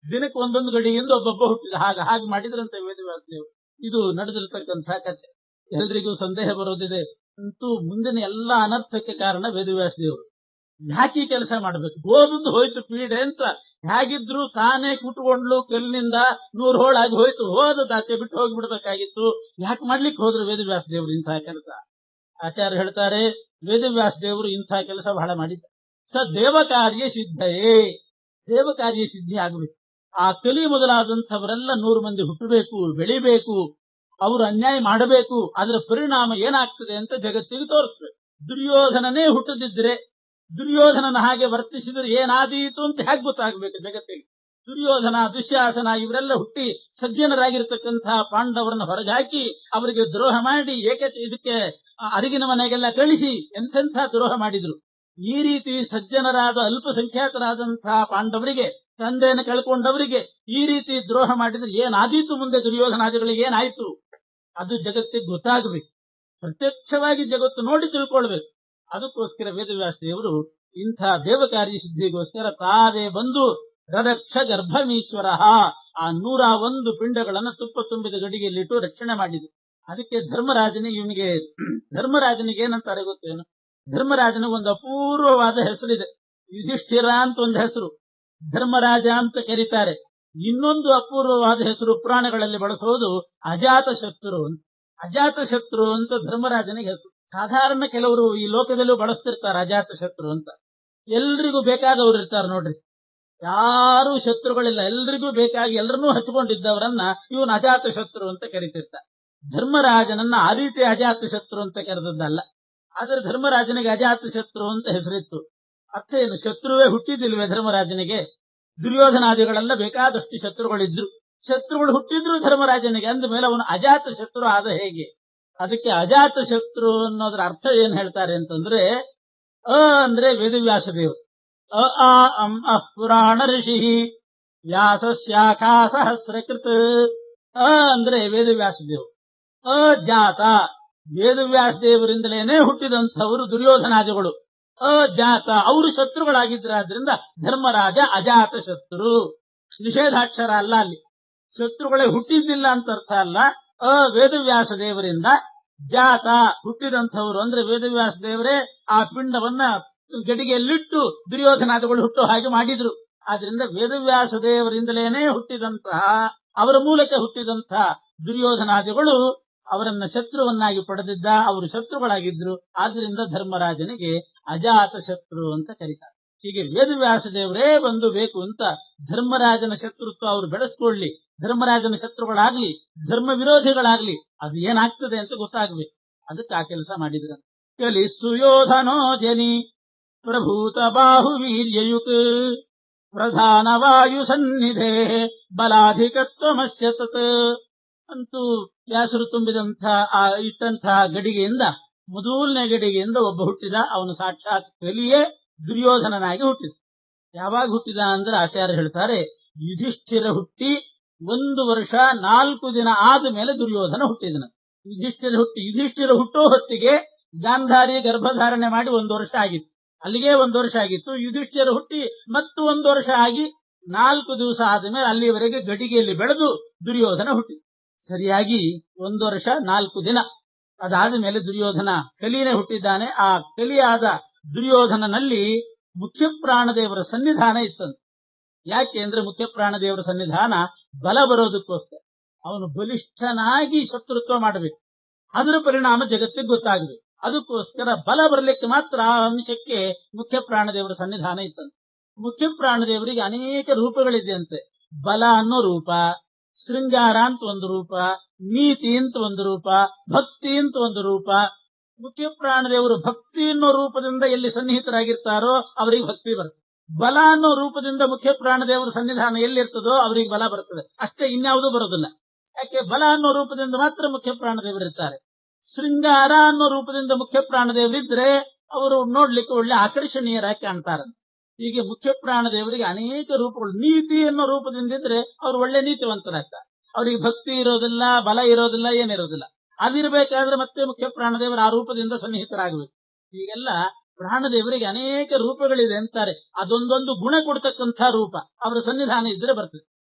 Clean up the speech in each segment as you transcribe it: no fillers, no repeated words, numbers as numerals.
ದಿನಕ್ಕೆ ಒಂದೊಂದು ಗಡಿಯಿಂದ ಒಬ್ಬೊಬ್ಬ ಹುಟ್ಟಿದ ಹಾಗೆ ಮಾಡಿದ್ರಂತೆ ವೇದವ್ಯಾಸ ದೇವರು. ಇದು ನಡೆದಿರತಕ್ಕಂಥ ಕಥೆ. ಎಲ್ರಿಗೂ ಸಂದೇಹ ಬರೋದಿದೆ, ಅಂತೂ ಮುಂದಿನ ಎಲ್ಲಾ ಅನರ್ಥಕ್ಕೆ ಕಾರಣ ವೇದವ್ಯಾಸ ದೇವರು. ಯಾಕೆ ಕೆಲಸ ಮಾಡ್ಬೇಕು, ಓದದ್ದು ಹೋಯ್ತು ಪೀಡೆ ಅಂತ. ಹೇಗಿದ್ರು ತಾನೇ ಕುಟ್ಕೊಂಡ್ಲು ಕಲ್ಲಿನಿಂದ 100 ಹೋಳಾಗಿ ಹೋಯ್ತು, ಓದದಾಚೆ ಬಿಟ್ಟು ಹೋಗ್ಬಿಡ್ಬೇಕಾಗಿತ್ತು. ಯಾಕೆ ಮಾಡ್ಲಿಕ್ಕೆ ಹೋದ್ರು ವೇದವ್ಯಾಸ ದೇವರು ಇಂತಹ ಕೆಲಸ? ಆಚಾರ್ಯ ಹೇಳ್ತಾರೆ, ವೇದವ್ಯಾಸ ದೇವರು ಇಂತಹ ಕೆಲಸ ಬಹಳ ಮಾಡಿದ್ದ. ದೇವಕಾರ್ಯ ಸಿದ್ಧಯೇ, ದೇವಕಾರ್ಯ ಸಿದ್ಧಿ ಆಗಬೇಕು. ಆ ಕಲಿ ಮೊದಲಾದಂಥವರೆಲ್ಲ 100 ಮಂದಿ ಹುಟ್ಟಬೇಕು, ಬೆಳಿಬೇಕು, ಅವರು ಅನ್ಯಾಯ ಮಾಡಬೇಕು. ಅದರ ಪರಿಣಾಮ ಏನಾಗ್ತದೆ ಅಂತ ಜಗತ್ತಿಗೆ ತೋರಿಸ್ಬೇಕು. ದುರ್ಯೋಧನನೇ ಹುಟ್ಟದಿದ್ರೆ, ದುರ್ಯೋಧನನ ಹಾಗೆ ವರ್ತಿಸಿದ್ರೆ ಏನಾದೀತು ಅಂತ ಹೇಗೆ ಗೊತ್ತಾಗಬೇಕು ಜಗತ್ತಿಗೆ? ದುರ್ಯೋಧನ, ದುಶ್ಯಾಸನ ಇವರೆಲ್ಲ ಹುಟ್ಟಿ ಸಜ್ಜನರಾಗಿರ್ತಕ್ಕಂತಹ ಪಾಂಡವರನ್ನು ಹೊರಗಾಕಿ ಅವರಿಗೆ ದ್ರೋಹ ಮಾಡಿ ಇದಕ್ಕೆ ಅರಿಗಿನ ಮನೆಗೆಲ್ಲ ಕಳಿಸಿ ಎಂತೆಂಥ ದ್ರೋಹ ಮಾಡಿದ್ರು. ಈ ರೀತಿ ಸಜ್ಜನರಾದ ಅಲ್ಪಸಂಖ್ಯಾತರಾದಂತಹ ಪಾಂಡವರಿಗೆ, ತಂದೆಯನ್ನು ಕಳ್ಕೊಂಡವರಿಗೆ ಈ ರೀತಿ ದ್ರೋಹ ಮಾಡಿದ್ರೆ ಏನಾದೀತು ಮುಂದೆ ದುರ್ಯೋಧನಾದಿಗಳಿಗೆ ಏನಾಯ್ತು? ಅದು ಜಗತ್ತಿಗೆ ಗೊತ್ತಾಗಬೇಕು. ಪ್ರತ್ಯಕ್ಷವಾಗಿ ಜಗತ್ತು ನೋಡಿ ತಿಳ್ಕೊಳ್ಬೇಕು. ಅದಕ್ಕೋಸ್ಕರ ವೇದವ್ಯಾಸ ದೇವರು ಇಂಥ ದೇವಕಾರ್ಯ ಸಿದ್ಧಿಗೋಸ್ಕರ ತಾವೇ ಬಂದು ರರಕ್ಷ ಗರ್ಭಮೀಶ್ವರ ಆ 101 ಪಿಂಡಗಳನ್ನು ತುಪ್ಪ ತುಂಬಿದ ಗಡಿಗೆಯಲ್ಲಿಟ್ಟು ರಕ್ಷಣೆ ಮಾಡಿದ್ರು. ಅದಕ್ಕೆ ಧರ್ಮರಾಜನಿಗೆ ಏನಂತಾರೆ ಗೊತ್ತೇನು? ಧರ್ಮರಾಜನಿಗೆ ಒಂದು ಅಪೂರ್ವವಾದ ಹೆಸರಿದೆ. ಯುಧಿಷ್ಠಿರ ಅಂತ ಒಂದು ಹೆಸರು, ಧರ್ಮರಾಜ ಅಂತ ಕರೀತಾರೆ. ಇನ್ನೊಂದು ಅಪೂರ್ವವಾದ ಹೆಸರು ಪುರಾಣಗಳಲ್ಲಿ ಬಳಸೋದು ಅಜಾತ ಶತ್ರು ಅಂತ. ಅಜಾತ ಶತ್ರು ಅಂತ ಧರ್ಮರಾಜನಿಗೆ ಹೆಸರು. ಸಾಧಾರಣ ಕೆಲವರು ಈ ಲೋಕದಲ್ಲೂ ಬಳಸ್ತಿರ್ತಾರೆ ಅಜಾತ ಶತ್ರು ಅಂತ. ಎಲ್ರಿಗೂ ಬೇಕಾದವ್ರು ಇರ್ತಾರೆ ನೋಡ್ರಿ, ಯಾರು ಶತ್ರುಗಳಿಲ್ಲ, ಎಲ್ರಿಗೂ ಬೇಕಾಗಿ ಎಲ್ಲರನ್ನೂ ಹಚ್ಕೊಂಡಿದ್ದವರನ್ನ ಇವನು ಅಜಾತ ಶತ್ರು ಅಂತ ಕರಿತಿರ್ತಾರೆ. ಧರ್ಮರಾಜನನ್ನ ಆ ರೀತಿ ಅಜಾತ ಶತ್ರು ಅಂತ ಕರೆದದ್ದಲ್ಲ. ಆದ್ರೆ ಧರ್ಮರಾಜನಿಗೆ ಅಜಾತ ಶತ್ರು ಅಂತ ಹೆಸರಿತ್ತು. ಅರ್ಥ ಏನು? ಶತ್ರುವೇ ಹುಟ್ಟಿದಿಲ್ವೇ ಧರ್ಮರಾಜನಿಗೆ? ದುರ್ಯೋಧನಾದಿಗಳೆಲ್ಲ ಬೇಕಾದಷ್ಟು ಶತ್ರುಗಳಿದ್ರು, ಶತ್ರುಗಳು ಹುಟ್ಟಿದ್ರು ಧರ್ಮರಾಜನಿಗೆ. ಅಂದ ಮೇಲೆ ಅವನು ಅಜಾತ ಶತ್ರು ಆದ ಹೇಗೆ? ಅದಕ್ಕೆ ಅಜಾತ ಶತ್ರು ಅನ್ನೋದ್ರ ಅರ್ಥ ಏನ್ ಹೇಳ್ತಾರೆ ಅಂತಂದ್ರೆ, ಅಂದ್ರೆ ವೇದವ್ಯಾಸ ದೇವರು. ಪುರಾಣ ಋಷಿ ವ್ಯಾಸಸ್ಯಾಖಾ ಸಹಸ್ರಕೃತ್. ಅಂದ್ರೆ ವೇದವ್ಯಾಸ ದೇವರು. ಅಜಾತ, ವೇದವ್ಯಾಸ ದೇವರಿಂದಲೇನೆ ಹುಟ್ಟಿದಂಥವರು ದುರ್ಯೋಧನಾದಿಗಳು. ಅಜಾತ, ಅವರು ಶತ್ರುಗಳಾಗಿದ್ರಾದ್ರಿಂದ ಧರ್ಮರಾಜ ಅಜಾತ ಶತ್ರು. ನಿಷೇಧಾಕ್ಷರ ಅಲ್ಲ, ಅಲ್ಲಿ ಶತ್ರುಗಳೇ ಹುಟ್ಟಿದ್ದಿಲ್ಲ ಅಂತ ಅರ್ಥ ಅಲ್ಲ. ವೇದವ್ಯಾಸ ದೇವರಿಂದ ಜಾತ, ಹುಟ್ಟಿದಂಥವರು ಅಂದ್ರೆ ವೇದವ್ಯಾಸ ದೇವರೇ ಆ ಪಿಂಡವನ್ನ ಗಡಿಗೆಯಲ್ಲಿಟ್ಟು ದುರ್ಯೋಧನಾದಿಗಳು ಹುಟ್ಟೋ ಹಾಗೆ ಮಾಡಿದ್ರು. ಆದ್ರಿಂದ ವೇದವ್ಯಾಸ ದೇವರಿಂದಲೇನೆ ಹುಟ್ಟಿದಂತಹ, ಅವರ ಮೂಲಕ ಹುಟ್ಟಿದಂತಹ ದುರ್ಯೋಧನಾದಿಗಳು ಅವರನ್ನ ಶತ್ರುವನ್ನಾಗಿ ಪಡೆದಿದ್ದ, ಅವರು ಶತ್ರುಗಳಾಗಿದ್ರು. ಆದ್ರಿಂದ ಧರ್ಮರಾಜನಿಗೆ ಅಜಾತ ಶತ್ರು ಅಂತ ಕರೀತಾರೆ. ಹೀಗೆ ವೇದವ್ಯಾಸ ದೇವರೇ ಬಂದು ಬೇಕು ಅಂತ ಧರ್ಮರಾಜನ ಶತ್ರುತ್ವ ಅವರು ಬೆಳೆಸ್ಕೊಳ್ಳಿ. ಧರ್ಮರಾಜನ ಶತ್ರುಗಳಾಗ್ಲಿ, ಧರ್ಮ ವಿರೋಧಿಗಳಾಗ್ಲಿ, ಅದು ಏನಾಗ್ತದೆ ಅಂತ ಗೊತ್ತಾಗ್ಬೇಕು. ಅದಕ್ಕೆ ಆ ಕೆಲಸ ಮಾಡಿದ್ರ. ಕಲಿ ಸುಯೋಧನೋ ಜನಿ ಪ್ರಭೂತ ಬಾಹುವೀರ್ಯಯುತ್ ಪ್ರಧಾನ ವಾಯು ಸನ್ನಿಧೇ ಬಲಾಧಿಕತ್ವಮಸ್ಯ ತತ್. ಅಂತೂ ವ್ಯಾಸರು ತುಂಬಿದಂಥ ಇಟ್ಟಂತಹ ಗಡಿಗೆಯಿಂದ, ಮೊದಲನೇ ಗಡಿಗೆಯಿಂದ ಒಬ್ಬ ಹುಟ್ಟಿದ. ಅವನು ಸಾಕ್ಷಾತ್ ಕಲಿಯೇ ದುರ್ಯೋಧನನಾಗಿ ಹುಟ್ಟಿದ. ಯಾವಾಗ ಹುಟ್ಟಿದ ಅಂದ್ರೆ ಆಚಾರ್ಯ ಹೇಳ್ತಾರೆ, ಯುಧಿಷ್ಠಿರ ಹುಟ್ಟಿ 1 ವರ್ಷ 4 ದಿನ ಆದ ಮೇಲೆ ದುರ್ಯೋಧನ ಹುಟ್ಟಿದನು. ಯುಧಿಷ್ಠಿರ ಹುಟ್ಟೋ ಹೊತ್ತಿಗೆ ಗಾಂಧಾರಿ ಗರ್ಭಧಾರಣೆ ಮಾಡಿ 1 ವರ್ಷ ಆಗಿತ್ತು. ಅಲ್ಲಿಗೆ 1 ವರ್ಷ ಆಗಿತ್ತು. ಯುಧಿಷ್ಠಿರ ಹುಟ್ಟಿ ಮತ್ತು 1 ವರ್ಷ ಆಗಿ 4 ದಿವಸ ಆದಮೇಲೆ ಅಲ್ಲಿವರೆಗೆ ಗಡಿಗೆಯಲ್ಲಿ ಬೆಳೆದು ದುರ್ಯೋಧನ ಹುಟ್ಟಿದ. ಸರಿಯಾಗಿ 1 ವರ್ಷ 4 ದಿನ ಅದಾದ ಮೇಲೆ ದುರ್ಯೋಧನ ಕಲಿಯೇ ಹುಟ್ಟಿದ್ದಾನೆ. ಆ ಕಲಿಯಾದ ದುರ್ಯೋಧನನಲ್ಲಿ ಮುಖ್ಯ ಪ್ರಾಣದೇವರ ಸನ್ನಿಧಾನ ಇತ್ತಂತೆ. ಯಾಕೆ ಅಂದ್ರೆ ಮುಖ್ಯ ಪ್ರಾಣದೇವರ ಸನ್ನಿಧಾನ ಬಲ ಬರೋದಕ್ಕೋಸ್ಕರ. ಅವನು ಬಲಿಷ್ಠನಾಗಿ ಶತ್ರುತ್ವ ಮಾಡಬೇಕು, ಅದರ ಪರಿಣಾಮ ಜಗತ್ತಿಗೆ ಗೊತ್ತಾಗಬೇಕು. ಅದಕ್ಕೋಸ್ಕರ ಬಲ ಬರಲಿಕ್ಕೆ ಮಾತ್ರ ಆ ಅಂಶಕ್ಕೆ ಮುಖ್ಯ ಪ್ರಾಣದೇವರ ಸನ್ನಿಧಾನ ಇತ್ತಂತೆ. ಮುಖ್ಯ ಪ್ರಾಣದೇವರಿಗೆ ಅನೇಕ ರೂಪಗಳಿದೆಯಂತೆ. ಬಲ ಅನ್ನೋ ರೂಪ, ಶೃಂಗಾರ ಅಂತ ಒಂದು ರೂಪ, ನೀತಿ ಅಂತ ಒಂದು ರೂಪ, ಭಕ್ತಿ ಅಂತ ಒಂದು ರೂಪ. ಮುಖ್ಯ ಪ್ರಾಣದೇವರು ಭಕ್ತಿ ಅನ್ನೋ ರೂಪದಿಂದ ಎಲ್ಲಿ ಸನ್ನಿಹಿತರಾಗಿರ್ತಾರೋ ಅವರಿಗೆ ಭಕ್ತಿ ಬರ್ತದೆ. ಬಲ ಅನ್ನೋ ರೂಪದಿಂದ ಮುಖ್ಯ ಪ್ರಾಣದೇವರ ಸನ್ನಿಧಾನ ಎಲ್ಲಿರ್ತದೋ ಅವರಿಗೆ ಬಲ ಬರ್ತದೆ. ಅಷ್ಟೇ, ಇನ್ಯಾವುದೂ ಬರೋದಿಲ್ಲ. ಯಾಕೆ? ಬಲ ಅನ್ನೋ ರೂಪದಿಂದ ಮಾತ್ರ ಮುಖ್ಯ ಪ್ರಾಣದೇವರಿರ್ತಾರೆ. ಶೃಂಗಾರ ಅನ್ನೋ ರೂಪದಿಂದ ಮುಖ್ಯ ಪ್ರಾಣದೇವರಿದ್ರೆ ಅವರು ನೋಡ್ಲಿಕ್ಕೆ ಒಳ್ಳೆ ಆಕರ್ಷಣೀಯರಾಗಿ ಕಾಣ್ತಾರಂತೆ. ಹೀಗೆ ಮುಖ್ಯ ಪ್ರಾಣದೇವರಿಗೆ ಅನೇಕ ರೂಪಗಳು. ನೀತಿ ಅನ್ನೋ ರೂಪದಿಂದ ಇದ್ರೆ ಅವರು ಒಳ್ಳೆ ನೀತಿವಂತರಾಗ್ತಾರೆ. ಅವರಿಗೆ ಭಕ್ತಿ ಇರೋದಿಲ್ಲ, ಬಲ ಇರೋದಿಲ್ಲ, ಏನಿರೋದಿಲ್ಲ. ಅದಿರ್ಬೇಕಾದ್ರೆ ಮತ್ತೆ ಮುಖ್ಯ ಪ್ರಾಣದೇವರ ಆ ರೂಪದಿಂದ ಸನ್ನಿಹಿತರಾಗಬೇಕು. ಹೀಗೆಲ್ಲ ಪ್ರಾಣದೇವರಿಗೆ ಅನೇಕ ರೂಪಗಳಿದೆ ಅಂತಾರೆ. ಅದೊಂದೊಂದು ಗುಣ ಕೊಡ್ತಕ್ಕಂಥ ರೂಪ ಅವರ ಸನ್ನಿಧಾನ ಇದ್ರೆ ಬರ್ತದೆ.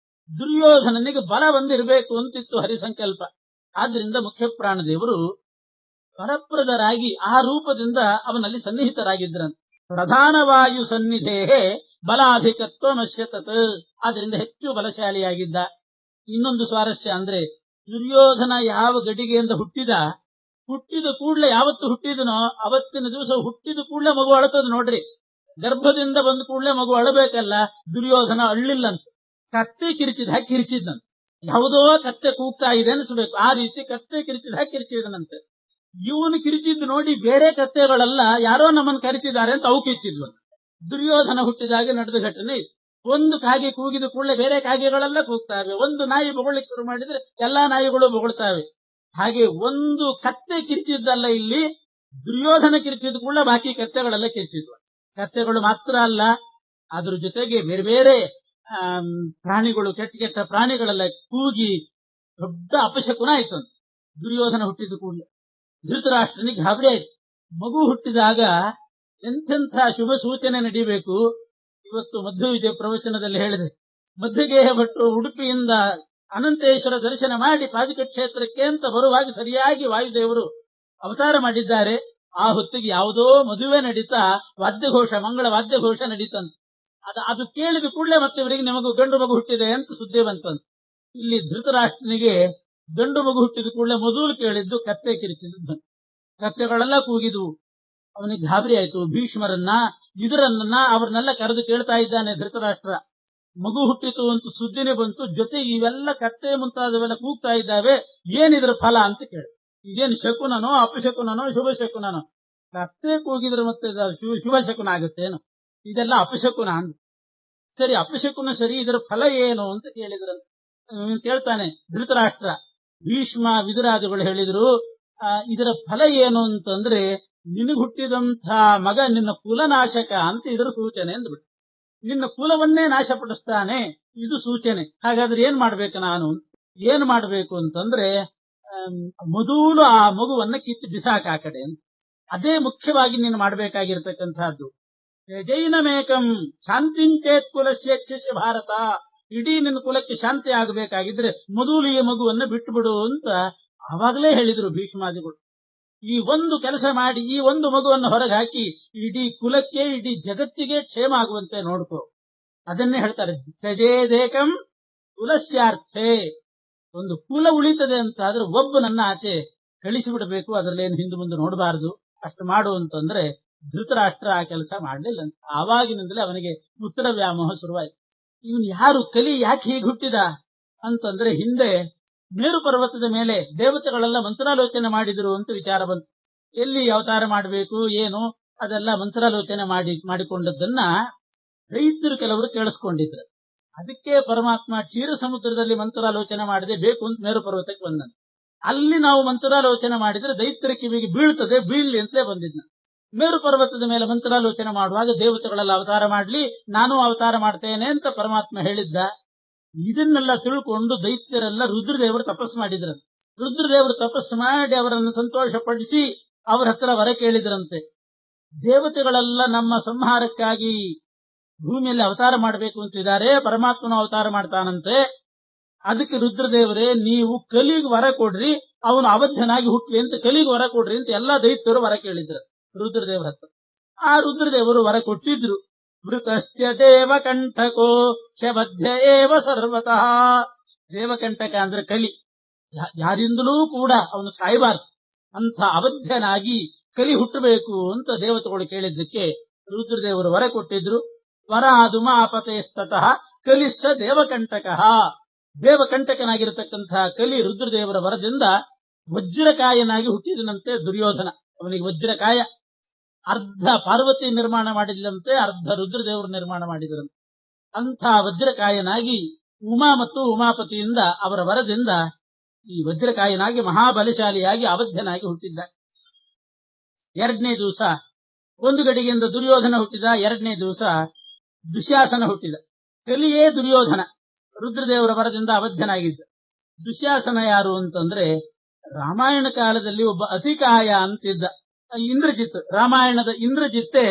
ದುರ್ಯೋಧನನಿಗೆ ಬಲ ಒಂದಿರಬೇಕು ಅಂತಿತ್ತು ಹರಿಸಂಕಲ್ಪ. ಆದ್ರಿಂದ ಮುಖ್ಯ ಪ್ರಾಣದೇವರು ವರಪ್ರದರಾಗಿ ಆ ರೂಪದಿಂದ ಅವನಲ್ಲಿ ಸನ್ನಿಹಿತರಾಗಿದ್ರಂತೆ. ಪ್ರಧಾನವಾಯು ಸನ್ನಿಧೇಹೇ ಬಲಾಧಿಕತ್ವ ನಶ್ಯತತ್, ಆದ್ರಿಂದ ಹೆಚ್ಚು ಬಲಶಾಲಿಯಾಗಿದ್ದ. ಇನ್ನೊಂದು ಸ್ವಾರಸ್ಯ ಅಂದ್ರೆ, ದುರ್ಯೋಧನ ಯಾವ ಗಡಿಗೆಯಿಂದ ಹುಟ್ಟಿದ ಕೂಡಲೇ ಯಾವತ್ತು ಹುಟ್ಟಿದನೋ ಅವತ್ತಿನ ದಿವಸ ಹುಟ್ಟಿದ ಕೂಡಲೇ ಮಗು ಅಳತದ ನೋಡ್ರಿ. ಗರ್ಭದಿಂದ ಬಂದ ಕೂಡಲೇ ಮಗು ಅಳಬೇಕಲ್ಲ, ದುರ್ಯೋಧನ ಅಳ್ಳಿಲ್ಲಂತ. ಕತ್ತೆ ಕಿರಿಚಿದ ಹಾಕಿ ಕಿರಿಚಿದ್ನಂತೆ. ಯಾವುದೋ ಕತ್ತೆ ಕೂಗ್ತಾ ಇದೆ ಅನಿಸ್ಬೇಕು, ಆ ರೀತಿ ಕತ್ತೆ ಕಿರಿಚಿದ ಹಾಕಿ ಕಿರಿಚಿದನಂತೆ. ಇವನು ಕಿರಿಚಿದ್ದು ನೋಡಿ ಬೇರೆ ಕತ್ತೆಗಳೆಲ್ಲ ಯಾರೋ ನಮ್ಮನ್ನು ಕರಿತಿದ್ದಾರೆ ಅಂತ ಅವು ಕಿರಿಚಿದ್ವು. ದುರ್ಯೋಧನ ಹುಟ್ಟಿದಾಗ ನಡೆದ ಘಟನೆ. ಒಂದು ಕಾಗೆ ಕೂಗಿದ ಕೂಡಲೇ ಬೇರೆ ಕಾಗೆಗಳೆಲ್ಲ ಕೂಗ್ತಾವೆ. ಒಂದು ನಾಯಿ ಬೊಗಳಿಕ್ ಶುರು ಮಾಡಿದ್ರೆ ಎಲ್ಲಾ ನಾಯಿಗಳು ಬೊಗಳ್ತಾವೆ. ಹಾಗೆ ಒಂದು ಕತ್ತೆ ಕಿರಿಚಿದ್ದಲ್ಲ, ಇಲ್ಲಿ ದುರ್ಯೋಧನ ಕಿರಿಚಿದ ಕೂಡಲೇ ಬಾಕಿ ಕತ್ತೆಗಳೆಲ್ಲ ಕಿರಿಚಿದ್ವು. ಕತ್ತೆಗಳು ಮಾತ್ರ ಅಲ್ಲ, ಅದ್ರ ಜೊತೆಗೆ ಬೇರೆ ಬೇರೆ ಪ್ರಾಣಿಗಳು, ಕೆಟ್ಟ ಕೆಟ್ಟ ಪ್ರಾಣಿಗಳೆಲ್ಲ ಕೂಗಿ ದೊಡ್ಡ ಅಪಶಕುನ ಆಯ್ತು ದುರ್ಯೋಧನ ಹುಟ್ಟಿದ ಕೂಡಲೇ. ಧೃತರಾಷ್ಟ್ರನಿಗೆ ಗಾಬರಿ ಆಯ್ತು. ಮಗು ಹುಟ್ಟಿದಾಗ ಎಂತೆಂಥ ಶುಭ ಸೂಚನೆ ನಡೀಬೇಕು. ಇವತ್ತು ಮಧ್ವವಿದ್ಯೆ ಪ್ರವಚನದಲ್ಲಿ ಹೇಳಿದೆ, ಮಧ್ಯಗೇಹ ಭಟ್ರು ಉಡುಪಿಯಿಂದ ಅನಂತೇಶ್ವರ ದರ್ಶನ ಮಾಡಿ ಪಾದಕ ಕ್ಷೇತ್ರಕ್ಕೆ ಅಂತ ಬರುವಾಗ ಸರಿಯಾಗಿ ವಾಯುದೇವರು ಅವತಾರ ಮಾಡಿದ್ದಾರೆ. ಆ ಹೊತ್ತಿಗೆ ಯಾವುದೋ ಮದುವೆ ನಡೀತಾ ವಾದ್ಯಘೋಷ, ಮಂಗಳ ವಾದ್ಯಘೋಷ ನಡೀತಂತ. ಅದು ಕೇಳಿದ ಕೂಡಲೇ ಮತ್ತೆ ಇವರಿಗೆ ನಿಮಗೂ ಗಂಡು ಮಗು ಹುಟ್ಟಿದೆ ಅಂತ ಸುದ್ದಿ ಬಂತಂತ. ಇಲ್ಲಿ ಧೃತರಾಷ್ಟ್ರನಿಗೆ ಗಂಡು ಮಗು ಹುಟ್ಟಿದ ಕೂಡಲೇ ಮೊದಲು ಕೇಳಿದ್ದು ಕತ್ತೆ ಕಿರಿಚಿದ್ದು. ಕತ್ತೆಗಳೆಲ್ಲ ಕೂಗಿದ್ವು. ಅವನಿಗೆ ಗಾಬರಿ ಆಯ್ತು. ಭೀಷ್ಮರನ್ನ ಇದರನ್ನ ಅವ್ರನ್ನೆಲ್ಲ ಕರೆದು ಕೇಳ್ತಾ ಇದ್ದಾನೆ ಧೃತರಾಷ್ಟ್ರ. ಮಗು ಹುಟ್ಟಿತು ಅಂತ ಸುದ್ದಿನೇ ಬಂತು, ಜೊತೆಗೆ ಇವೆಲ್ಲ ಕತ್ತೆ ಮುಂತಾದವೆಲ್ಲ ಕೂಗ್ತಾ ಇದ್ದಾವೆ, ಏನಿದ್ರ ಫಲ ಅಂತ ಕೇಳಿ. ಇದೇನು ಶಕುನನೋ ಅಪಶಕುನನೋ ಶುಭ ಶಕುನನೋ? ಕತ್ತೆ ಕೂಗಿದ್ರೆ ಮತ್ತೆ ಶುಭ ಶಕುನ ಆಗುತ್ತೇನು? ಇದೆಲ್ಲ ಅಪಶಕುನ ಅಂದ. ಸರಿ, ಅಪಶಕುನ ಸರಿ, ಇದರ ಫಲ ಏನು ಅಂತ ಕೇಳಿದ್ರಂತ. ಕೇಳ್ತಾನೆ ಧೃತರಾಷ್ಟ್ರ. ಭೀಷ್ಮ ವಿದುರಾದಿಗಳು ಹೇಳಿದ್ರು, ಇದರ ಫಲ ಏನು ಅಂತಂದ್ರೆ, ನಿನಗೆ ಹುಟ್ಟಿದಂಥ ಮಗ ನಿನ್ನ ಕುಲನಾಶಕ ಅಂತ ಇದರ ಸೂಚನೆ ಅಂದ್ಬಿಟ್ಟು. ನಿನ್ನ ಕುಲವನ್ನೇ ನಾಶಪಡಿಸ್ತಾನೆ, ಇದು ಸೂಚನೆ. ಹಾಗಾದ್ರೆ ಏನ್ ಮಾಡ್ಬೇಕು ನಾನು? ಏನ್ ಮಾಡ್ಬೇಕು ಅಂತಂದ್ರೆ, ಮೊದಲು ಆ ಮಗುವನ್ನ ಕಿತ್ತು ಬಿಸಾಕ ಆ ಕಡೆ ಅಂತ. ಅದೇ ಮುಖ್ಯವಾಗಿ ನೀನು ಮಾಡ್ಬೇಕಾಗಿರ್ತಕ್ಕಂಥದ್ದು. ಜೈನಮೇಕಂ ಶಾಂತಿಂಚೇತ್ ಕುಲಸ್ಯಕ್ಷ ಭಾರತ. ಇಡೀ ನಿನ್ನ ಕುಲಕ್ಕೆ ಶಾಂತಿ ಆಗಬೇಕಾಗಿದ್ರೆ ಮೊದಲು ಈ ಮಗುವನ್ನ ಬಿಟ್ಟುಬಿಡು ಅಂತ ಆವಾಗಲೇ ಹೇಳಿದ್ರು ಭೀಷ್ಮಾದಿಗಳು. ಈ ಒಂದು ಕೆಲಸ ಮಾಡಿ ಈ ಒಂದು ಮಗುವನ್ನು ಹೊರಗೆ ಹಾಕಿ ಇಡೀ ಕುಲಕ್ಕೆ, ಇಡೀ ಜಗತ್ತಿಗೆ ಕ್ಷೇಮ ಆಗುವಂತೆ ನೋಡ್ಕೋ. ಅದನ್ನೇ ಹೇಳ್ತಾರೆ, ತ್ಯಜೇದೇಕಂ ಕುಲಸ್ಯಾರ್ಥೆ. ಒಂದು ಕುಲ ಉಳಿತದೆ ಅಂತ ಆದ್ರೆ ಒಬ್ಬನನ್ನ ಆಚೆ ಕಳಿಸಿಬಿಡಬೇಕು, ಅದರಲ್ಲೇನು ಹಿಂದೆ ಮುಂದೆ ನೋಡಬಾರದು. ಅಷ್ಟು ಮಾಡು ಅಂತಂದ್ರೆ ಧೃತರಾಷ್ಟ್ರ ಆ ಕೆಲಸ ಮಾಡಲಿಲ್ಲ ಅಂತ. ಆವಾಗಿನಿಂದಲೇ ಅವನಿಗೆ ಉತ್ತರ ವ್ಯಾಮೋಹ ಶುರುವಾಯಿತು. ಇವನು ಯಾರು, ಕಲಿ ಯಾಕೆ ಹೀಗೆ ಹುಟ್ಟಿದ ಅಂತಂದ್ರೆ, ಹಿಂದೆ ಮೇರು ಪರ್ವತದ ಮೇಲೆ ದೇವತೆಗಳೆಲ್ಲ ಮಂತ್ರಾಲೋಚನೆ ಮಾಡಿದ್ರು ಅಂತ ವಿಚಾರ ಬಂತು. ಎಲ್ಲಿ ಅವತಾರ ಮಾಡಬೇಕು ಏನು ಅದೆಲ್ಲ ಮಂತ್ರಾಲೋಚನೆ ಮಾಡಿಕೊಂಡದ್ದನ್ನ ರೈತರು ಕೆಲವರು ಕೇಳಿಸ್ಕೊಂಡಿದ್ರು. ಅದಕ್ಕೆ ಪರಮಾತ್ಮ ಕ್ಷೀರ ಸಮುದ್ರದಲ್ಲಿ ಮಂತ್ರಾಲೋಚನೆ ಮಾಡದೆ ಬೇಕು ಅಂತ ಮೇರು ಪರ್ವತಕ್ಕೆ ಬಂದನು. ಅಲ್ಲಿ ನಾವು ಮಂತ್ರಾಲೋಚನೆ ಮಾಡಿದ್ರೆ ದೈತ್ಯರ ಕಿವಿಗೆ ಬೀಳ್ತದೆ, ಬೀಳ್ಲಿ ಅಂತಲೇ ಬಂದಿದ್ನ. ಮೇರು ಪರ್ವತದ ಮೇಲೆ ಮಂತ್ರಾಲೋಚನೆ ಮಾಡುವಾಗ ದೇವತೆಗಳೆಲ್ಲ ಅವತಾರ ಮಾಡ್ಲಿ, ನಾನು ಅವತಾರ ಮಾಡ್ತೇನೆ ಅಂತ ಪರಮಾತ್ಮ ಹೇಳಿದ್ದ. ಇದನ್ನೆಲ್ಲ ತಿಳ್ಕೊಂಡು ದೈತ್ಯರೆಲ್ಲ ರುದ್ರದೇವರು ತಪಸ್ಸು ಮಾಡಿದ್ರ. ರುದ್ರದೇವರು ತಪಸ್ಸು ಮಾಡಿ ಅವರನ್ನು ಸಂತೋಷಪಡಿಸಿ ಅವರ ಹತ್ರ ವರ ಕೇಳಿದ್ರಂತೆ. ದೇವತೆಗಳೆಲ್ಲ ನಮ್ಮ ಸಂಹಾರಕ್ಕಾಗಿ ಭೂಮಿಯಲ್ಲಿ ಅವತಾರ ಮಾಡಬೇಕು ಅಂತಿದ್ದಾರೆ, ಪರಮಾತ್ಮನ ಅವತಾರ ಮಾಡ್ತಾನಂತೆ. ಅದಕ್ಕೆ ರುದ್ರದೇವರೇ ನೀವು ಕಲಿಗೆ ವರ ಕೊಡ್ರಿ, ಅವನು ಅವಧ್ಯನಾಗಿ ಹುಟ್ಲಿ ಅಂತ ಕಲಿಗೆ ವರ ಕೊಡ್ರಿ ಅಂತ ಎಲ್ಲಾ ದೈತ್ಯರು ವರ ಕೇಳಿದ್ರು ರುದ್ರದೇವರ ಹತ್ರ. ಆ ರುದ್ರದೇವರು ವರ ಕೊಟ್ಟಿದ್ರು. ಮೃತಶ್ಚ ದೇವಕಂಠಕೋ ಶಬದ್ಧ ಏವ ಸರ್ವತಃ. ದೇವಕಂಠಕ ಅಂದ್ರೆ ಕಲಿ, ಯಾರಿಂದಲೂ ಕೂಡ ಅವನು ಸಾಯಬಾರ್ದು ಅಂತ ಅವಧ್ಯನಾಗಿ ಕಲಿ ಹುಟ್ಟಬೇಕು ಅಂತ ದೇವತೆಗಳು ಕೇಳಿದ್ದಕ್ಕೆ ರುದ್ರದೇವರು ವರ ಕೊಟ್ಟಿದ್ರು. ವರಾದುಮಾಪತೇಸ್ತತಃ ಕಲಿಸ್ಸ ದೇವಕಂಠಕ. ದೇವಕಂಠಕನಾಗಿರತಕ್ಕಂತಹ ಕಲಿ ರುದ್ರದೇವರ ವರದಿಂದ ವಜ್ರಕಾಯನಾಗಿ ಹುಟ್ಟಿದನಂತೆ ದುರ್ಯೋಧನ. ಅವನಿಗೆ ವಜ್ರಕಾಯ. ಅರ್ಧ ಪಾರ್ವತಿ ನಿರ್ಮಾಣ ಮಾಡಿದಂತೆ, ಅರ್ಧ ರುದ್ರದೇವರು ನಿರ್ಮಾಣ ಮಾಡಿದರಂತೆ. ಅಂಥ ವಜ್ರಕಾಯನಾಗಿ ಉಮಾ ಮತ್ತು ಉಮಾಪತಿಯಿಂದ ಅವರ ವರದಿಂದ ಈ ವಜ್ರಕಾಯನಾಗಿ ಮಹಾಬಲಶಾಲಿಯಾಗಿ ಅವಧ್ಯನಾಗಿ ಹುಟ್ಟಿದ್ದ. ಎರಡನೇ ದಿವಸ ಒಂದು ಗಡಿಗೆಯಿಂದ ದುರ್ಯೋಧನ ಹುಟ್ಟಿದ. ಎರಡನೇ ದಿವಸ ದುಶ್ಯಾಸನ ಹುಟ್ಟಿದ. ಕಲಿಯೇ ದುರ್ಯೋಧನ, ರುದ್ರದೇವರ ವರದಿಂದ ಅವಧ್ಯನಾಗಿದ್ದ. ದುಶ್ಯಾಸನ ಯಾರು ಅಂತಂದ್ರೆ, ರಾಮಾಯಣ ಕಾಲದಲ್ಲಿ ಒಬ್ಬ ಅತಿಕಾಯ ಅಂತಿದ್ದ, ಇಂದ್ರಜಿತ್. ರಾಮಾಯಣದ ಇಂದ್ರಜಿತ್ತೇ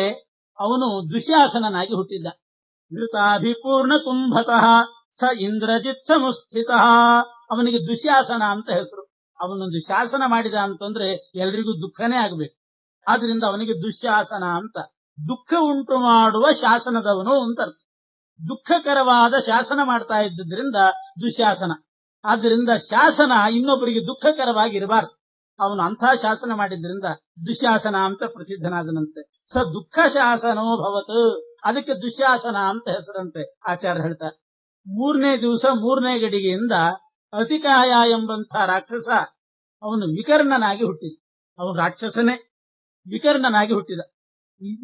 ಅವನು ದುಶ್ಯಾಸನನಾಗಿ ಹುಟ್ಟಿದ್ದ. ಘೃತಾಭಿಪೂರ್ಣ ಕುಂಭತಃ ಸ ಇಂದ್ರಜಿತ್ ಸಮುಸ್ಥಿತ. ಅವನಿಗೆ ದುಶ್ಯಾಸನ ಅಂತ ಹೆಸರು. ಅವನೊಂದು ಶಾಸನ ಮಾಡಿದ ಅಂತಂದ್ರೆ ಎಲ್ರಿಗೂ ದುಃಖನೇ ಆಗ್ಬೇಕು. ಆದ್ರಿಂದ ಅವನಿಗೆ ದುಶ್ಯಾಸನ ಅಂತ. ದುಃಖ ಉಂಟು ಮಾಡುವ ಶಾಸನದವನು ಅಂತ ಅರ್ಥ. ದುಃಖಕರವಾದ ಶಾಸನ ಮಾಡ್ತಾ ಇದ್ದುದರಿಂದ ದುಶ್ಯಾಸನ. ಆದ್ರಿಂದ ಶಾಸನ ಇನ್ನೊಬ್ಬರಿಗೆ ದುಃಖಕರವಾಗಿರಬಾರ್ದು. ಅವನು ಅಂಥ ಶಾಸನ ಮಾಡಿದ್ರಿಂದ ದುಶ್ಯಾಸನ ಅಂತ ಪ್ರಸಿದ್ಧನಾದನಂತೆ. ಸ ದುಃಖ ಶಾಸನೋ ಭವತ್, ಅದಕ್ಕೆ ದುಶ್ಯಾಸನ ಅಂತ ಹೆಸರಂತೆ ಆಚಾರ್ಯ ಹೇಳ್ತಾರೆ. 3ನೇ ದಿವಸ 3ನೇ ಗಡಿಗೆಯಿಂದ ಅತಿಕಾಯ ಎಂಬಂಥ ರಾಕ್ಷಸ ಅವನು ವಿಕರ್ಣನಾಗಿ ಹುಟ್ಟಿದ. ಅವನು ರಾಕ್ಷಸನೇ ವಿಕರ್ಣನಾಗಿ ಹುಟ್ಟಿದ.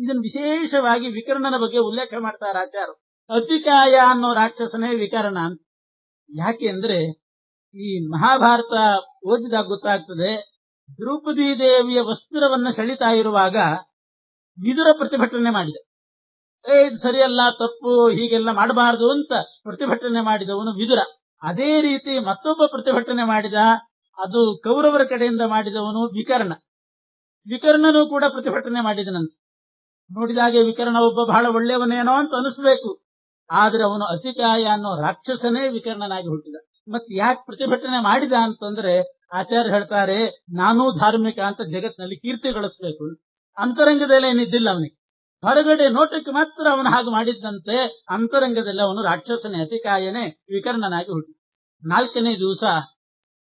ಇದನ್ನು ವಿಶೇಷವಾಗಿ ವಿಕರ್ಣನ ಬಗ್ಗೆ ಉಲ್ಲೇಖ ಮಾಡ್ತಾರೆ ಆಚಾರ್ಯರು. ಅತಿಕಾಯ ಅನ್ನೋ ರಾಕ್ಷಸನೇ ವಿಕರ್ಣ ಅಂತ. ಯಾಕೆ ಅಂದ್ರೆ ಈ ಮಹಾಭಾರತ ಓದಿದಾಗ ಗೊತ್ತಾಗ್ತದೆ, ದ್ರೌಪದಿ ದೇವಿಯ ವಸ್ತ್ರವನ್ನ ಸೆಳಿತಾ ಇರುವಾಗ ವಿದುರ ಪ್ರತಿಭಟನೆ ಮಾಡಿದ. ಇದು ಸರಿಯಲ್ಲ, ತಪ್ಪು, ಹೀಗೆಲ್ಲ ಮಾಡಬಾರದು ಅಂತ ಪ್ರತಿಭಟನೆ ಮಾಡಿದವನು ವಿದುರ. ಅದೇ ರೀತಿ ಮತ್ತೊಬ್ಬ ಪ್ರತಿಭಟನೆ ಮಾಡಿದ, ಅದು ಕೌರವರ ಕಡೆಯಿಂದ ಮಾಡಿದವನು ವಿಕರ್ಣ. ವಿಕರ್ಣನು ಕೂಡ ಪ್ರತಿಭಟನೆ ಮಾಡಿದನಂತೆ. ನೋಡಿದಾಗೆ ವಿಕರ್ಣ ಒಬ್ಬ ಬಹಳ ಒಳ್ಳೆಯವನೇನೋ ಅಂತ ಅನಿಸ್ಬೇಕು. ಆದ್ರೆ ಅವನು ಅತಿಕಾಯ ಅನ್ನೋ ರಾಕ್ಷಸನೇ ವಿಕರ್ಣನಾಗಿ ಹುಟ್ಟಿದ. ಮತ್ತೆ ಯಾಕೆ ಪ್ರತಿಭಟನೆ ಮಾಡಿದ ಅಂತಂದ್ರೆ ಆಚಾರ್ಯ ಹೇಳ್ತಾರೆ, ನಾನೂ ಧಾರ್ಮಿಕ ಅಂತ ಜಗತ್ತಿನಲ್ಲಿ ಕೀರ್ತಿ ಗಳಿಸ್ಬೇಕು. ಅಂತರಂಗದಲ್ಲಿ ಏನಿದ್ದಿಲ್ಲ ಅವನಿಗೆ, ಹೊರಗಡೆ ನೋಟಕ್ಕೆ ಮಾತ್ರ ಅವನು ಹಾಗೆ ಮಾಡಿದ್ದಂತೆ. ಅಂತರಂಗದಲ್ಲಿ ಅವನು ರಾಕ್ಷಸನೇ, ಅತಿಕಾಯನೇ ವಿಕರ್ಣನಾಗಿ ಹುಟ್ಟಿದ. 4ನೇ ದಿವಸ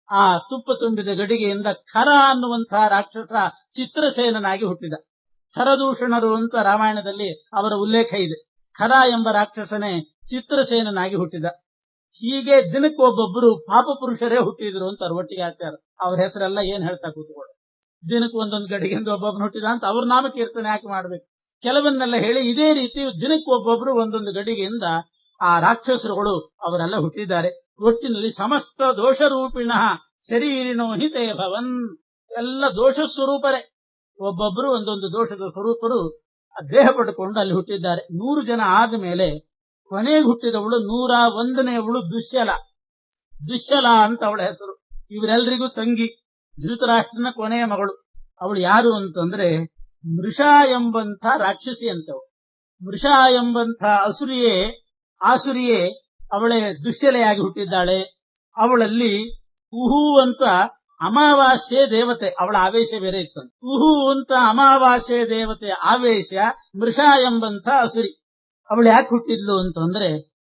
ಆ ತುಪ್ಪ ತುಂಬಿದ ಗಡಿಗೆಯಿಂದ ಖರ ಅನ್ನುವಂತಹ ರಾಕ್ಷಸ ಚಿತ್ರಸೇನನಾಗಿ ಹುಟ್ಟಿದ. ಖರದೂಷಣರು ಅಂತ ರಾಮಾಯಣದಲ್ಲಿ ಅವರ ಉಲ್ಲೇಖ ಇದೆ. ಖರ ಎಂಬ ರಾಕ್ಷಸನೇ ಚಿತ್ರಸೇನನಾಗಿ ಹುಟ್ಟಿದ. ಹೀಗೆ ದಿನಕ್ಕೊಬ್ಬೊಬ್ಬರು ಪಾಪ ಪುರುಷರೇ ಹುಟ್ಟಿದ್ರು ಅಂತ ಒಟ್ಟಿಗೆ ಆಚಾರ. ಅವ್ರ ಹೆಸರೆಲ್ಲ ಏನ್ ಹೇಳ್ತಾ ಕೂತ್ಕೊಳ್ಳಿ. ದಿನಕ್ಕೆ ಒಂದೊಂದು ಗಡಿಗೆಯಿಂದ ಒಬ್ಬೊಬ್ಬನು ಹುಟ್ಟಿದ ಅಂತ ಅವ್ರ ನಾಮ ಕೀರ್ತನೆ ಯಾಕೆ ಮಾಡ್ಬೇಕು? ಕೆಲವನ್ನೆಲ್ಲ ಹೇಳಿ ಇದೇ ರೀತಿ ದಿನಕ್ಕೊಬ್ಬೊಬ್ರು ಒಂದೊಂದು ಗಡಿಗೆಯಿಂದ ಆ ರಾಕ್ಷಸರುಗಳು ಅವರೆಲ್ಲ ಹುಟ್ಟಿದ್ದಾರೆ. ಒಟ್ಟಿನಲ್ಲಿ ಸಮಸ್ತ ದೋಷರೂಪಿಣ ಶರೀರಿನೋ ಹಿತೇ ಭವನ್, ಎಲ್ಲ ದೋಷ ಸ್ವರೂಪರೇ. ಒಬ್ಬೊಬ್ರು ಒಂದೊಂದು ದೋಷದ ಸ್ವರೂಪರು ದೇಹ ಪಡ್ಕೊಂಡು ಅಲ್ಲಿ ಹುಟ್ಟಿದ್ದಾರೆ. 100 ಜನ ಆದ ಮೇಲೆ ಕೊನೆಗೆ ಹುಟ್ಟಿದವಳು 101ನೇವಳು ದುಶ್ಯಲ. ದುಶ್ಯಲ ಅಂತ ಅವಳ ಹೆಸರು. ಇವರೆಲ್ಲರಿಗೂ ತಂಗಿ, ಧೃತರಾಷ್ಟ್ರನ ಕೊನೆಯ ಮಗಳು. ಅವಳು ಯಾರು ಅಂತಂದ್ರೆ ಮೃಷಾ ಎಂಬಂಥ ರಾಕ್ಷಸಿ ಅಂತವಳು. ಮೃಷಾ ಎಂಬಂಥ ಆಸುರಿಯೇ ಅವಳೇ ದುಶ್ಯಲೆಯಾಗಿ ಹುಟ್ಟಿದ್ದಾಳೆ. ಅವಳಲ್ಲಿ ಉಹು ಅಂತ ಅಮಾವಾಸ್ಯೆ ದೇವತೆ, ಅವಳ ಆವೇಶ ಬೇರೆ ಇತ್ತು. ಉಹು ಅಂತ ಅಮಾವಾಸ್ಯೆ ದೇವತೆ ಆವೇಶ ಮೃಷಾ ಎಂಬಂಥ ಅಸುರಿ. ಅವಳು ಯಾಕೆ ಹುಟ್ಟಿದ್ಲು ಅಂತಂದ್ರೆ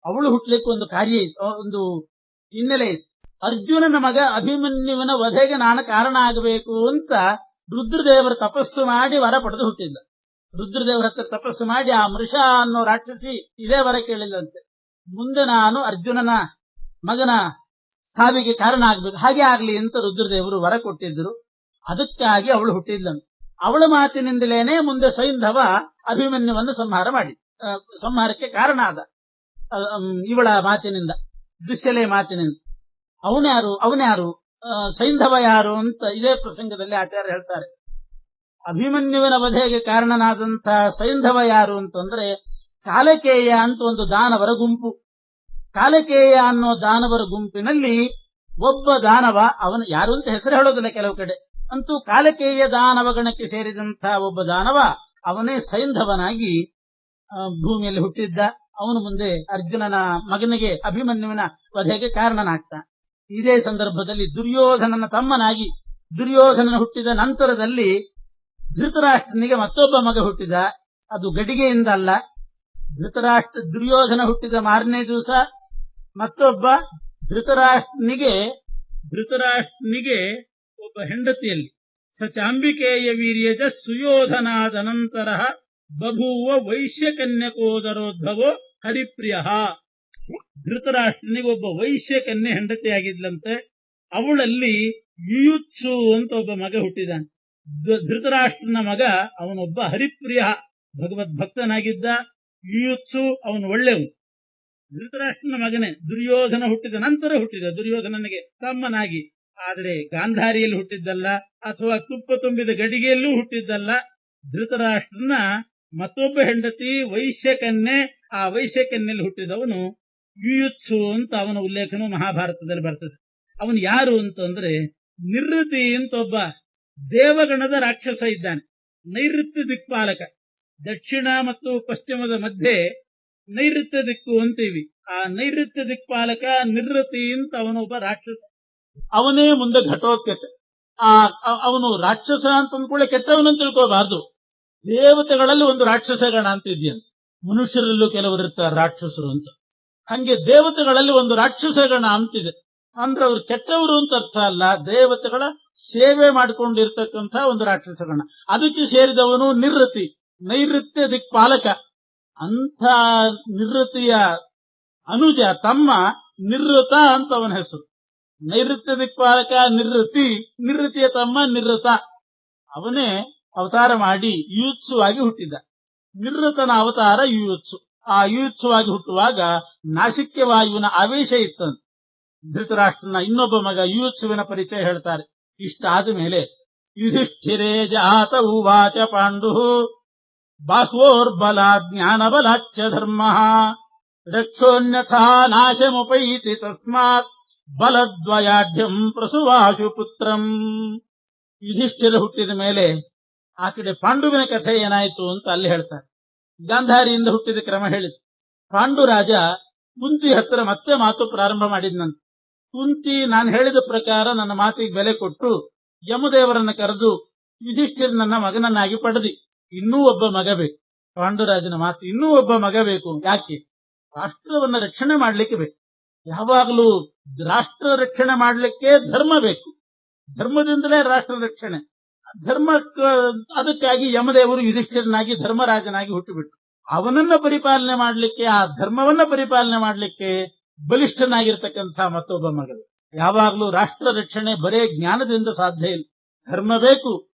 ಅವಳು ಹುಟ್ಲಿಕ್ಕೆ ಒಂದು ಕಾರ್ಯ ಇತ್ತು, ಒಂದು ಹಿನ್ನೆಲೆ ಇತ್ತು. ಅರ್ಜುನನ ಮಗ ಅಭಿಮನ್ಯುವಿನ ವಧೆಗೆ ನಾನು ಕಾರಣ ಆಗಬೇಕು ಅಂತ ರುದ್ರದೇವರ ತಪಸ್ಸು ಮಾಡಿ ವರ ಪಡೆದು ಹುಟ್ಟಿದ್ದ. ರುದ್ರದೇವರ ಹತ್ರ ತಪಸ್ಸು ಮಾಡಿ ಆ ಮೃಷಾ ಅನ್ನೋ ರಾಕ್ಷಸಿ ಇದೇ ವರ ಕೇಳಿಲ್ಲಂತೆ, ಮುಂದೆ ನಾನು ಅರ್ಜುನನ ಮಗನ ಸಾವಿಗೆ ಕಾರಣ ಆಗ್ಬೇಕು, ಹಾಗೆ ಆಗ್ಲಿ ಅಂತ ರುದ್ರದೇವರು ವರ ಕೊಟ್ಟಿದ್ರು. ಅದಕ್ಕಾಗಿ ಅವಳು ಹುಟ್ಟಿದ್ಲಂತೆ. ಅವಳ ಮಾತಿನಿಂದಲೇನೆ ಮುಂದೆ ಸೈಂಧವ ಅಭಿಮನ್ಯುವನ್ನು ಸಂಹಾರಕ್ಕೆ ಕಾರಣ ಆದ. ಇವಳ ಮಾತಿನಿಂದ, ದುಶ್ಯಲೆ ಮಾತಿನಿಂದ. ಅವನ್ಯಾರು ಸೈಂಧವ ಯಾರು ಅಂತ ಇದೇ ಪ್ರಸಂಗದಲ್ಲಿ ಆಚಾರ್ಯ ಹೇಳ್ತಾರೆ. ಅಭಿಮನ್ಯುವಿನ ವಧೆಗೆ ಕಾರಣನಾದಂತ ಸೈಂಧವ ಯಾರು ಅಂತಂದ್ರೆ ಕಾಲಕೇಯ ಅಂತ ಒಂದು ದಾನವರ ಗುಂಪು. ಕಾಲಕೇಯ ಅನ್ನೋ ದಾನವರ ಗುಂಪಿನಲ್ಲಿ ಒಬ್ಬ ದಾನವ, ಅವನು ಯಾರು ಅಂತ ಹೆಸರು ಹೇಳೋದಿಲ್ಲ ಕೆಲವು ಕಡೆ, ಅಂತೂ ಕಾಲಕೇಯ ದಾನವ ಗಣಕ್ಕೆ ಸೇರಿದಂತ ಒಬ್ಬ ದಾನವ, ಅವನೇ ಸೈಂಧವನಾಗಿ ಭೂಮಿಯಲ್ಲಿ ಹುಟ್ಟಿದ್ದ. ಅವನು ಮುಂದೆ ಅರ್ಜುನನ ಮಗನಿಗೆ ಅಭಿಮನ್ಯುವಿನ ವಧೆಗೆ ಕಾರಣನಾಗ್ತ. ಇದೇ ಸಂದರ್ಭದಲ್ಲಿ ದುರ್ಯೋಧನನ ತಮ್ಮನಾಗಿ, ದುರ್ಯೋಧನನ ಹುಟ್ಟಿದ ನಂತರದಲ್ಲಿ ಧೃತರಾಷ್ಟ್ರನಿಗೆ ಮತ್ತೊಬ್ಬ ಮಗ ಹುಟ್ಟಿದ. ಅದು ಗಡಿಗೆಯಿಂದ ಅಲ್ಲ, ದುರ್ಯೋಧನ ಹುಟ್ಟಿದ 4ನೇ ದಿವಸ ಮತ್ತೊಬ್ಬ ಧೃತರಾಷ್ಟ್ರನಿಗೆ ಒಬ್ಬ ಹೆಂಡತಿಯಲ್ಲಿ ಸಚಾಂಬಿಕೆಯ ವೀರ್ಯಜ ಸುಯೋಧನಾದ ನಂತರ ಬಭೂವ ವೈಶ್ಯ ಕನ್ಯಕೋದರೋದ್ಭವೋ ಹರಿಪ್ರಿಯ. ಧೃತರಾಷ್ಟ್ರನಿಗೆ ಒಬ್ಬ ವೈಶ್ಯ ಕನ್ಯೆ ಹೆಂಡತಿಯಾಗಿದ್ಲಂತೆ. ಅವಳಲ್ಲಿ ಯುಯುತ್ಸು ಅಂತ ಒಬ್ಬ ಮಗ ಹುಟ್ಟಿದಾನೆ. ಧೃತರಾಷ್ಟ್ರನ ಮಗ ಅವನೊಬ್ಬ ಹರಿಪ್ರಿಯ, ಭಗವದ್ ಭಕ್ತನಾಗಿದ್ದ. ಯುಯುತ್ಸು ಅವನು ಒಳ್ಳೆಯವನು. ಧೃತರಾಷ್ಟ್ರನ ಮಗನೇ. ದುರ್ಯೋಧನ ಹುಟ್ಟಿದ ನಂತರ ಹುಟ್ಟಿದ, ದುರ್ಯೋಧನನಿಗೆ ತಮ್ಮನಾಗಿ. ಆದರೆ ಗಾಂಧಾರಿಯಲ್ಲಿ ಹುಟ್ಟಿದ್ದಲ್ಲ, ಅಥವಾ ತುಪ್ಪ ತುಂಬಿದ ಗಡಿಗೆಯಲ್ಲೂ ಹುಟ್ಟಿದ್ದಲ್ಲ. ಧೃತರಾಷ್ಟ್ರನ ಮತ್ತೊಬ್ಬ ಹೆಂಡತಿ ವೈಶ್ಯಕನ್ಯೆ. ಆ ವೈಶ್ಯಕನ್ಯಲ್ಲಿ ಹುಟ್ಟಿದವನು ಯುಯುತ್ಸು ಅಂತ ಅವನ ಉಲ್ಲೇಖನೂ ಮಹಾಭಾರತದಲ್ಲಿ ಬರ್ತದೆ. ಅವನು ಯಾರು ಅಂತಂದ್ರೆ ನಿವೃತ್ತಿ ಅಂತ ಒಬ್ಬ ದೇವಗಣದ ರಾಕ್ಷಸ ಇದ್ದಾನೆ. ನೈಋತ್ಯ ದಿಕ್ಪಾಲಕ. ದಕ್ಷಿಣ ಮತ್ತು ಪಶ್ಚಿಮದ ಮಧ್ಯೆ ನೈಋತ್ಯ ದಿಕ್ಕು ಅಂತೀವಿ. ಆ ನೈಋತ್ಯ ದಿಕ್ಪಾಲಕ ನಿವೃತ್ತಿ ಅಂತ ಅವನೊಬ್ಬ ರಾಕ್ಷಸ. ಅವನೇ ಮುಂದೆ ಘಟೋತ್ಕಚ. ಅವನು ರಾಕ್ಷಸ ಅಂತ ಅಂದ್ಕೊಳ್ಳೆ ಕೆಟ್ಟವನಂತ ತಿಳ್ಕೋಬಾರ್ದು. ದೇವತೆಗಳಲ್ಲಿ ಒಂದು ರಾಕ್ಷಸ ಗಣ ಅಂತ ಇದೆಯಂತೆ. ಮನುಷ್ಯರಲ್ಲೂ ಕೆಲವರು ಇರ್ತಾರೆ ರಾಕ್ಷಸರು ಅಂತ. ಹಂಗೆ ದೇವತೆಗಳಲ್ಲಿ ಒಂದು ರಾಕ್ಷಸ ಗಣ ಅಂತಿದೆ. ಅಂದ್ರೆ ಅವ್ರು ಕೆಟ್ಟವರು ಅಂತ ಅರ್ಥ ಅಲ್ಲ, ದೇವತೆಗಳ ಸೇವೆ ಮಾಡಿಕೊಂಡಿರ್ತಕ್ಕಂಥ ಒಂದು ರಾಕ್ಷಸ ಗಣ. ಅದಕ್ಕೆ ಸೇರಿದವನು ನಿವೃತ್ತಿ, ನೈಋತ್ಯ ದಿಕ್ಪಾಲಕ. ಅಂಥ ನಿವೃತ್ತಿಯ ಅನುಜ ತಮ್ಮ ನಿವೃತ್ತ ಅಂತ ಅವನ ಹೆಸರು. ನೈಋತ್ಯ ದಿಕ್ಪಾಲಕ ನಿವೃತ್ತಿಯ ತಮ್ಮ ನಿವೃತ್ತ. ಅವನೇ ಅವತಾರ ಮಾಡಿ ಯುಯುತ್ಸುವಾಗಿ ಹುಟ್ಟಿದ್ದ. ನಿವೃತ್ತನ ಅವತಾರ ಯುಯುತ್ಸು. ಆ ಯುಯುತ್ಸುವಾಗಿ ಹುಟ್ಟುವಾಗ ನಾಸಿಕ್ಯ ವಾಯುವಿನ ಆವೇಶ ಇತ್ತಂತೆ. ಧೃತರಾಷ್ಟ್ರನ ಇನ್ನೊಬ್ಬ ಮಗ ಯುಯುತ್ಸುವಿನ ಪರಿಚಯ ಹೇಳ್ತಾರೆ. ಇಷ್ಟಾದ ಮೇಲೆ ಯುಧಿಷ್ಠಿರೇ ಜಾತ ಉವಾಚ ಪಾಂಡು ಬಾಹ್ವೋರ್ಬಲ ಜ್ಞಾನಬಲಾಚ್ಚ ಧರ್ಮ ರಕ್ಷೋನ್ಯಥಾ ನಾಶಮುಪೈತಿ ತಸ್ಮಾತ್ ಬಲದ್ವಯಾಢ್ಯಂ ಪ್ರಸುವಾಶು ಪುತ್ರಂ. ಯುಧಿಷ್ಠಿರ ಹುಟ್ಟಿದ ಮೇಲೆ ಆ ಕಡೆ ಪಾಂಡುವಿನ ಕಥೆ ಏನಾಯಿತು ಅಂತ ಅಲ್ಲಿ ಹೇಳ್ತಾರೆ. ಗಾಂಧಾರಿಯಿಂದ ಹುಟ್ಟಿದ ಕ್ರಮ ಹೇಳಿದ್ರು. ಪಾಂಡುರಾಜ ಕುಂತಿ ಹತ್ತಿರ ಮತ್ತೆ ಮಾತು ಪ್ರಾರಂಭ ಮಾಡಿದ್ನಂತೆ. ಕುಂತಿ ನಾನು ಹೇಳಿದ ಪ್ರಕಾರ ನನ್ನ ಮಾತಿಗೆ ಬೆಲೆ ಕೊಟ್ಟು ಯಮದೇವರನ್ನ ಕರೆದು ಯುಧಿಷ್ಠಿರನನ್ನ ಮಗನನ್ನಾಗಿ ಪಡೆದಿ. ಇನ್ನೂ ಒಬ್ಬ ಮಗ ಬೇಕು. ಪಾಂಡುರಾಜನ ಮಾತು, ಇನ್ನೂ ಒಬ್ಬ ಮಗ ಬೇಕು. ಯಾಕೆ? ರಾಷ್ಟ್ರವನ್ನ ರಕ್ಷಣೆ ಮಾಡ್ಲಿಕ್ಕೆ ಬೇಕು. ಯಾವಾಗಲೂ ರಾಷ್ಟ್ರ ರಕ್ಷಣೆ ಮಾಡ್ಲಿಕ್ಕೆ ಧರ್ಮ ಬೇಕು. ಧರ್ಮದಿಂದಲೇ ರಾಷ್ಟ್ರ ರಕ್ಷಣೆ. ಅದಕ್ಕಾಗಿ ಯಮದೇವರು ಯುಧಿಷ್ಠಿರನಾಗಿ ಧರ್ಮರಾಜನಾಗಿ ಹುಟ್ಟುಬಿಟ್ಟು ಅವನನ್ನ ಪರಿಪಾಲನೆ ಮಾಡ್ಲಿಕ್ಕೆ, ಆ ಧರ್ಮವನ್ನ ಪರಿಪಾಲನೆ ಮಾಡ್ಲಿಕ್ಕೆ ಬಲಿಷ್ಠನಾಗಿರ್ತಕ್ಕಂಥ ಮತ್ತೊಬ್ಬ ಮಗ. ಯಾವಾಗಲೂ ರಾಷ್ಟ್ರ ರಕ್ಷಣೆ ಬರೇ ಜ್ಞಾನದಿಂದ ಸಾಧ್ಯ ಇಲ್ಲ. ಧರ್ಮ ಬೇಕು.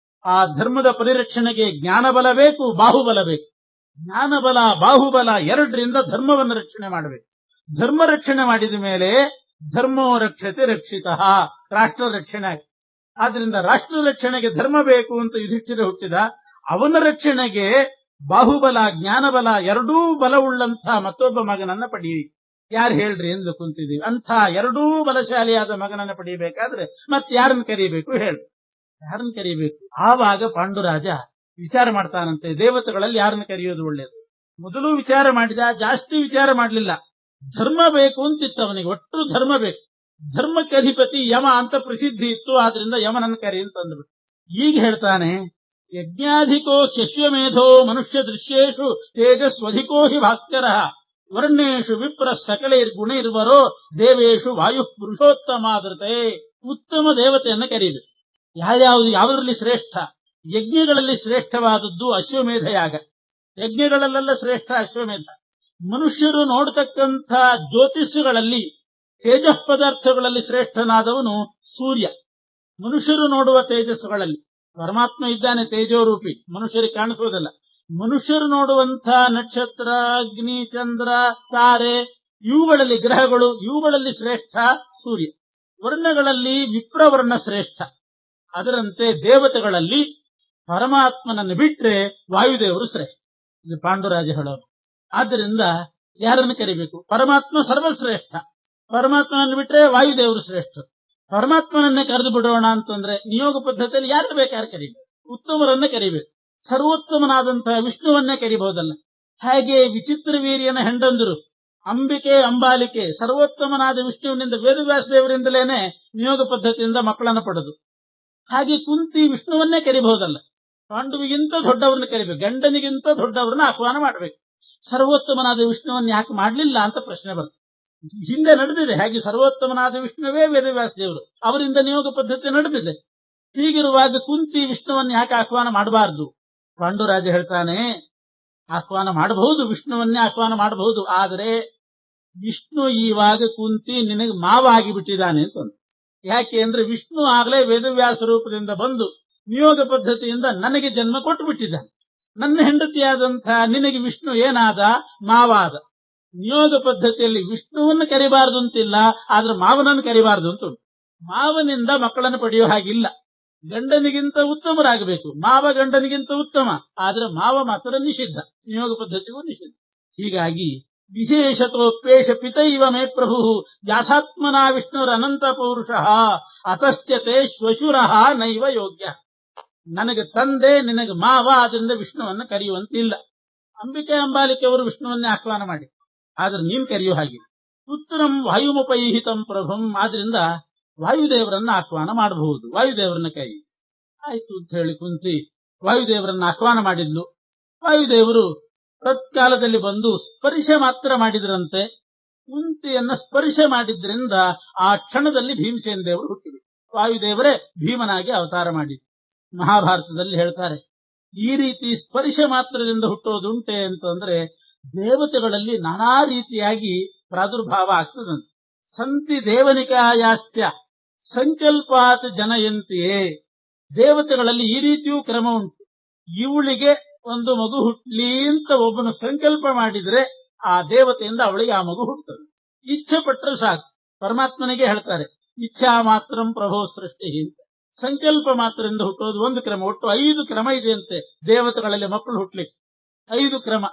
ಆ ಧರ್ಮದ ಪರಿರಕ್ಷಣೆಗೆ ಜ್ಞಾನಬಲ ಬೇಕು, ಬಾಹುಬಲ ಬೇಕು. ಜ್ಞಾನಬಲ ಬಾಹುಬಲ ಎರಡರಿಂದ ಧರ್ಮವನ್ನು ರಕ್ಷಣೆ ಮಾಡಬೇಕು. ಧರ್ಮ ರಕ್ಷಣೆ ಮಾಡಿದ ಮೇಲೆ ಧರ್ಮೋ ರಕ್ಷತೆ ರಕ್ಷಿತ, ರಾಷ್ಟ್ರ ರಕ್ಷಣೆ ಆಯ್ತು. ಆದ್ರಿಂದ ರಾಷ್ಟ್ರ ರಕ್ಷಣೆಗೆ ಧರ್ಮ ಬೇಕು ಅಂತ ಯುಧಿಷ್ಠಿರ ಹುಟ್ಟಿದ. ಅವನ ರಕ್ಷಣೆಗೆ ಬಾಹುಬಲ ಜ್ಞಾನಬಲ ಎರಡೂ ಬಲವುಳ್ಳಂಥ ಮತ್ತೊಬ್ಬ ಮಗನನ್ನ ಪಡೆಯಿರಿ. ಯಾರು ಹೇಳ್ರಿ ಎಂದು ಕುಂತಿದೀವಿ. ಅಂಥ ಎರಡೂ ಬಲಶಾಲಿಯಾದ ಮಗನನ್ನ ಪಡೆಯಬೇಕಾದ್ರೆ ಮತ್ತೆ ಯಾರನ್ನ ಕರೀಬೇಕು ಹೇಳಿ? ಯಾರನ್ನ ಕರೀಬೇಕು? ಆವಾಗ ಪಾಂಡುರಾಜ ವಿಚಾರ ಮಾಡ್ತಾನಂತೆ, ದೇವತೆಗಳಲ್ಲಿ ಯಾರನ್ನ ಕರೆಯೋದು ಒಳ್ಳೇದು. ಮೊದಲು ವಿಚಾರ ಮಾಡಿದ, ಜಾಸ್ತಿ ವಿಚಾರ ಮಾಡಲಿಲ್ಲ. ಧರ್ಮ ಬೇಕು ಅಂತಿತ್ತು ಅವನಿಗೆ. ಒಟ್ಟು ಧರ್ಮ ಬೇಕು. ಧರ್ಮಕ್ಕೆ ಅಧಿಪತಿ ಯಮ ಅಂತ ಪ್ರಸಿದ್ಧಿ ಇತ್ತು. ಆದ್ರಿಂದ ಯಮನನ್ನು ಕರಿ ಅಂತ ಅಂದ್ಬಿಟ್ಟು ಈಗ ಹೇಳ್ತಾನೆ, ಯಜ್ಞಾಧಿಕೋ ಶಶ್ವಮೇಧೋ ಮನುಷ್ಯ ದೃಶ್ಯೇಶು ತೇಜಸ್ವಧಿಕೋ ಹಿ ಭಾಸ್ಕರ ವರ್ಣೇಶು ವಿಪ್ರ ಸಕಲೈರ್ಗುಣೈರ್ವರೋ ದೇವೇಶು ವಾಯು ಪುರುಷೋತ್ತಮಾದೃತೆ. ಉತ್ತಮ ದೇವತೆಯನ್ನ ಕರೀಬೇಕು. ಯಾವುದರಲ್ಲಿ ಶ್ರೇಷ್ಠ? ಯಜ್ಞಗಳಲ್ಲಿ ಶ್ರೇಷ್ಠವಾದದ್ದು ಅಶ್ವಮೇಧ ಯಾಗ. ಯಜ್ಞಗಳಲ್ಲೆಲ್ಲ ಶ್ರೇಷ್ಠ ಅಶ್ವಮೇಧ. ಮನುಷ್ಯರು ನೋಡತಕ್ಕಂಥ ಜ್ಯೋತಿಷ್ಗಳಲ್ಲಿ ತೇಜಃ ಪದಾರ್ಥಗಳಲ್ಲಿ ಶ್ರೇಷ್ಠನಾದವನು ಸೂರ್ಯ. ಮನುಷ್ಯರು ನೋಡುವ ತೇಜಸ್ಸುಗಳಲ್ಲಿ ಪರಮಾತ್ಮ ಇದ್ದಾನೆ, ತೇಜೋರೂಪಿ, ಮನುಷ್ಯರಿಗೆ ಕಾಣಿಸುವುದಿಲ್ಲ. ಮನುಷ್ಯರು ನೋಡುವಂಥ ನಕ್ಷತ್ರ, ಅಗ್ನಿ, ಚಂದ್ರ, ತಾರೆ, ಇವುಗಳಲ್ಲಿ ಗ್ರಹಗಳು, ಇವುಗಳಲ್ಲಿ ಶ್ರೇಷ್ಠ ಸೂರ್ಯ. ವರ್ಣಗಳಲ್ಲಿ ವಿಪ್ರವರ್ಣ ಶ್ರೇಷ್ಠ. ಅದರಂತೆ ದೇವತೆಗಳಲ್ಲಿ ಪರಮಾತ್ಮನನ್ನು ಬಿಟ್ರೆ ವಾಯುದೇವರು ಶ್ರೇಷ್ಠ. ಇದು ಪಾಂಡುರಾಜ ಹೇಳೋರು. ಆದ್ದರಿಂದ ಯಾರನ್ನು ಕರಿಬೇಕು? ಪರಮಾತ್ಮ ಸರ್ವಶ್ರೇಷ್ಠ. ಪರಮಾತ್ಮನನ್ನು ಬಿಟ್ರೆ ವಾಯುದೇವರು ಶ್ರೇಷ್ಠ. ಪರಮಾತ್ಮನನ್ನೇ ಕರೆದು ಬಿಡೋಣ ಅಂತಂದ್ರೆ ನಿಯೋಗ ಪದ್ಧತಿಯಲ್ಲಿ ಯಾರು ಬೇಕಾದ್ರೆ ಕರಿಬೇಕು? ಉತ್ತಮರನ್ನೇ ಕರಿಬೇಕು. ಸರ್ವೋತ್ತಮನಾದಂತಹ ವಿಷ್ಣುವನ್ನೇ ಕರಿಬಹುದಲ್ಲ. ಹಾಗೆ ವಿಚಿತ್ರ ವೀರ್ಯನ ಹೆಂಡಂದರು ಅಂಬಿಕೆ, ಅಂಬಾಲಿಕೆ ಸರ್ವೋತ್ತಮನಾದ ವಿಷ್ಣುವಿನಿಂದ ವೇದವ್ಯಾಸ ದೇವರಿಂದಲೇನೆ ನಿಯೋಗ ಪದ್ಧತಿಯಿಂದ ಮಕ್ಕಳನ್ನು ಪಡೆದು. ಹಾಗೆ ಕುಂತಿ ವಿಷ್ಣುವನ್ನೇ ಕರಿಬಹುದಲ್ಲ. ಪಾಂಡುವಿಗಿಂತ ದೊಡ್ಡವ್ರನ್ನ ಕರಿಬೇಕು, ಗಂಡನಿಗಿಂತ ದೊಡ್ಡವ್ರನ್ನ ಆಹ್ವಾನ ಮಾಡಬೇಕು. ಸರ್ವೋತ್ತಮನಾದ ವಿಷ್ಣುವನ್ನ ಯಾಕೆ ಮಾಡಲಿಲ್ಲ ಅಂತ ಪ್ರಶ್ನೆ ಬರ್ತದೆ. ಹಿಂದೆ ನಡೆದಿದೆ. ಹಾಗೆ ಸರ್ವೋತ್ತಮನಾದ ವಿಷ್ಣುವೇ ವೇದವ್ಯಾಸ ದೇವರು, ಅವರಿಂದ ನಿಯೋಗ ಪದ್ಧತಿ ನಡೆದಿದೆ. ಹೀಗಿರುವಾಗ ಕುಂತಿ ವಿಷ್ಣುವನ್ನ ಯಾಕೆ ಆಹ್ವಾನ ಮಾಡಬಾರದು? ಪಾಂಡುರಾಜ ಹೇಳ್ತಾನೆ, ಆಹ್ವಾನ ಮಾಡಬಹುದು, ವಿಷ್ಣುವನ್ನೇ ಆಹ್ವಾನ ಮಾಡಬಹುದು. ಆದರೆ ವಿಷ್ಣು ಈವಾಗ ಕುಂತಿ ನಿನಗೆ ಮಾವ ಆಗಿಬಿಟ್ಟಿದ್ದಾನೆ ಅಂತ. ಯಾಕೆ ಅಂದ್ರೆ ವಿಷ್ಣು ಆಗ್ಲೇ ವೇದವ್ಯಾಸ ರೂಪದಿಂದ ಬಂದು ನಿಯೋಗ ಪದ್ಧತಿಯಿಂದ ನನಗೆ ಜನ್ಮ ಕೊಟ್ಟು ಬಿಟ್ಟಿದ್ದಾನೆ. ನನ್ನ ಹೆಂಡತಿಯಾದಂಥ ನಿನಗೆ ವಿಷ್ಣು ಏನಾದ? ಮಾವಾದ. ನಿಯೋಗ ಪದ್ಧತಿಯಲ್ಲಿ ವಿಷ್ಣುವನ್ನು ಕರಿಬಾರದು ಅಂತಿಲ್ಲ, ಆದ್ರೆ ಮಾವನನ್ನು ಕರಿಬಾರದು ಅಂತ. ಮಾವನಿಂದ ಮಕ್ಕಳನ್ನು ಪಡೆಯೋ ಹಾಗಿಲ್ಲ. ಗಂಡನಿಗಿಂತ ಉತ್ತಮರಾಗಬೇಕು. ಮಾವ ಗಂಡನಿಗಿಂತ ಉತ್ತಮ, ಆದ್ರೆ ಮಾವ ಮಾತ್ರ ನಿಷಿದ್ಧ, ನಿಯೋಗ ಪದ್ಧತಿಗೂ ನಿಷಿದ್ಧ. ಹೀಗಾಗಿ ವಿಶೇಷತೋಪೇಶ ಪಿತೈವ ಮೇ ಪ್ರಭು ವ್ಯಾಸಾತ್ಮನಾ ವಿಷ್ಣುರ ಅನಂತ ಪೌರುಷ ಅತಶ್ಚತೆ ಶ್ವಶುರ ನೈವ ಯೋಗ್ಯ. ನನಗೆ ತಂದೆ, ನಿನಗೆ ಮಾವ, ಆದ್ರಿಂದ ವಿಷ್ಣುವನ್ನು ಕರೆಯುವಂತಿಲ್ಲ. ಅಂಬಿಕೆ ಅಂಬಾಲಿಕೆ ಅವರು ವಿಷ್ಣುವನ್ನೇ ಆಹ್ವಾನ ಮಾಡಿ, ಆದ್ರೆ ನೀನ್ ಕರೆಯೋ ಹಾಗೆ. ಪುತ್ರಂ ವಾಯುಮುಪೈಹಿತಂ ಪ್ರಭುಂ, ಆದ್ರಿಂದ ವಾಯುದೇವರನ್ನ ಆಹ್ವಾನ ಮಾಡಬಹುದು, ವಾಯುದೇವರನ್ನ ಕೈ ಆಯ್ತು ಅಂತ ಹೇಳಿ ಕುಂತಿ ವಾಯುದೇವರನ್ನ ಆಹ್ವಾನ ಮಾಡಿದ್ಲು. ವಾಯುದೇವರು ತತ್ಕಾಲದಲ್ಲಿ ಬಂದು ಸ್ಪರ್ಶ ಮಾತ್ರ ಮಾಡಿದ್ರಂತೆ. ಕುಂತಿಯನ್ನ ಸ್ಪರ್ಶ ಮಾಡಿದ್ರಿಂದ ಆ ಕ್ಷಣದಲ್ಲಿ ಭೀಮಸೇನ ದೇವರು ಹುಟ್ಟಿದ್ರು. ವಾಯುದೇವರೇ ಭೀಮನಾಗಿ ಅವತಾರ ಮಾಡಿದ್ರು. ಮಹಾಭಾರತದಲ್ಲಿ ಹೇಳ್ತಾರೆ, ಈ ರೀತಿ ಸ್ಪರ್ಶ ಮಾತ್ರದಿಂದ ಹುಟ್ಟೋದುಂಟೆ ಅಂತಂದ್ರೆ ದೇವತೆಗಳಲ್ಲಿ ನಾನಾ ರೀತಿಯಾಗಿ ಪ್ರಾದುರ್ಭಾವ ಆಗ್ತದಂತೆ. ಸಂತಿ ದೇವನಿಕಾಯಾಸ್ತ್ಯ ಸಂಕಲ್ಪಾತ್ ಜನಯಂತಿಯೇ, ದೇವತೆಗಳಲ್ಲಿ ಈ ರೀತಿಯೂ ಕ್ರಮ ಉಂಟು. ಇವಳಿಗೆ ಒಂದು ಮಗು ಹುಟ್ಲಿ ಅಂತ ಒಬ್ಬನು ಸಂಕಲ್ಪ ಮಾಡಿದ್ರೆ ಆ ದೇವತೆಯಿಂದ ಅವಳಿಗೆ ಆ ಮಗು ಹುಟ್ಟುತ್ತದೆ. ಇಚ್ಛೆ ಪಟ್ಟರೆ ಸಾಕು. ಪರಮಾತ್ಮನಿಗೆ ಹೇಳ್ತಾರೆ, ಇಚ್ಛಾ ಮಾತ್ರಂ ಪ್ರಭೋ ಸೃಷ್ಟಿ ಅಂತ. ಸಂಕಲ್ಪ ಮಾತ್ರದಿಂದ ಹುಟ್ಟೋದು ಒಂದು ಕ್ರಮ. ಒಟ್ಟು 5 ಕ್ರಮ ಇದೆ ಅಂತೆ ದೇವತೆಗಳಲ್ಲಿ ಮಕ್ಕಳು ಹುಟ್ಲಿಕ್ಕೆ. 5 ಕ್ರಮ.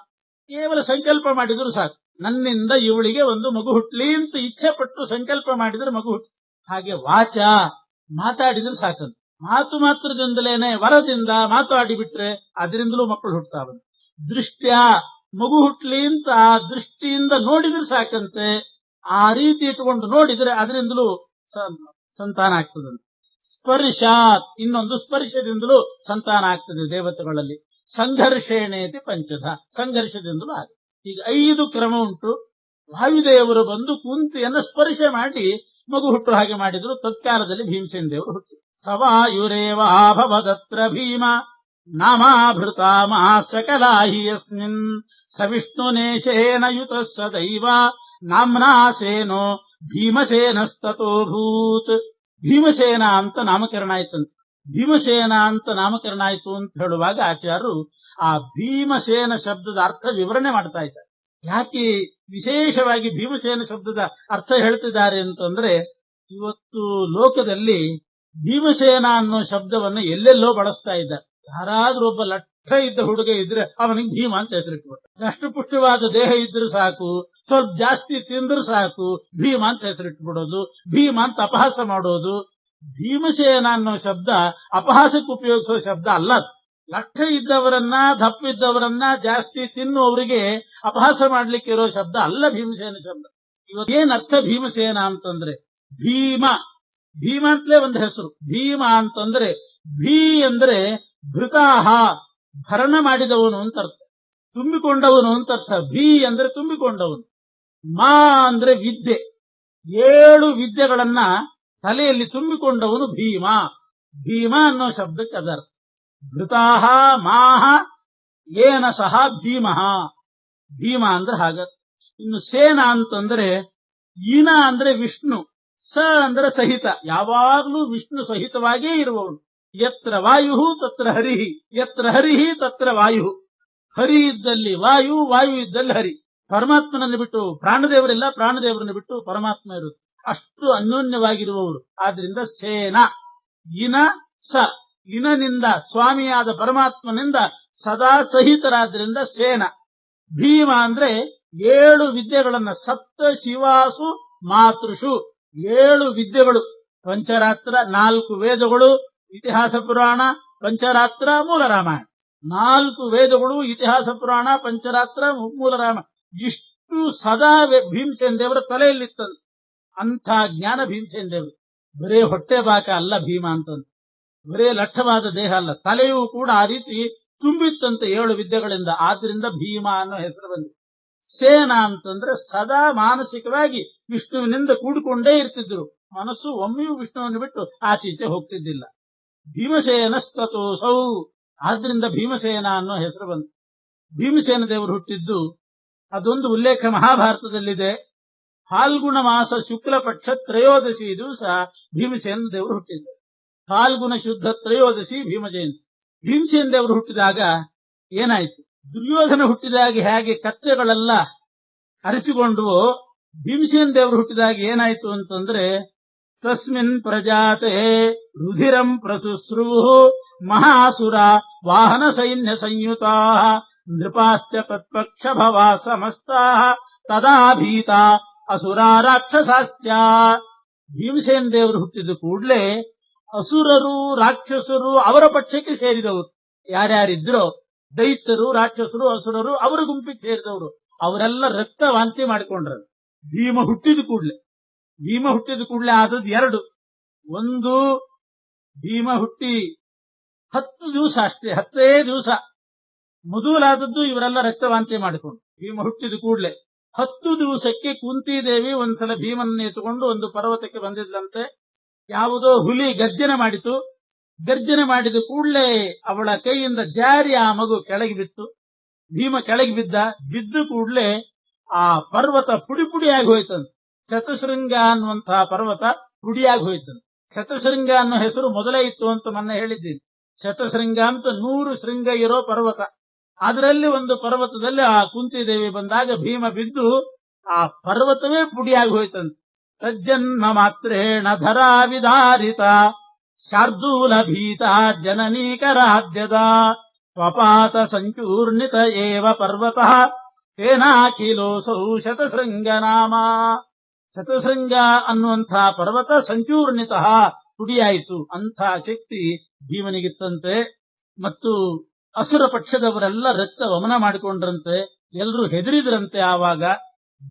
ಕೇವಲ ಸಂಕಲ್ಪ ಮಾಡಿದ್ರು ಸಾಕು, ನನ್ನಿಂದ ಇವಳಿಗೆ ಒಂದು ಮಗು ಹುಟ್ಲಿ ಅಂತ ಇಚ್ಛೆ ಪಟ್ಟು ಸಂಕಲ್ಪ ಮಾಡಿದ್ರೆ ಮಗು ಹುಟ್ಟು. ಹಾಗೆ ವಾಚ, ಮಾತಾಡಿದ್ರೆ ಸಾಕಂತ. ಮಾತು ಮಾತ್ರದಿಂದಲೇನೆ ವರದಿಂದ ಮಾತಾಡಿಬಿಟ್ರೆ ಅದರಿಂದಲೂ ಮಕ್ಕಳು ಹುಟ್ಟುತ್ತಾವೆ. ದೃಷ್ಟ್ಯ, ಮಗು ಹುಟ್ಲಿ ಅಂತ ಆ ದೃಷ್ಟಿಯಿಂದ ನೋಡಿದ್ರೆ ಸಾಕಂತೆ. ಆ ರೀತಿ ಇಟ್ಕೊಂಡು ನೋಡಿದ್ರೆ ಅದರಿಂದಲೂ ಸಂತಾನ ಆಗ್ತದಂತೆ. ಸ್ಪರ್ಶಾತ್, ಇನ್ನೊಂದು ಸ್ಪರ್ಶದಿಂದಲೂ ಸಂತಾನ ಆಗ್ತದೆ ದೇವತೆಗಳಲ್ಲಿ. ಸಂಘರ್ಷೇಣೇತಿ ಪಂಚಧ, ಸಂಘರ್ಷದಿಂದಲೂ ಆಗುತ್ತೆ. ಈಗ 5 ಕ್ರಮ ಉಂಟು. ವಾಯುದೇವರು ಬಂದು ಕುಂತಿಯನ್ನ ಸ್ಪರ್ಶ ಮಾಡಿ ಮಗು ಹುಟ್ಟು ಹಾಗೆ ಮಾಡಿದ್ರು. ತತ್ಕಾಲದಲ್ಲಿ ಭೀಮಸೇನ ದೇವರು ಹುಟ್ಟಿದ್ರು. ಸವಾಯುರೇವ ಆಭವದತ್ರ ಭೀಮ ನಾಮಾಭೃತ ಮಹಾಸಕಲಾಹಿ ಯಸ್ಮಿನ್ ಸವಿಷ್ಣುನೇಶೇನ ಯುತ ಸದೈವ ನಾಮ್ನಾಸೇನೋ ಭೀಮಸೇನಸ್ತತೋಭೂತ್. ಭೀಮಸೇನ ಅಂತ ನಾಮಕರಣ ಆಯ್ತಂತೆ. ಭೀಮಸೇನ ಅಂತ ನಾಮಕರಣ ಆಯ್ತು ಅಂತ ಹೇಳುವಾಗ ಆಚಾರ್ಯರು ಆ ಭೀಮಸೇನ ಶಬ್ದದ ಅರ್ಥ ವಿವರಣೆ ಮಾಡ್ತಾ ಇದ್ದಾರೆ. ಯಾಕೆ ವಿಶೇಷವಾಗಿ ಭೀಮಸೇನ ಶಬ್ದದ ಅರ್ಥ ಹೇಳ್ತಿದ್ದಾರೆ ಅಂತಂದ್ರೆ, ಇವತ್ತು ಲೋಕದಲ್ಲಿ ಭೀಮಸೇನ ಅನ್ನೋ ಶಬ್ದವನ್ನು ಎಲ್ಲೆಲ್ಲೋ ಬಳಸ್ತಾ ಇದ್ದಾರೆ. ಯಾರಾದ್ರೂ ಒಬ್ಬ ಲಟ್ಟ ಇದ್ದ ಹುಡುಗ ಇದ್ರೆ ಅವನಿಗೆ ಭೀಮ ಅಂತ ಹೆಸರಿಟ್ಬಿಡ್ತಾರೆ. ದಷ್ಟಪುಷ್ಟವಾದ ದೇಹ ಇದ್ರೆ ಸಾಕು, ಸ್ವಲ್ಪ ಜಾಸ್ತಿ ತಿಂದ್ರೆ ಸಾಕು, ಭೀಮ ಅಂತ ಹೆಸರಿಟ್ಬಿಡೋದು, ಭೀಮ ಅಂತ ಅಪಹಾಸ ಮಾಡೋದು. ಭೀಮಸೇನ ಅನ್ನೋ ಶಬ್ದ ಅಪಹಾಸಕ್ಕೆ ಉಪಯೋಗಿಸೋ ಶಬ್ದ ಅಲ್ಲ. ಲಟ್ಟ ಇದ್ದವರನ್ನ, ದಪ್ಪಿದ್ದವರನ್ನ, ಜಾಸ್ತಿ ತಿನ್ನುವವರಿಗೆ ಅಪಹಾಸ ಮಾಡ್ಲಿಕ್ಕೆ ಇರೋ ಶಬ್ದ ಅಲ್ಲ ಭೀಮಸೇನ ಶಬ್ದ. ಇವತ್ತೇನ್ ಅರ್ಥ ಭೀಮಸೇನ ಅಂತಂದ್ರೆ, ಭೀಮ, ಭೀಮ ಅಂತಲೇ ಒಂದು ಹೆಸರು. ಭೀಮ ಅಂತಂದ್ರೆ ಭೀ ಅಂದ್ರೆ ಭೃತಾಹ, ಭರಣ ಮಾಡಿದವನು ಅಂತ ಅರ್ಥ, ತುಂಬಿಕೊಂಡವನು ಅಂತ ಅರ್ಥ. ಭೀ ಅಂದ್ರೆ ತುಂಬಿಕೊಂಡವನು. ಮಾ ಅಂದ್ರೆ ವಿದ್ಯೆ, 7 ವಿದ್ಯೆಗಳನ್ನ ತಲೆಯಲ್ಲಿ ತುಂಬಿಕೊಂಡವನು ಭೀಮ. ಭೀಮ ಅನ್ನೋ ಶಬ್ದಕ್ಕೆ ಅದರ್ಥ. ಭೃತಾಹ ಮಾಹ ಏನ ಸಹ ಭೀಮಃ, ಭೀಮ ಅಂದ್ರೆ ಹಾಗ. ಇನ್ನು ಸೇನ ಅಂತಂದ್ರೆ ಈನ ಅಂದ್ರೆ ವಿಷ್ಣು, ಸ ಅಂದ್ರೆ ಸಹಿತ, ಯಾವಾಗಲೂ ವಿಷ್ಣು ಸಹಿತವಾಗೇ ಇರುವವನು. ಯತ್ರ ವಾಯು ತತ್ರ ಹರಿಹಿ, ಯತ್ರ ಹರಿಹಿ ತತ್ರ ವಾಯು. ಹರಿ ಇದ್ದಲ್ಲಿ ವಾಯು, ವಾಯು ಇದ್ದಲ್ಲಿ ಹರಿ. ಪರಮಾತ್ಮನನ್ನು ಬಿಟ್ಟು ಪ್ರಾಣದೇವರಿಲ್ಲ, ಪ್ರಾಣದೇವರನ್ನು ಬಿಟ್ಟು ಪರಮಾತ್ಮ ಇರುತ್ತೆ. ಅಷ್ಟು ಅನ್ಯೋನ್ಯವಾಗಿರುವವರು. ಆದ್ರಿಂದ ಸೇನ. ಇನ ಸ, ಇನನಿಂದ ಸ್ವಾಮಿಯಾದ ಪರಮಾತ್ಮನಿಂದ ಸದಾ ಸಹಿತರಾದ್ರಿಂದ ಸೇನ. ಭೀಮ ಅಂದ್ರೆ 7 ವಿದ್ಯೆಗಳನ್ನ, ಸಪ್ತ ಶಿವಾಸು ಮಾತೃಷು, 7 ವಿದ್ಯೆಗಳು. ಪಂಚರಾತ್ರ, 4 ವೇದಗಳು, ಇತಿಹಾಸ ಪುರಾಣ, ಪಂಚರಾತ್ರ, ಮೂಲ ರಾಮಾಯಣ. 4 ವೇದಗಳು, ಇತಿಹಾಸ ಪುರಾಣ, ಪಂಚರಾತ್ರ, ಮೂಲ ರಾಮಾಯಣ. ಇಷ್ಟು ಸದಾ ಭೀಮಸೇನ ದೇವರ ತಲೆಯಲ್ಲಿತ್ತಂತೆ. ಅಂಥ ಜ್ಞಾನ ಭೀಮಸೇನ ದೇವರು. ಬರೇ ಹೊಟ್ಟೆ ಬಾಕ ಅಲ್ಲ ಭೀಮ ಅಂತಂದು, ಬರೇ ಲಟ್ಟವಾದ ದೇಹ ಅಲ್ಲ, ತಲೆಯೂ ಕೂಡ ಆ ರೀತಿ ತುಂಬಿತ್ತಂತೆ 7 ವಿದ್ಯೆಗಳಿಂದ. ಆದ್ರಿಂದ ಭೀಮ ಅನ್ನೋ ಹೆಸರು ಬಂದಿದೆ. ಸೇನ ಅಂತಂದ್ರೆ ಸದಾ ಮಾನಸಿಕವಾಗಿ ವಿಷ್ಣುವಿನಿಂದ ಕೂಡಿಕೊಂಡೇ ಇರ್ತಿದ್ರು. ಮನಸ್ಸು ಒಮ್ಮೆಯೂ ವಿಷ್ಣುವನ್ನು ಬಿಟ್ಟು ಆಚೀಚೆ ಹೋಗ್ತಿದ್ದಿಲ್ಲ. ಭೀಮಸೇನಸ್ತತೋಸೌ, ಆದ್ರಿಂದ ಭೀಮಸೇನ ಅನ್ನೋ ಹೆಸರು ಬಂತು. ಭೀಮಸೇನ ದೇವರು ಹುಟ್ಟಿದ್ದು ಅದೊಂದು ಉಲ್ಲೇಖ ಮಹಾಭಾರತದಲ್ಲಿದೆ. ಫಾಲ್ಗುಣ ಮಾಸ ಶುಕ್ಲ ಪಕ್ಷ ತ್ರಯೋದಶಿ ದಿವಸ ಭೀಮಸೇನ ದೇವರು ಹುಟ್ಟಿದ್ದಾರೆ. ಫಾಲ್ಗುಣ ಶುದ್ಧ ತ್ರಯೋದಶಿ ಭೀಮ ಜಯಂತಿ. ಭೀಮಸೇನ ದೇವರು ಹುಟ್ಟಿದಾಗ ಏನಾಯ್ತು? ದುರ್ಯೋಧನ ಹುಟ್ಟಿದಾಗ ಹೇಗೆ ಕತ್ತೆಗಳೆಲ್ಲ ಅರಚಿಕೊಂಡುವೋ, ಭೀಮಸೇನ ದೇವರು ಹುಟ್ಟಿದಾಗ ಏನಾಯ್ತು ಅಂತಂದ್ರೆ, ತಸ್ಮಿನ್ ಪ್ರಜಾತೆ ರುಧಿರಂ ಪ್ರಸುಶ್ರುವು ಮಹಾಸುರ ವಾಹನ ಸೈನ್ಯ ಸಂಯುತಾ ನೃಪಾಶ್ಚ ತತ್ಪಕ್ಷ ಭವಾ ಸಮಸ್ತಾ ತದಾ ಭೀತ ಅಸುರ ರಾಕ್ಷಸಾಶ್ಚ. ಭೀಮಸೇನ ದೇವರು ಹುಟ್ಟಿದ ಕೂಡಲೇ ಅಸುರರು, ರಾಕ್ಷಸರು ಅವರ ಪಕ್ಷಕ್ಕೆ ಸೇರಿದವರು ಯಾರ್ಯಾರಿದ್ರೋ, ದೈತ್ಯರು, ರಾಕ್ಷಸರು, ಅಸುರರು ಅವರ ಗುಂಪಿಗೆ ಸೇರಿದವರು, ಅವರೆಲ್ಲ ರಕ್ತ ವಾಂತಿ ಮಾಡಿಕೊಂಡ್ರು. ಭೀಮ ಹುಟ್ಟಿದ ಕೂಡ್ಲೆ ಆದದ್ದು ಎರಡು. ಒಂದು, ಭೀಮ ಹುಟ್ಟಿ 10 ದಿವಸ ಅಷ್ಟೇ, 10 ದಿವಸ ಮೊದಲಾದದ್ದು ಇವರೆಲ್ಲ ರಕ್ತವಾಂತಿ ಮಾಡಿಕೊಂಡು. ಭೀಮ ಹುಟ್ಟಿದ ಕೂಡ್ಲೆ 10 ದಿವಸಕ್ಕೆ ಕುಂತಿದೇವಿ ಒಂದ್ಸಲ ಭೀಮನ್ನ ಎತ್ತುಕೊಂಡು ಒಂದು ಪರ್ವತಕ್ಕೆ ಬಂದಿದ್ಲಂತೆ. ಯಾವುದೋ ಹುಲಿ ಗರ್ಜನೆ ಮಾಡಿತು. ಗರ್ಜನೆ ಮಾಡಿದ ಕೂಡಲೇ ಅವಳ ಕೈಯಿಂದ ಜಾರಿ ಆ ಮಗು ಕೆಳಗೆ ಬಿತ್ತು. ಭೀಮ ಕೆಳಗೆ ಬಿದ್ದು ಕೂಡಲೇ ಆ ಪರ್ವತ ಪುಡಿ ಪುಡಿಯಾಗಿ ಹೋಯ್ತಂತೆ. ಶತಶೃಂಗ ಅನ್ನುವಂತಹ ಪರ್ವತ ಪುಡಿಯಾಗಿ ಹೋಯ್ತಂತೆ. ಶತಶೃಂಗ ಅನ್ನೋ ಹೆಸರು ಮೊದಲೇ ಇತ್ತು ಅಂತ ಮೊನ್ನೆ ಹೇಳಿದ್ದೀನಿ. ಶತಶೃಂಗ ಅಂತ 100 ಶೃಂಗ ಇರೋ ಪರ್ವತ. ಅದರಲ್ಲಿ ಒಂದು ಪರ್ವತದಲ್ಲಿ ಆ ಕುಂತಿದೇವಿ ಬಂದಾಗ ಭೀಮ ಬಿದ್ದು ಆ ಪರ್ವತವೇ ಪುಡಿಯಾಗಿ ಹೋಯ್ತಂತೆ. ತಜ್ಜನ್ಮ ಮಾತ್ರೇಣ ಧರಾ ವಿದಾರಿತ ಶಾರ್ದೂಲ ಭೀತ ಜನನೀಕರಾದ್ಯದ ಸ್ವಪಾತ ಸಂಚೂರ್ಣಿತ ಏವ ಪರ್ವತ ತೇನಾಖಿಲೋಸೌ ಶತಶೃಂಗ ನಾಮ. ಶತಶೃಂಗ ಅನ್ನುವಂಥ ಪರ್ವತ ಸಂಚೂರ್ಣಿತ ಪುಡಿಯಾಯಿತು. ಅಂಥ ಶಕ್ತಿ ಭೀಮನಿಗಿತ್ತಂತೆ. ಮತ್ತು ಅಸುರ ಪಕ್ಷದವರೆಲ್ಲ ರಕ್ತ ವಮನ ಮಾಡಿಕೊಂಡ್ರಂತೆ. ಎಲ್ಲರೂ ಹೆದರಿದ್ರಂತೆ. ಆವಾಗ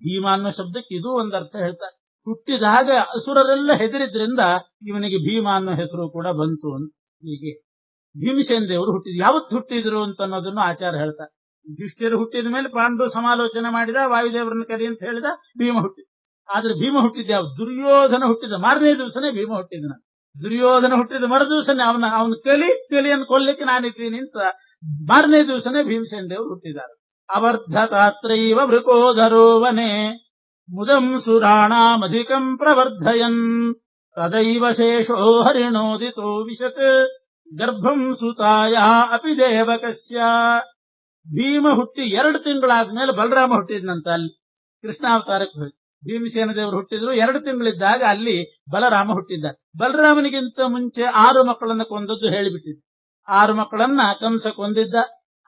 ಭೀಮ ಅನ್ನೋ ಶಬ್ದಕ್ಕೆ ಇದು ಒಂದು ಅರ್ಥ ಹೇಳ್ತಾರೆ. ಹುಟ್ಟಿದಾಗ ಅಸುರರೆಲ್ಲ ಹೆದರಿದ್ರಿಂದ ಇವನಿಗೆ ಭೀಮ ಅನ್ನೋ ಹೆಸರು ಕೂಡ ಬಂತು ಅಂತ. ಹೀಗೆ ಭೀಮಸೇನ ದೇವರು ಯಾವತ್ತು ಹುಟ್ಟಿದ್ರು ಅಂತ ಅನ್ನೋದನ್ನು ಆಚಾರ ಹೇಳ್ತಾರೆ. ಯುಧಿಷ್ಠಿರ ಹುಟ್ಟಿದ ಮೇಲೆ ಪಾಂಡು ಸಮಾಲೋಚನೆ ಮಾಡಿದ, ವಾಯುದೇವರನ್ನು ಕರಿ ಅಂತ ಹೇಳಿದ, ಭೀಮ ಹುಟ್ಟಿದ. ಆದ್ರೆ ಭೀಮ ಹುಟ್ಟಿದ ಯಾವ? ದುರ್ಯೋಧನ ಹುಟ್ಟಿದ ಮಾರನೇ ದಿವಸನೇ ಭೀಮ ಹುಟ್ಟಿದನ. ದುರ್ಯೋಧನ ಹುಟ್ಟಿದ ಮರ ದಿವಸನೇ ಅವನ ಕಲಿಯನ್ನು ಕೊಲ್ಲಿಕ್ಕೆ ನಾನಿದ್ದೀನಿ ಅಂತ ಮಾರನೇ ದಿವಸನೇ ಭೀಮಸೇನ ದೇವರು ಹುಟ್ಟಿದ್ದಾರೆ. ಅವರ್ಧತಾತ್ರೈವ ವೃಕೋಧರೋ ವನೆ ಮುದಂ ಸುರಾಣಾಮಧಿಕಂ ಪ್ರವರ್ಧಯನ್ ತದೈವ ಶೇಷೋ ಹರಿಣೋದಿತೋ ವಿಶತ್ ಗರ್ಭಂ ಸುತಾಯ ಅಪಿ ದೇವಕಸ್ಯ. ಭೀಮ ಹುಟ್ಟಿ 2 ತಿಂಗಳಾದ್ಮೇಲೆ ಬಲರಾಮ ಹುಟ್ಟಿದ್ನಂತ. ಅಲ್ಲಿ ಕೃಷ್ಣಾವತಾರಕ್ಕೆ ಹೋಗಿ ಭೀಮಸೇನ ದೇವರು ಹುಟ್ಟಿದ್ರು. 2 ತಿಂಗಳಿದ್ದಾಗ ಅಲ್ಲಿ ಬಲರಾಮ ಹುಟ್ಟಿದ್ದ. ಬಲರಾಮನಿಗಿಂತ ಮುಂಚೆ 6 ಮಕ್ಕಳನ್ನ ಕೊಂದದ್ದು ಹೇಳಿಬಿಟ್ಟಿದ್ದ. 6 ಮಕ್ಕಳನ್ನ ಕಂಸ ಕೊಂದಿದ್ದ.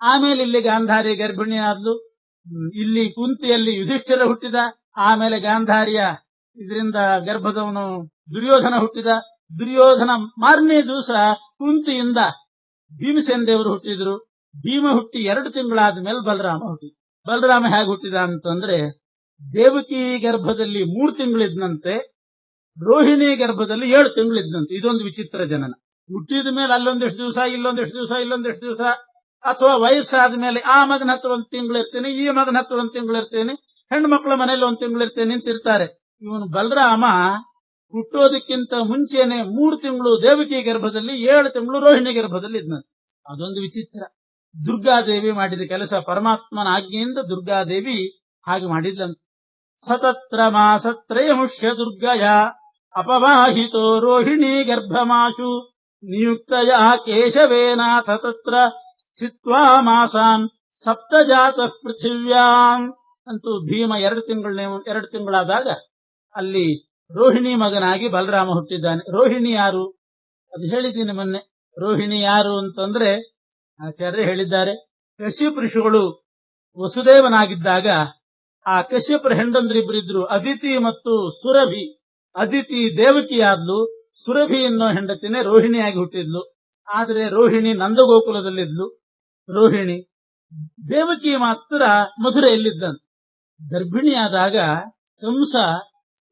ಆಮೇಲೆ ಇಲ್ಲಿ ಗಾಂಧಾರಿ ಗರ್ಭಿಣಿ ಆದ್ಲು. ಇಲ್ಲಿ ಕುಂತಿಯಲ್ಲಿ ಯುಧಿಷ್ಠಿರ ಹುಟ್ಟಿದ. ಆಮೇಲೆ ಗಾಂಧಾರಿಯ ಇದರಿಂದ ಗರ್ಭದವನು ದುರ್ಯೋಧನ ಹುಟ್ಟಿದ. ದುರ್ಯೋಧನ ಮಾರನೇ ದಿವಸ ಕುಂತಿಯಿಂದ ಭೀಮಸೇನ ದೇವರು ಹುಟ್ಟಿದ್ರು. ಭೀಮ ಹುಟ್ಟಿ 2 ತಿಂಗಳಾದ ಮೇಲೆ ಬಲರಾಮ ಹುಟ್ಟಿದ. ಬಲರಾಮ ಹೇಗೆ ಹುಟ್ಟಿದ ಅಂತಂದ್ರೆ, ದೇವಕಿ ಗರ್ಭದಲ್ಲಿ 3 ತಿಂಗಳಿದ್ನಂತೆ, ರೋಹಿಣಿ ಗರ್ಭದಲ್ಲಿ 7 ತಿಂಗಳಿದ್ನಂತೆ. ಇದೊಂದು ವಿಚಿತ್ರ ಜನನ. ಹುಟ್ಟಿದ ಮೇಲೆ ಅಲ್ಲೊಂದಿಷ್ಟು ದಿವಸ, ಇಲ್ಲೊಂದಿಷ್ಟು ದಿವಸ, ಅಥವಾ ವಯಸ್ಸಾದ ಮೇಲೆ ಆ ಮಗನ ಹತ್ರ 1 ತಿಂಗಳಿರ್ತೇನೆ, ಈ ಮಗನ ಹತ್ರ 1 ತಿಂಗಳಿರ್ತೇನೆ, ಹೆಣ್ಣು ಮಕ್ಕಳ ಮನೇಲಿ 1 ತಿಂಗಳಿರ್ತೇನೆ ನಿಂತಿರ್ತಾರೆ. ಇವನು ಬಲರಾಮ ಹುಟ್ಟೋದಕ್ಕಿಂತ ಮುಂಚೆನೆ 3 ತಿಂಗಳು ದೇವಕಿ ಗರ್ಭದಲ್ಲಿ, 7 ತಿಂಗಳು ರೋಹಿಣಿ ಗರ್ಭದಲ್ಲಿ ಇದ್ನಂತೆ. ಅದೊಂದು ವಿಚಿತ್ರ. ದುರ್ಗಾದೇವಿ ಮಾಡಿದ ಕೆಲಸ. ಪರಮಾತ್ಮನ ಆಜ್ಞೆಯಿಂದ ದುರ್ಗಾದೇವಿ ಹಾಗೆ ಮಾಡಿದ್ಲಂತೆ. ಸತತ್ರ ಮಾಸತ್ರಯಮುಷ್ಯ ದುರ್ಗಯ ಅಪವಾಹಿತೋ ರೋಹಿಣಿ ಗರ್ಭಮಾಶು ನಿಯುಕ್ತಯ ಕೇಶವೇನಾಥ ತತ್ರ ಸ್ಥಿತ್ವಾ ಮಾಸಾನ್ ಸಪ್ತಜಾತ ಪೃಥಿವ್ಯಾಂ. ಅಂತೂ ಭೀಮ 2 ತಿಂಗಳಾದಾಗ ಅಲ್ಲಿ ರೋಹಿಣಿ ಮಗನಾಗಿ ಬಲರಾಮ ಹುಟ್ಟಿದ್ದಾನೆ. ರೋಹಿಣಿ ಯಾರು ಅದು ಹೇಳಿದ್ದೀನಿ ಮೊನ್ನೆ. ರೋಹಿಣಿ ಯಾರು ಅಂತಂದ್ರೆ ಆಚಾರ್ಯ ಹೇಳಿದ್ದಾರೆ, ಕಶ್ಯಪ ಋಷಿಗಳು ವಸುದೇವನಾಗಿದ್ದಾಗ ಆ ಕಶ್ಯಪರ ಹೆಂಡಂದ್ರಿಬ್ಬರಿದ್ರು, ಅದಿತಿ ಮತ್ತು ಸುರಭಿ. ಅದಿತಿ ದೇವಕಿ ಆದ್ಲು, ಸುರಭಿ ಅನ್ನೋ ಹೆಂಡತಿನೇ ರೋಹಿಣಿಯಾಗಿ ಹುಟ್ಟಿದ್ಲು. ಆದ್ರೆ ರೋಹಿಣಿ ನಂದಗೋಕುಲದಲ್ಲಿದ್ಲು. ರೋಹಿಣಿ ದೇವಕಿ ಮಾತ್ರ ಮಧುರೆಯಲ್ಲಿದ್ದಂತೆ. ಗರ್ಭಿಣಿಯಾದಾಗ ಕಂಸ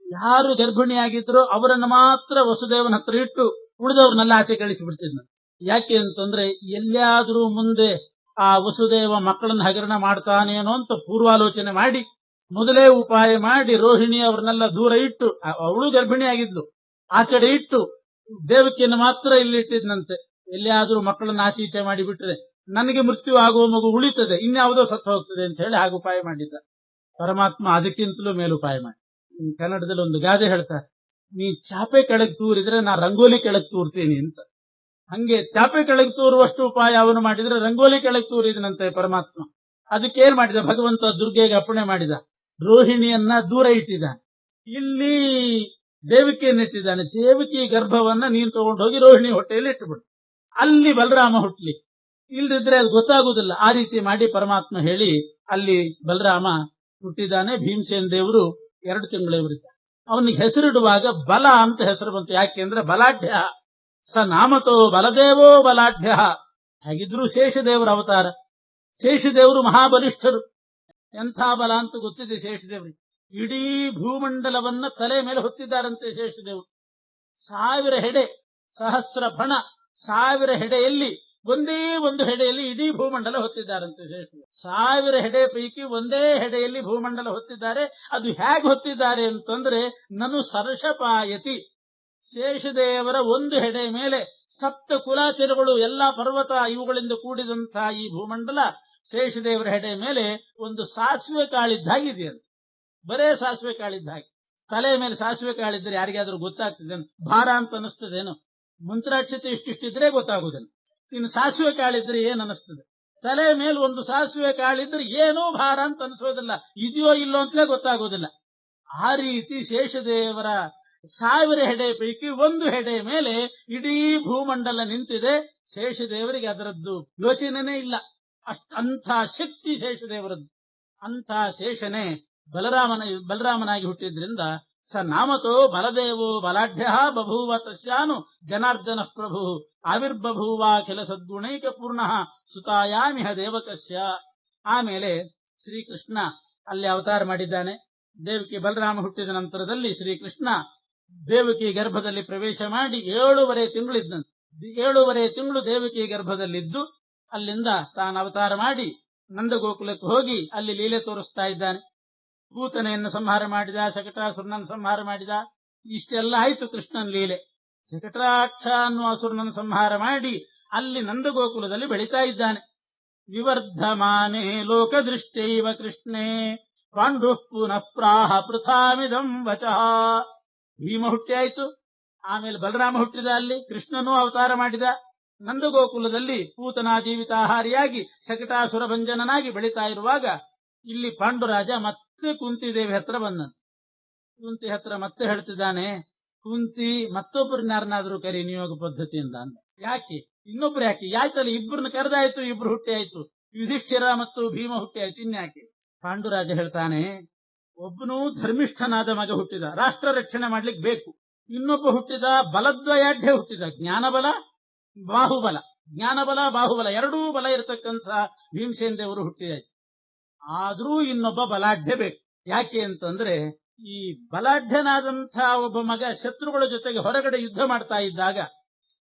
ಯಾರು ಗರ್ಭಿಣಿಯಾಗಿದ್ರೋ ಅವರನ್ನು ಮಾತ್ರ ವಸುದೇವನ ಹತ್ರ ಇಟ್ಟು ಉಳಿದವ್ರನ್ನೆಲ್ಲ ಆಚೆ ಕಳಿಸಿಬಿಡ್ತಿದ್ನ. ಯಾಕೆ ಅಂತಂದ್ರೆ ಎಲ್ಲಿಯಾದ್ರೂ ಮುಂದೆ ಆ ವಸುದೇವ ಮಕ್ಕಳನ್ನ ಹಗರಣ ಮಾಡ್ತಾನೇನೋ ಅಂತ ಪೂರ್ವಾಲೋಚನೆ ಮಾಡಿ ಮೊದಲೇ ಉಪಾಯ ಮಾಡಿ ರೋಹಿಣಿ ಅವ್ರನ್ನೆಲ್ಲ ದೂರ ಇಟ್ಟು, ಅವಳು ಗರ್ಭಿಣಿಯಾಗಿದ್ಲು, ಆ ಕಡೆ ಇಟ್ಟು ದೇವಕಿಯನ್ನು ಮಾತ್ರ ಇಲ್ಲಿ ಇಟ್ಟಿದ್ನಂತೆ. ಎಲ್ಲಿಯಾದ್ರೂ ಮಕ್ಕಳನ್ನ ಆಚೀಚೆ ಮಾಡಿಬಿಟ್ರೆ ನನಗೆ ಮೃತ್ಯು ಆಗುವ ಮಗು ಉಳಿತದೆ, ಇನ್ಯಾವುದೋ ಸತ್ತು ಹೋಗ್ತದೆ ಅಂತ ಹೇಳಿ ಹಾಗೆ ಉಪಾಯ ಮಾಡಿದ್ದ. ಪರಮಾತ್ಮ ಅದಕ್ಕಿಂತಲೂ ಮೇಲುಪಾಯ ಮಾಡಿ. ಕನ್ನಡದಲ್ಲಿ ಒಂದು ಗಾದೆ ಹೇಳ್ತಾರೆ, ನೀ ಚಾಪೆ ಕೆಳಗೆ ತೂರಿದ್ರೆ ನಾ ರಂಗೋಲಿ ಕೆಳಗೆ ತೂರ್ತೀನಿ ಅಂತ. ಹಂಗೆ ಚಾಪೆ ಕೆಳಗೆ ತೂರುವಷ್ಟು ಉಪಾಯ ಅವನು ಮಾಡಿದ್ರೆ ರಂಗೋಲಿ ಕೆಳಗೆ ತೂರಿದನಂತೆ ಪರಮಾತ್ಮ. ಅದಕ್ಕೇನ್ ಮಾಡಿದ ಭಗವಂತ? ದುರ್ಗೆಗೆ ಅಪ್ಪಣೆ ಮಾಡಿದ, ರೋಹಿಣಿಯನ್ನ ದೂರ ಇಟ್ಟಿದ್ದಾನೆ. ಇಲ್ಲಿ ದೇವಕಿಯನ್ನಿಟ್ಟಿದ್ದಾನೆ. ದೇವಕಿ ಗರ್ಭವನ್ನ ನೀನ್ ತಗೊಂಡು ಹೋಗಿ ರೋಹಿಣಿ ಹೊಟ್ಟೆಯಲ್ಲಿ ಇಟ್ಟುಬಿಡು, ಅಲ್ಲಿ ಬಲರಾಮ ಹುಟ್ಲಿ. ಇಲ್ದಿದ್ರೆ ಅದು ಗೊತ್ತಾಗುದಿಲ್ಲ. ಆ ರೀತಿ ಮಾಡಿ ಪರಮಾತ್ಮ ಹೇಳಿ ಅಲ್ಲಿ ಬಲರಾಮ ಹುಟ್ಟಿದ್ದಾನೆ. ಭೀಮಸೇನ ದೇವರು 2 ತಿಂಗಳಿವರಿದ್ದ. ಅವನಿಗೆ ಹೆಸರಿಡುವಾಗ ಬಲ ಅಂತ ಹೆಸರು ಬಂತು. ಯಾಕೆಂದ್ರೆ ಬಲಾಢ್ಯ ಸ ನಾಮತೋ ಬಲದೇವೋ ಬಲಾಢ್ಯ. ಹಾಗಿದ್ರು ಶೇಷದೇವರ ಅವತಾರ. ಶೇಷದೇವರು ಮಹಾಬಲಿಷ್ಠರು. ಎಂಥ ಬಲ ಅಂತ ಗೊತ್ತಿದೆ ಶೇಷದೇವರಿಗೆ. ಇಡೀ ಭೂಮಂಡಲವನ್ನ ತಲೆ ಮೇಲೆ ಹೊತ್ತಿದ್ದಾರಂತೆ ಶೇಷದೇವರು. 1000 ಹೆಡೆ, ಸಹಸ್ರ ಫಣ, 1000 ಹೆಡೆಯಲ್ಲಿ ಒಂದೇ ಒಂದು ಹೆಡೆಯಲ್ಲಿ ಇಡೀ ಭೂಮಂಡಲ ಹೊತ್ತಿದ್ದಾರಂತೆ ಶೇಷದೇವರು. 1000 ಹೆಡೆ ಪೈಕಿ ಒಂದೇ ಹೆಡೆಯಲ್ಲಿ ಭೂಮಂಡಲ ಹೊತ್ತಿದ್ದಾರೆ. ಅದು ಹೇಗೆ ಹೊತ್ತಿದ್ದಾರೆ ಅಂತಂದ್ರೆ ನನು ಸರ್ಷಪಾಯತಿ, ಶೇಷದೇವರ ಒಂದು ಹೆಡೆ ಮೇಲೆ ಸಪ್ತ ಕುಲಾಚರಗಳು, ಎಲ್ಲಾ ಪರ್ವತ ಇವುಗಳಿಂದ ಕೂಡಿದಂತಹ ಈ ಭೂಮಂಡಲ ಶೇಷದೇವರ ಹೆಡೆ ಮೇಲೆ ಒಂದು ಸಾಸಿವೆ ಕಾಳಿದ್ದಾಗಿದೆಯಂತೆ. ಬರೇ ಸಾಸಿವೆ ಕಾಳಿದ್ದಾಗಿ. ತಲೆ ಮೇಲೆ ಸಾಸಿವೆ ಕಾಳಿದ್ರೆ ಯಾರಿಗಾದ್ರೂ ಗೊತ್ತಾಗ್ತದೇನು? ಭಾರ ಅಂತ ಅನಿಸ್ತದೇನು? ಮಂತ್ರಾಕ್ಷತೆ ಇಷ್ಟಿಷ್ಟಿದ್ರೆ ಗೊತ್ತಾಗುವುದಿಲ್ಲ. ಇನ್ನು ಸಾಸಿವೆ ಕಾಳಿದ್ರೆ ಏನ್ ಅನಿಸ್ತದೆ? ತಲೆ ಮೇಲೆ ಒಂದು ಸಾಸಿವೆ ಕಾಳಿದ್ರೆ ಏನೂ ಭಾರ ಅಂತ ಅನಿಸೋದಿಲ್ಲ, ಇದೆಯೋ ಇಲ್ಲೋ ಅಂತಲೇ ಗೊತ್ತಾಗೋದಿಲ್ಲ. ಆ ರೀತಿ ಶೇಷದೇವರ 1000 ಹೆಡೆ ಪೈಕಿ ಒಂದು ಹೆಡೆ ಮೇಲೆ ಇಡೀ ಭೂಮಂಡಲ ನಿಂತಿದೆ. ಶೇಷದೇವರಿಗೆ ಅದರದ್ದು ಯೋಚನೆನೇ ಇಲ್ಲ. ಅಂಥ ಶಕ್ತಿ ಶೇಷದೇವರದ್ದು. ಅಂಥ ಶೇಷನೇ ಬಲರಾಮನಾಗಿ ಹುಟ್ಟಿದ್ರಿಂದ ಸ ನಾಮತೋ ಬಲದೇವೋ ಬಲಾಢ್ಯ ಬಭೂವ ತಸ್ಯಾನು ಜನಾರ್ದನ ಪ್ರಭು ಆವಿರ್ಬಭೂವಾಖಿಲ ಸದ್ಗುಣೈಕ ಪೂರ್ಣ ಸುತಾಯಾಮಿಹ ದೇವಕಸ್ಯ. ಆಮೇಲೆ ಶ್ರೀಕೃಷ್ಣ ಅಲ್ಲಿ ಅವತಾರ ಮಾಡಿದ್ದಾನೆ. ದೇವಕಿ ಬಲರಾಮ ಹುಟ್ಟಿದ ನಂತರದಲ್ಲಿ ಶ್ರೀಕೃಷ್ಣ ದೇವಕಿ ಗರ್ಭದಲ್ಲಿ ಪ್ರವೇಶ ಮಾಡಿ 7.5 ತಿಂಗಳಿದ್ದಂತೆ. 7.5 ತಿಂಗಳು ದೇವಕಿ ಗರ್ಭದಲ್ಲಿದ್ದು ಅಲ್ಲಿಂದ ತಾನು ಅವತಾರ ಮಾಡಿ ನಂದಗೋಕುಲಕ್ಕೆ ಹೋಗಿ ಅಲ್ಲಿ ಲೀಲೆ ತೋರಿಸ್ತಾ ಇದ್ದಾನೆ. ಪೂತನೆಯನ್ನು ಸಂಹಾರ ಮಾಡಿದ, ಶಕಟಾಸುರನನ್ನು ಸಂಹಾರ ಮಾಡಿದ. ಇಷ್ಟೆಲ್ಲ ಆಯ್ತು ಕೃಷ್ಣನ್ ಲೀಲೆ. ಶಕಟಾಕ್ಷ ಅನ್ನುವ ಅಸುರನನ್ನು ಸಂಹಾರ ಮಾಡಿ ಅಲ್ಲಿ ನಂದಗೋಕುಲದಲ್ಲಿ ಬೆಳೀತಾ ಇದ್ದಾನೆ. ವಿವರ್ಧಮಾನೆ ಲೋಕದೃಷ್ಟೈವ ಕೃಷ್ಣೇ ಪಾಂಡು ಪುನಃ ಪ್ರಾಹ ಪೃಥಾಮಿದಂ ವಚಃ. ಭೀಮ ಹುಟ್ಟಿ ಆಯ್ತು, ಆಮೇಲೆ ಬಲರಾಮ ಹುಟ್ಟಿದ. ಅಲ್ಲಿ ಕೃಷ್ಣನೂ ಅವತಾರ ಮಾಡಿದ. ನಂದಗೋಕುಲದಲ್ಲಿ ಪೂತನಾ ಜೀವಿತಾಹಾರಿಯಾಗಿ ಶಕಟಾಸುರ ಭಂಜನನಾಗಿ ಬೆಳೀತಾ ಇರುವಾಗ ಇಲ್ಲಿ ಪಾಂಡುರಾಜ ಮತ್ತೆ ಕುಂತಿದೇವಿ ಹತ್ರ ಬಂದನು. ಕುಂತಿ ಹತ್ರ ಮತ್ತೆ ಹೇಳ್ತಿದ್ದಾನೆ, ಕುಂತಿ ಮತ್ತೊಬ್ಬರನ್ನಾರನ್ನಾದ್ರೂ ಕರಿ ನಿಯೋಗ ಪದ್ಧತಿಯಿಂದ ಅಂದ. ಯಾಕೆ? ಇನ್ನೊಬ್ರು ಯಾಕೆ? ಯಾಯ್ತಲ್ಲ, ಇಬ್ಬರನ್ನ ಕರೆದಾಯ್ತು, ಇಬ್ರು ಹುಟ್ಟಿ ಆಯ್ತು. ಯುಧಿಷ್ಠಿರ ಮತ್ತು ಭೀಮ ಹುಟ್ಟಿ ಆಯ್ತು, ಇನ್ಯಾಕೆ? ಪಾಂಡುರಾಜ ಹೇಳ್ತಾನೆ, ಒಬ್ಬನು ಧರ್ಮಿಷ್ಠನಾದ ಮಗ ಹುಟ್ಟಿದ, ರಾಷ್ಟ್ರ ರಕ್ಷಣೆ ಮಾಡ್ಲಿಕ್ಕೆ ಬೇಕು. ಇನ್ನೊಬ್ಬ ಹುಟ್ಟಿದ ಬಲದ್ವಯಾಢ್ಯ ಹುಟ್ಟಿದ, ಜ್ಞಾನಬಲ ಬಾಹುಬಲ. ಜ್ಞಾನಬಲ ಬಾಹುಬಲ ಎರಡೂ ಬಲ ಇರತಕ್ಕಂಥ ಭೀಮಸೇನ ದೇವರು ಹುಟ್ಟಿದಾಯ್ತು. ಆದ್ರೂ ಇನ್ನೊಬ್ಬ ಬಲಾಢ್ಯ ಬೇಕು. ಯಾಕೆ ಅಂತಂದ್ರೆ ಈ ಬಲಾಢ್ಯನಾದಂಥ ಒಬ್ಬ ಮಗ ಶತ್ರುಗಳ ಜೊತೆಗೆ ಹೊರಗಡೆ ಯುದ್ಧ ಮಾಡ್ತಾ ಇದ್ದಾಗ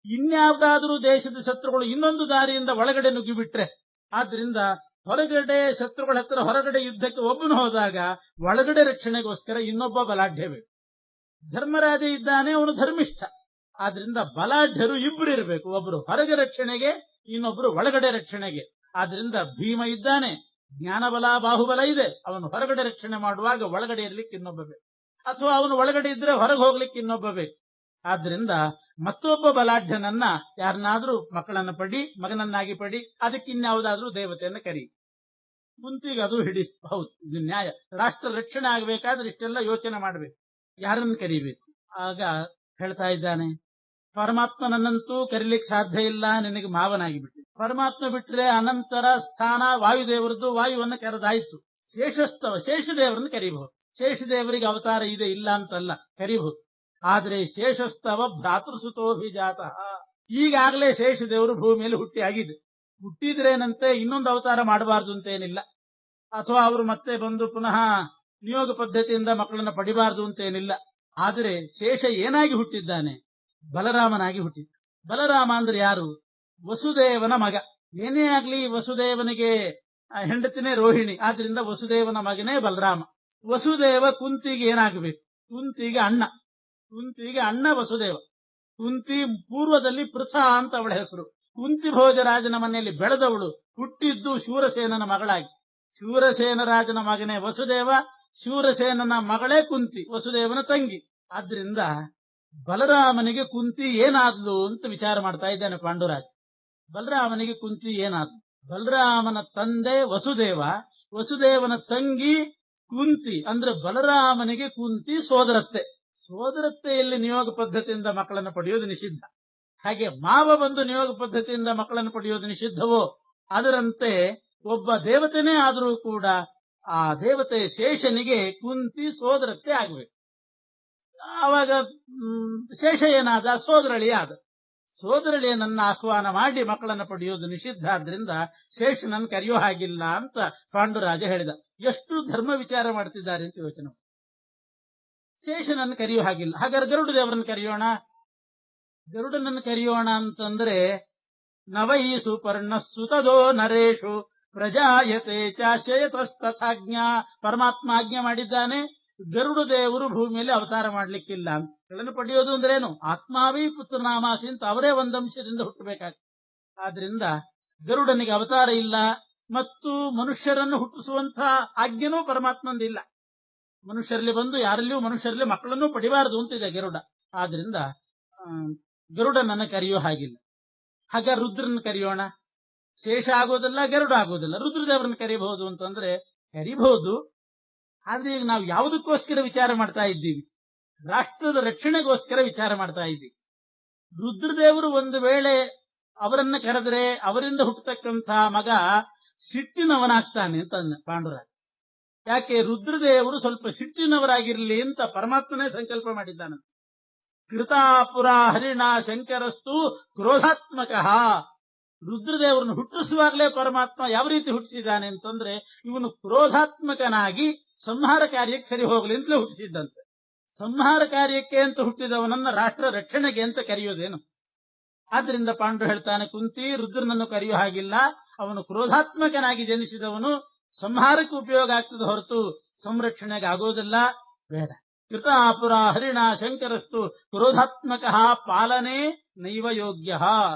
ಇನ್ಯಾವುದಾದ್ರೂ ದೇಶದ ಶತ್ರುಗಳು ಇನ್ನೊಂದು ದಾರಿಯಿಂದ ಒಳಗಡೆ ನುಗ್ಗಿಬಿಟ್ರೆ, ಆದ್ರಿಂದ ಹೊರಗಡೆ ಶತ್ರುಗಳ ಹತ್ರ ಹೊರಗಡೆ ಯುದ್ಧಕ್ಕೆ ಒಬ್ಬನು ಹೋದಾಗ ಒಳಗಡೆ ರಕ್ಷಣೆಗೋಸ್ಕರ ಇನ್ನೊಬ್ಬ ಬಲಾಢ್ಯ ಬೇಕು. ಧರ್ಮರಾಜ ಇದ್ದಾನೆ, ಅವನು ಧರ್ಮಿಷ್ಠ. ಆದ್ರಿಂದ ಬಲಾಢ್ಯರು ಇಬ್ರು ಇರಬೇಕು, ಒಬ್ರು ಹೊರಗೆ ರಕ್ಷಣೆಗೆ, ಇನ್ನೊಬ್ರು ಒಳಗಡೆ ರಕ್ಷಣೆಗೆ. ಆದ್ರಿಂದ ಭೀಮ ಇದ್ದಾನೆ, ಜ್ಞಾನಬಲ ಬಾಹುಬಲ ಇದೆ, ಅವನು ಹೊರಗಡೆ ರಕ್ಷಣೆ ಮಾಡುವಾಗ ಒಳಗಡೆ ಇರ್ಲಿಕ್ಕೆ ಇನ್ನೊಬ್ಬ ಬೇಕು, ಅಥವಾ ಅವನು ಒಳಗಡೆ ಇದ್ರೆ ಹೊರಗೆ ಹೋಗ್ಲಿಕ್ಕೆ ಇನ್ನೊಬ್ಬ ಬೇಕು. ಆದ್ರಿಂದ ಮತ್ತೊಬ್ಬ ಬಲಾಢ್ಯನನ್ನ ಯಾರನ್ನಾದ್ರೂ ಮಕ್ಕಳನ್ನ ಪಡಿ, ಮಗನನ್ನಾಗಿ ಪಡಿ, ಅದಕ್ಕಿನ್ಯಾವುದಾದ್ರೂ ದೇವತೆಯನ್ನ ಕರಿ. ಕುಂತಿಗೆ ಅದು ಹೌದು, ಇದು ನ್ಯಾಯ. ರಾಷ್ಟ್ರ ರಕ್ಷಣೆ ಆಗ್ಬೇಕಾದ್ರೆ ಇಷ್ಟೆಲ್ಲ ಯೋಚನೆ ಮಾಡ್ಬೇಕು, ಯಾರನ್ನು ಕರಿಬೇಕು. ಆಗ ಹೇಳ್ತಾ ಇದ್ದಾನೆ, ಪರಮಾತ್ಮನನ್ನಂತೂ ಕರಿಲಿಕ್ಕೆ ಸಾಧ್ಯ ಇಲ್ಲ, ನಿನಗೆ ಮಾವನಾಗಿ ಬಿಟ್ಟು. ಪರಮಾತ್ಮ ಬಿಟ್ರೆ ಅನಂತರ ಸ್ಥಾನ ವಾಯುದೇವರದ್ದು, ವಾಯುವನ್ನು ಕರೆದಾಯ್ತು. ಶೇಷದೇವರನ್ನು ಕರಿಬಹುದು. ಶೇಷದೇವರಿಗೆ ಅವತಾರ ಇದೆ ಇಲ್ಲ ಅಂತಲ್ಲ, ಕರಿಬಹುದು. ಆದ್ರೆ ಶೇಷಸ್ತವ ಭ್ರಾತೃಸುತೋಭಿಜಾತ, ಈಗಾಗಲೇ ಶೇಷದೇವರು ಭೂಮಿಯಲ್ಲಿ ಹುಟ್ಟಿ ಆಗಿದೆ. ಹುಟ್ಟಿದ್ರೇನಂತೆ ಇನ್ನೊಂದು ಅವತಾರ ಮಾಡಬಾರ್ದು ಅಂತೇನಿಲ್ಲ, ಅಥವಾ ಅವರು ಮತ್ತೆ ಬಂದು ಪುನಃ ನಿಯೋಗ ಪದ್ಧತಿಯಿಂದ ಮಕ್ಕಳನ್ನ ಪಡಿಬಾರ್ದು ಅಂತೇನಿಲ್ಲ. ಆದರೆ ಶೇಷ ಏನಾಗಿ ಹುಟ್ಟಿದ್ದಾನೆ? ಬಲರಾಮನಾಗಿ ಹುಟ್ಟಿದ್ದ. ಬಲರಾಮ ಅಂದ್ರೆ ಯಾರು? ವಸುದೇವನ ಮಗ. ಏನೇ ಆಗ್ಲಿ ವಸುದೇವನಿಗೆ ಹೆಂಡತಿನೇ ರೋಹಿಣಿ, ಆದ್ರಿಂದ ವಸುದೇವನ ಮಗನೇ ಬಲರಾಮ. ವಸುದೇವ ಕುಂತಿಗೆ ಏನಾಗಬೇಕು? ಕುಂತಿಗೆ ಅಣ್ಣ. ಕುಂತಿಗೆ ಅಣ್ಣ ವಸುದೇವ. ಕುಂತಿ ಪೂರ್ವದಲ್ಲಿ ಪೃಥಾ ಅಂತ ಅವಳ ಹೆಸರು. ಕುಂತಿ ಭೋಜರಾಜನ ಮನೆಯಲ್ಲಿ ಬೆಳೆದವಳು, ಹುಟ್ಟಿದ್ದು ಶೂರಸೇನನ ಮಗಳಾಗಿ. ಶೂರಸೇನ ರಾಜನ ಮಗನೇ ವಸುದೇವ, ಶೂರಸೇನನ ಮಗಳೇ ಕುಂತಿ, ವಸುದೇವನ ತಂಗಿ. ಆದ್ರಿಂದ ಬಲರಾಮನಿಗೆ ಕುಂತಿ ಏನಾದ್ಲು ಅಂತ ವಿಚಾರ ಮಾಡ್ತಾ ಇದ್ದಾನೆ ಪಾಂಡುರಾಜ. ಬಲರಾಮನಿಗೆ ಕುಂತಿ ಏನಾದ್ಲು? ಬಲರಾಮನ ತಂದೆ ವಸುದೇವ, ವಸುದೇವನ ತಂಗಿ ಕುಂತಿ. ಅಂದ್ರೆ ಬಲರಾಮನಿಗೆ ಕುಂತಿ ಸೋದರತ್ತೆ. ಸೋದರತ್ತೆಯಲ್ಲಿ ನಿಯೋಗ ಪದ್ಧತಿಯಿಂದ ಮಕ್ಕಳನ್ನು ಪಡೆಯೋದು ನಿಷಿದ್ಧ. ಹಾಗೆ ಮಾವ ಬಂದು ನಿಯೋಗ ಪದ್ಧತಿಯಿಂದ ಮಕ್ಕಳನ್ನು ಪಡೆಯೋದು ನಿಷಿದ್ಧವೋ ಅದರಂತೆ ಒಬ್ಬ ದೇವತೆನೇ ಆದರೂ ಕೂಡ ಆ ದೇವತೆ ಶೇಷನಿಗೆ ಕುಂತಿ ಸೋದರತ್ತೆ ಆಗಬೇಕು. ಆವಾಗ ಶೇಷ ಏನಾದ? ಸೋದರಳಿಯಾದ. ಸೋದರಳಿಯನನ್ನ ಆಹ್ವಾನ ಮಾಡಿ ಮಕ್ಕಳನ್ನು ಪಡೆಯೋದು ನಿಷಿದ್ಧ. ಆದ್ರಿಂದ ಶೇಷನನ್ನು ಕರೆಯೋ ಹಾಗಿಲ್ಲ ಅಂತ ಪಾಂಡುರಾಜ ಹೇಳಿದ. ಎಷ್ಟು ಧರ್ಮ ವಿಚಾರ ಮಾಡ್ತಿದ್ದಾರೆ ಅಂತ ಯೋಚನೆ. ಶೇಷನನ್ನು ಕರೆಯೋ ಹಾಗಿಲ್ಲ. ಹಾಗಾದ್ರೆ ಗರುಡ ದೇವರನ್ನು ಕರೆಯೋಣ. ಗರುಡನನ್ನು ಕರೆಯೋಣ ಅಂತಂದ್ರೆ ನವೈ ಸುಪರ್ಣ ಸುತದೋ ನರೇಶು ಪ್ರಜಾಯತೆ ಚಾಶಯತಸ್ತಥಾಜ್ಞಾ. ಪರಮಾತ್ಮ ಆಜ್ಞೆ ಮಾಡಿದ್ದಾನೆ, ಗರುಡ ದೇವರು ಭೂಮಿಯಲ್ಲಿ ಅವತಾರ ಮಾಡ್ಲಿಕ್ಕಿಲ್ಲ ಅಂತ. ಗಳನ್ನು ಪಡೆಯೋದು ಅಂದ್ರೇನು? ಆತ್ಮಾವೀ ಪುತ್ರನಾಮಾಸಿ ಅಂತ ಅವರೇ ಒಂದಂಶದಿಂದ ಹುಟ್ಟಬೇಕಾಗ್ತದೆ. ಆದ್ರಿಂದ ಗರುಡನಿಗೆ ಅವತಾರ ಇಲ್ಲ ಮತ್ತು ಮನುಷ್ಯರನ್ನು ಹುಟ್ಟಿಸುವಂತ ಆಜ್ಞೆನೂ ಪರಮಾತ್ಮಂದಿಲ್ಲ. ಮನುಷ್ಯರಲ್ಲಿ ಬಂದು ಯಾರಲ್ಲಿಯೂ ಮನುಷ್ಯರಲ್ಲಿ ಮಕ್ಕಳನ್ನು ಪಡಿಬಾರದು ಅಂತಿದೆ ಗರುಡ. ಆದ್ರಿಂದ ಗರುಡನನ್ನು ಕರೆಯೋ ಹಾಗಿಲ್ಲ. ಹಾಗ ರುದ್ರನ ಕರೆಯೋಣ. ಶೇಷ ಆಗೋದಿಲ್ಲ, ಗರುಡ ಆಗೋದಿಲ್ಲ. ರುದ್ರದೇವರನ್ನು ಕರಿಬಹುದು ಅಂತಂದ್ರೆ ಕರಿಬಹುದು. ಆದ್ರೆ ಈಗ ನಾವು ಯಾವುದಕ್ಕೋಸ್ಕರ ವಿಚಾರ ಮಾಡ್ತಾ ಇದ್ದೀವಿ? ರಾಷ್ಟ್ರದ ರಕ್ಷಣೆಗೋಸ್ಕರ ವಿಚಾರ ಮಾಡ್ತಾ ಇದ್ದೀವಿ. ರುದ್ರದೇವರು ಒಂದು ವೇಳೆ ಅವರನ್ನ ಕರೆದ್ರೆ ಅವರಿಂದ ಹುಟ್ಟತಕ್ಕಂಥ ಮಗ ಸಿಟ್ಟಿನವನಾಗ್ತಾನೆ ಅಂತ ಪಾಂಡುರಾಜ. ಯಾಕೆ? ರುದ್ರದೇವರು ಸ್ವಲ್ಪ ಸಿಟ್ಟಿನವರಾಗಿರ್ಲಿ ಅಂತ ಪರಮಾತ್ಮನೇ ಸಂಕಲ್ಪ ಮಾಡಿದ್ದಾನಂತೆ. ಕೃತಾಪುರ ಹರಿಣ ಶಂಕರಸ್ತು ಕ್ರೋಧಾತ್ಮಕ. ರುದ್ರದೇವರನ್ನು ಹುಟ್ಟಿಸುವಾಗಲೇ ಪರಮಾತ್ಮ ಯಾವ ರೀತಿ ಹುಟ್ಟಿಸಿದ್ದಾನೆ ಅಂತಂದ್ರೆ ಇವನು ಕ್ರೋಧಾತ್ಮಕನಾಗಿ ಸಂಹಾರ ಕಾರ್ಯಕ್ಕೆ ಸರಿ ಹೋಗ್ಲಿ ಅಂತಲೇ ಹುಟ್ಟಿಸಿದ್ದಂತೆ. ಸಂಹಾರ ಕಾರ್ಯಕ್ಕೆ ಅಂತ ಹುಟ್ಟಿದವನನ್ನ ರಾಷ್ಟ್ರ ರಕ್ಷಣೆಗೆ ಅಂತ ಕರೆಯೋದೇನು? ಆದ್ರಿಂದ ಪಾಂಡು ಹೇಳ್ತಾನೆ, ಕುಂತಿ ರುದ್ರನನ್ನು ಕರೆಯೋ ಹಾಗಿಲ್ಲ. ಅವನು ಕ್ರೋಧಾತ್ಮಕನಾಗಿ ಜನಿಸಿದವನು. ಸಂಹಾರಕ್ಕೆ ಉಪಯೋಗ ಆಗ್ತದೆ ಹೊರತು ಸಂರಕ್ಷಣೆಗೆ ಆಗೋದಿಲ್ಲ. ಬೇಡ. ಕೃತಾಪುರ ಹರಿಣ ಶಂಕರಸ್ತು ಕ್ರೋಧಾತ್ಮಕ ಪಾಲನೆ ನೈವ ಯೋಗ್ಯ.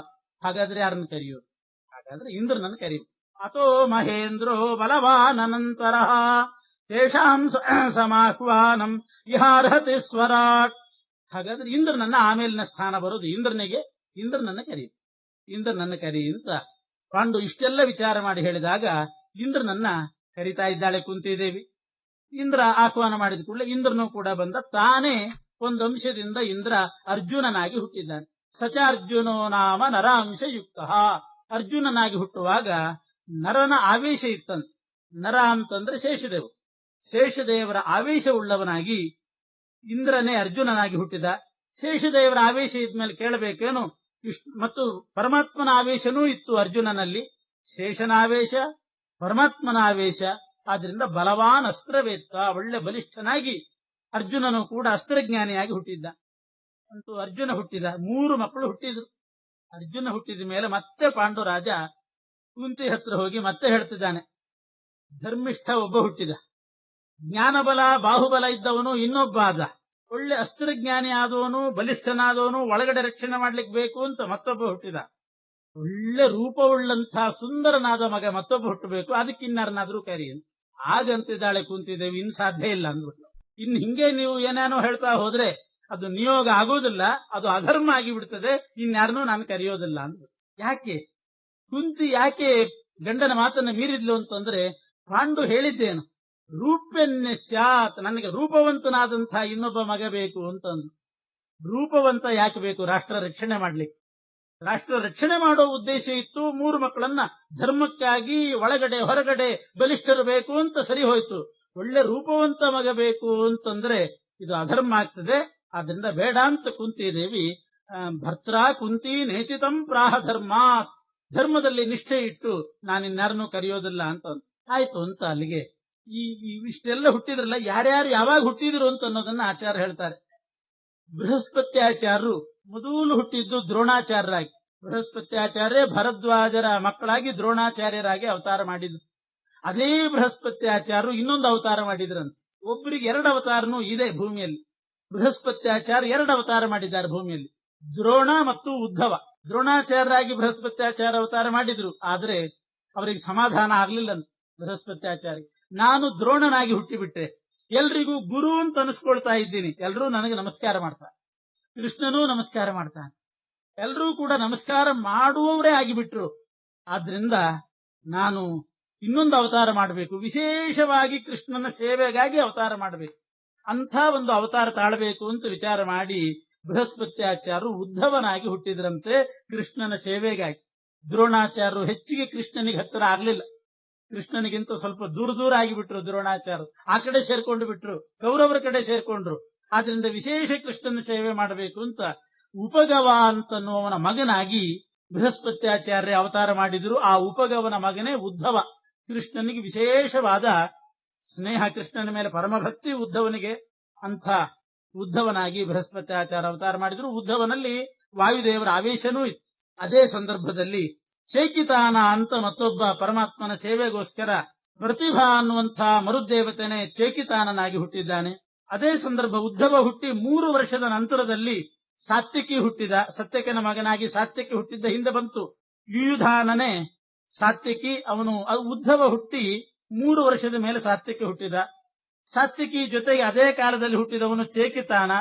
ಹಾಗಾದ್ರೆ ಯಾರನ್ನು ಕರೆಯೋದು? ಹಾಗಾದ್ರೆ ಇಂದ್ರನನ್ನು ಕರೆಯುವುದು. ಅಥೋ ಮಹೇಂದ್ರೋ ಬಲವಾನಂತರ ತೇಷಾಂ ಸಮಾಹ್ವಾನಂ ಇಹಾರ್ಹತಿ ಸ್ವರಾಟ್. ಹಾಗಾದ್ರೆ ಇಂದ್ರನನ್ನ ಆಮೇಲಿನ ಸ್ಥಾನ ಬರೋದು ಇಂದ್ರನನ್ನ ಕರೆಯುವುದು. ಇಂದ್ರನನ್ನ ಕರಿ ಅಂತ ಪಾಂಡು ಇಷ್ಟೆಲ್ಲ ವಿಚಾರ ಮಾಡಿ ಹೇಳಿದಾಗ ಇಂದ್ರನನ್ನ ಕರೀತಾ ಇದ್ದಾಳೆ ಕುಂತಿದೇವಿ. ಇಂದ್ರ ಆಹ್ವಾನ ಮಾಡಿದ ಕೂಡಲೇ ಇಂದ್ರನು ಕೂಡ ಬಂದ. ತಾನೇ ಒಂದು ಅಂಶದಿಂದ ಇಂದ್ರ ಅರ್ಜುನನಾಗಿ ಹುಟ್ಟಿದ್ದಾನೆ. ಸಚಾರ್ಜುನೋ ನಾಮ ನರಾಂಶ ಯುಕ್ತ. ಅರ್ಜುನನಾಗಿ ಹುಟ್ಟುವಾಗ ನರನ ಆವೇಶ ಇತ್ತಂತೆ. ನರ ಅಂತಂದ್ರೆ ಶೇಷದೇವರು. ಶೇಷದೇವರ ಆವೇಶವುಳ್ಳವನಾಗಿ ಇಂದ್ರನೇ ಅರ್ಜುನನಾಗಿ ಹುಟ್ಟಿದ. ಶೇಷದೇವರ ಆವೇಶ ಇದ್ಮೇಲೆ ಕೇಳಬೇಕೇನು? ಮತ್ತು ಪರಮಾತ್ಮನ ಆವೇಶನೂ ಇತ್ತು ಅರ್ಜುನನಲ್ಲಿ. ಶೇಷನ ಆವೇಶ, ಪರಮಾತ್ಮನ ಆವೇಶ. ಆದ್ರಿಂದ ಬಲವಾನ್ ಅಸ್ತ್ರವೇತ್ತ, ಒಳ್ಳೆ ಬಲಿಷ್ಠನಾಗಿ ಅರ್ಜುನನು ಕೂಡ ಅಸ್ತ್ರಜ್ಞಾನಿಯಾಗಿ ಹುಟ್ಟಿದ್ದ. ಅಂತೂ ಅರ್ಜುನ ಹುಟ್ಟಿದ. 3 ಮಕ್ಕಳು ಹುಟ್ಟಿದ್ರು. ಅರ್ಜುನ ಹುಟ್ಟಿದ ಮೇಲೆ ಮತ್ತೆ ಪಾಂಡುರಾಜ ಕುಂತಿ ಹತ್ರ ಹೋಗಿ ಮತ್ತೆ ಹೇಳ್ತಿದ್ದಾನೆ, ಧರ್ಮಿಷ್ಠ ಒಬ್ಬ ಹುಟ್ಟಿದ, ಜ್ಞಾನಬಲ ಬಾಹುಬಲ ಇದ್ದವನು ಇನ್ನೊಬ್ಬ ಆದ, ಒಳ್ಳೆ ಅಸ್ತ್ರಜ್ಞಾನಿ ಆದವನು, ಬಲಿಷ್ಠನಾದವನು, ಒಳಗಡೆ ರಕ್ಷಣೆ ಮಾಡ್ಲಿಕ್ಕೆ ಬೇಕು ಅಂತ ಮತ್ತೊಬ್ಬ ಹುಟ್ಟಿದ. ಒಳ್ಳೆ ರೂಪವುಳ್ಳಂಥ ಸುಂದರನಾದ ಮಗ ಮತ್ತೊಬ್ಬ ಹುಟ್ಟಬೇಕು, ಅದಕ್ಕಿನ್ನಾರನಾದ್ರೂ ಕರಿ ಅಂತ. ಆಗಂತಿದ್ದಾಳೆ ಕುಂತಿದ್ದೇವೆ, ಇನ್ ಸಾಧ್ಯ ಇಲ್ಲ ಅಂದ್ಬಿಟ್ಲು. ಇನ್ ಹಿಂಗೆ ನೀವು ಏನೇನೋ ಹೇಳ್ತಾ ಹೋದ್ರೆ ಅದು ನಿಯೋಗ ಆಗೋದಿಲ್ಲ, ಅದು ಅಧರ್ಮ ಆಗಿಬಿಡ್ತದೆ, ಇನ್ಯಾರನ್ನೂ ನಾನು ಕರೆಯೋದಿಲ್ಲ ಅಂದ್ಬಿಟ್ಟು. ಯಾಕೆ ಕುಂತಿ ಯಾಕೆ ಗಂಡನ ಮಾತನ್ನ ಮೀರಿದ್ಲು ಅಂತಂದ್ರೆ, ಪಾಂಡು ಹೇಳಿದ್ದೇನು, ರೂಪನ್ಯ ಸ್ಯಾತ್, ನನಗೆ ರೂಪವಂತನಾದಂಥ ಇನ್ನೊಬ್ಬ ಮಗ ಬೇಕು ಅಂತಂದು. ರೂಪವಂತ ಯಾಕೆ ಬೇಕು? ರಾಷ್ಟ್ರ ರಕ್ಷಣೆ ಮಾಡ್ಲಿಕ್ಕೆ. ರಾಷ್ಟ್ರ ರಕ್ಷಣೆ ಮಾಡೋ ಉದ್ದೇಶ ಇತ್ತು. 3 ಮಕ್ಕಳನ್ನ ಧರ್ಮಕ್ಕಾಗಿ ಒಳಗಡೆ ಹೊರಗಡೆ ಬಲಿಷ್ಠರು ಬೇಕು ಅಂತ ಸರಿ ಹೋಯ್ತು. ಒಳ್ಳೆ ರೂಪವಂತ ಮಗ ಬೇಕು ಅಂತಂದ್ರೆ ಇದು ಅಧರ್ಮ ಆಗ್ತದೆ. ಆದ್ರಿಂದ ಬೇಡ ಅಂತ ಕುಂತಿದೇವಿ ಭರ್ತ್ರಾ ಕುಂತಿ ನೇತಿತಂ ಪ್ರಾಹ ಧರ್ಮಾತ್, ಧರ್ಮದಲ್ಲಿ ನಿಷ್ಠೆ ಇಟ್ಟು ನಾನಿನ್ಯಾರನ್ನೂ ಕರೆಯೋದಿಲ್ಲ ಅಂತ. ಆಯ್ತು ಅಂತ ಅಲ್ಲಿಗೆ ಇಷ್ಟೆಲ್ಲ ಹುಟ್ಟಿದ್ರಲ್ಲ, ಯಾರ್ಯಾರು ಯಾವಾಗ ಹುಟ್ಟಿದ್ರು ಅಂತ ಅನ್ನೋದನ್ನ ಆಚಾರ್ಯ ಹೇಳ್ತಾರೆ. ಬೃಹಸ್ಪತ್ಯಾಚಾರ್ಯರು ಮೊದಲು ಹುಟ್ಟಿದ್ದು ದ್ರೋಣಾಚಾರ್ಯರಾಗಿ. ಬೃಹಸ್ಪತ್ಯಾಚಾರ್ಯ ಭರದ್ವಾಜರ ಮಕ್ಕಳಾಗಿ ದ್ರೋಣಾಚಾರ್ಯರಾಗಿ ಅವತಾರ ಮಾಡಿದ್ರು. ಅದೇ ಬೃಹಸ್ಪತ್ಯಾಚಾರ್ಯರು ಇನ್ನೊಂದು ಅವತಾರ ಮಾಡಿದ್ರಂತೆ. ಒಬ್ಬರಿಗೆ 2 ಅವತಾರನೂ ಇದೆ ಭೂಮಿಯಲ್ಲಿ. ಬೃಹಸ್ಪತ್ಯಾಚಾರ್ಯ 2 ಅವತಾರ ಮಾಡಿದ್ದಾರೆ ಭೂಮಿಯಲ್ಲಿ, ದ್ರೋಣ ಮತ್ತು ಉದ್ಧವ. ದ್ರೋಣಾಚಾರ್ಯರಾಗಿ ಬೃಹಸ್ಪತ್ಯಾಚಾರ್ಯ ಅವತಾರ ಮಾಡಿದ್ರು. ಆದ್ರೆ ಅವರಿಗೆ ಸಮಾಧಾನ ಆಗ್ಲಿಲ್ಲ. ಬೃಹಸ್ಪತ್ಯಾಚಾರ್ಯ, ನಾನು ದ್ರೋಣನಾಗಿ ಹುಟ್ಟಿಬಿಟ್ರೆ ಎಲ್ರಿಗೂ ಗುರು ಅಂತ ಅನಿಸ್ಕೊಳ್ತಾ ಇದ್ದೀನಿ, ಎಲ್ರೂ ನನಗೆ ನಮಸ್ಕಾರ ಮಾಡ್ತಾರೆ, ಕೃಷ್ಣನೂ ನಮಸ್ಕಾರ ಮಾಡ್ತಾನೆ, ಎಲ್ರೂ ಕೂಡ ನಮಸ್ಕಾರ ಮಾಡುವವರೇ ಆಗಿಬಿಟ್ರು. ಆದ್ರಿಂದ ನಾನು ಇನ್ನೊಂದು ಅವತಾರ ಮಾಡಬೇಕು, ವಿಶೇಷವಾಗಿ ಕೃಷ್ಣನ ಸೇವೆಗಾಗಿ ಅವತಾರ ಮಾಡಬೇಕು, ಅಂಥ ಒಂದು ಅವತಾರ ತಾಳಬೇಕು ಅಂತ ವಿಚಾರ ಮಾಡಿ ಬೃಹಸ್ಪತ್ಯಾಚಾರ್ಯರು ಉದ್ಧವನಾಗಿ ಹುಟ್ಟಿದ್ರಂತೆ ಕೃಷ್ಣನ ಸೇವೆಗಾಗಿ. ದ್ರೋಣಾಚಾರ್ಯರು ಹೆಚ್ಚಿಗೆ ಕೃಷ್ಣನಿಗೆ ಹತ್ತಿರ ಆಗ್ಲಿಲ್ಲ, ಕೃಷ್ಣನಿಗಿಂತ ಸ್ವಲ್ಪ ದೂರ ದೂರ ಆಗಿಬಿಟ್ರು ದ್ರೋಣಾಚಾರ್ಯರು. ಆ ಕಡೆ ಸೇರ್ಕೊಂಡು ಬಿಟ್ರು, ಕೌರವರ ಕಡೆ ಸೇರ್ಕೊಂಡ್ರು. ಆದ್ರಿಂದ ವಿಶೇಷ ಕೃಷ್ಣನ ಸೇವೆ ಮಾಡಬೇಕು ಅಂತ ಉಪಗವ ಅಂತನ್ನುವವನ ಮಗನಾಗಿ ಬೃಹಸ್ಪತ್ಯಾಚಾರ್ಯ ಅವತಾರ ಮಾಡಿದ್ರು. ಆ ಉಪಗವನ ಮಗನೇ ಉದ್ಧವ. ಕೃಷ್ಣನಿಗೆ ವಿಶೇಷವಾದ ಸ್ನೇಹ, ಕೃಷ್ಣನ ಮೇಲೆ ಪರಮಭಕ್ತಿ ಉದ್ಧವನಿಗೆ. ಅಂಥ ಉದ್ಧವನಾಗಿ ಬೃಹಸ್ಪತ್ಯಾಚಾರ ಅವತಾರ ಮಾಡಿದ್ರು. ಉದ್ಧವನಲ್ಲಿ ವಾಯುದೇವರ ಆವೇಶನೂ ಇತ್ತು. ಅದೇ ಸಂದರ್ಭದಲ್ಲಿ ಚೈಕಿತಾನ ಅಂತ ಮತ್ತೊಬ್ಬ ಪರಮಾತ್ಮನ ಸೇವೆಗೋಸ್ಕರ ಪ್ರತಿಭಾ ಅನ್ನುವಂಥ ಮರುದೇವತೆನೇ ಚೈಕಿತಾನನಾಗಿ ಹುಟ್ಟಿದ್ದಾನೆ. ಅದೇ ಸಂದರ್ಭ ಉದ್ಧವ ಹುಟ್ಟಿ 3 ವರ್ಷದ ನಂತರದಲ್ಲಿ ಸಾತ್ವಿಕಿ ಹುಟ್ಟಿದ. ಸತ್ಯಕನ ಮಗನಾಗಿ ಸಾತ್ವಿಕಿ ಹುಟ್ಟಿದ್ದ ಹಿಂದೆ ಬಂತು. ಯುಯುಧಾನನೇ ಸಾತ್ವಿಕಿ. ಅವನು ಉದ್ಧವ ಹುಟ್ಟಿ 3 ವರ್ಷದ ಮೇಲೆ ಸಾತ್ವಿಕಿ ಹುಟ್ಟಿದ. ಸಾತ್ವಿಕಿ ಜೊತೆಗೆ ಅದೇ ಕಾಲದಲ್ಲಿ ಹುಟ್ಟಿದವನು ಚೇಕಿತಾನ.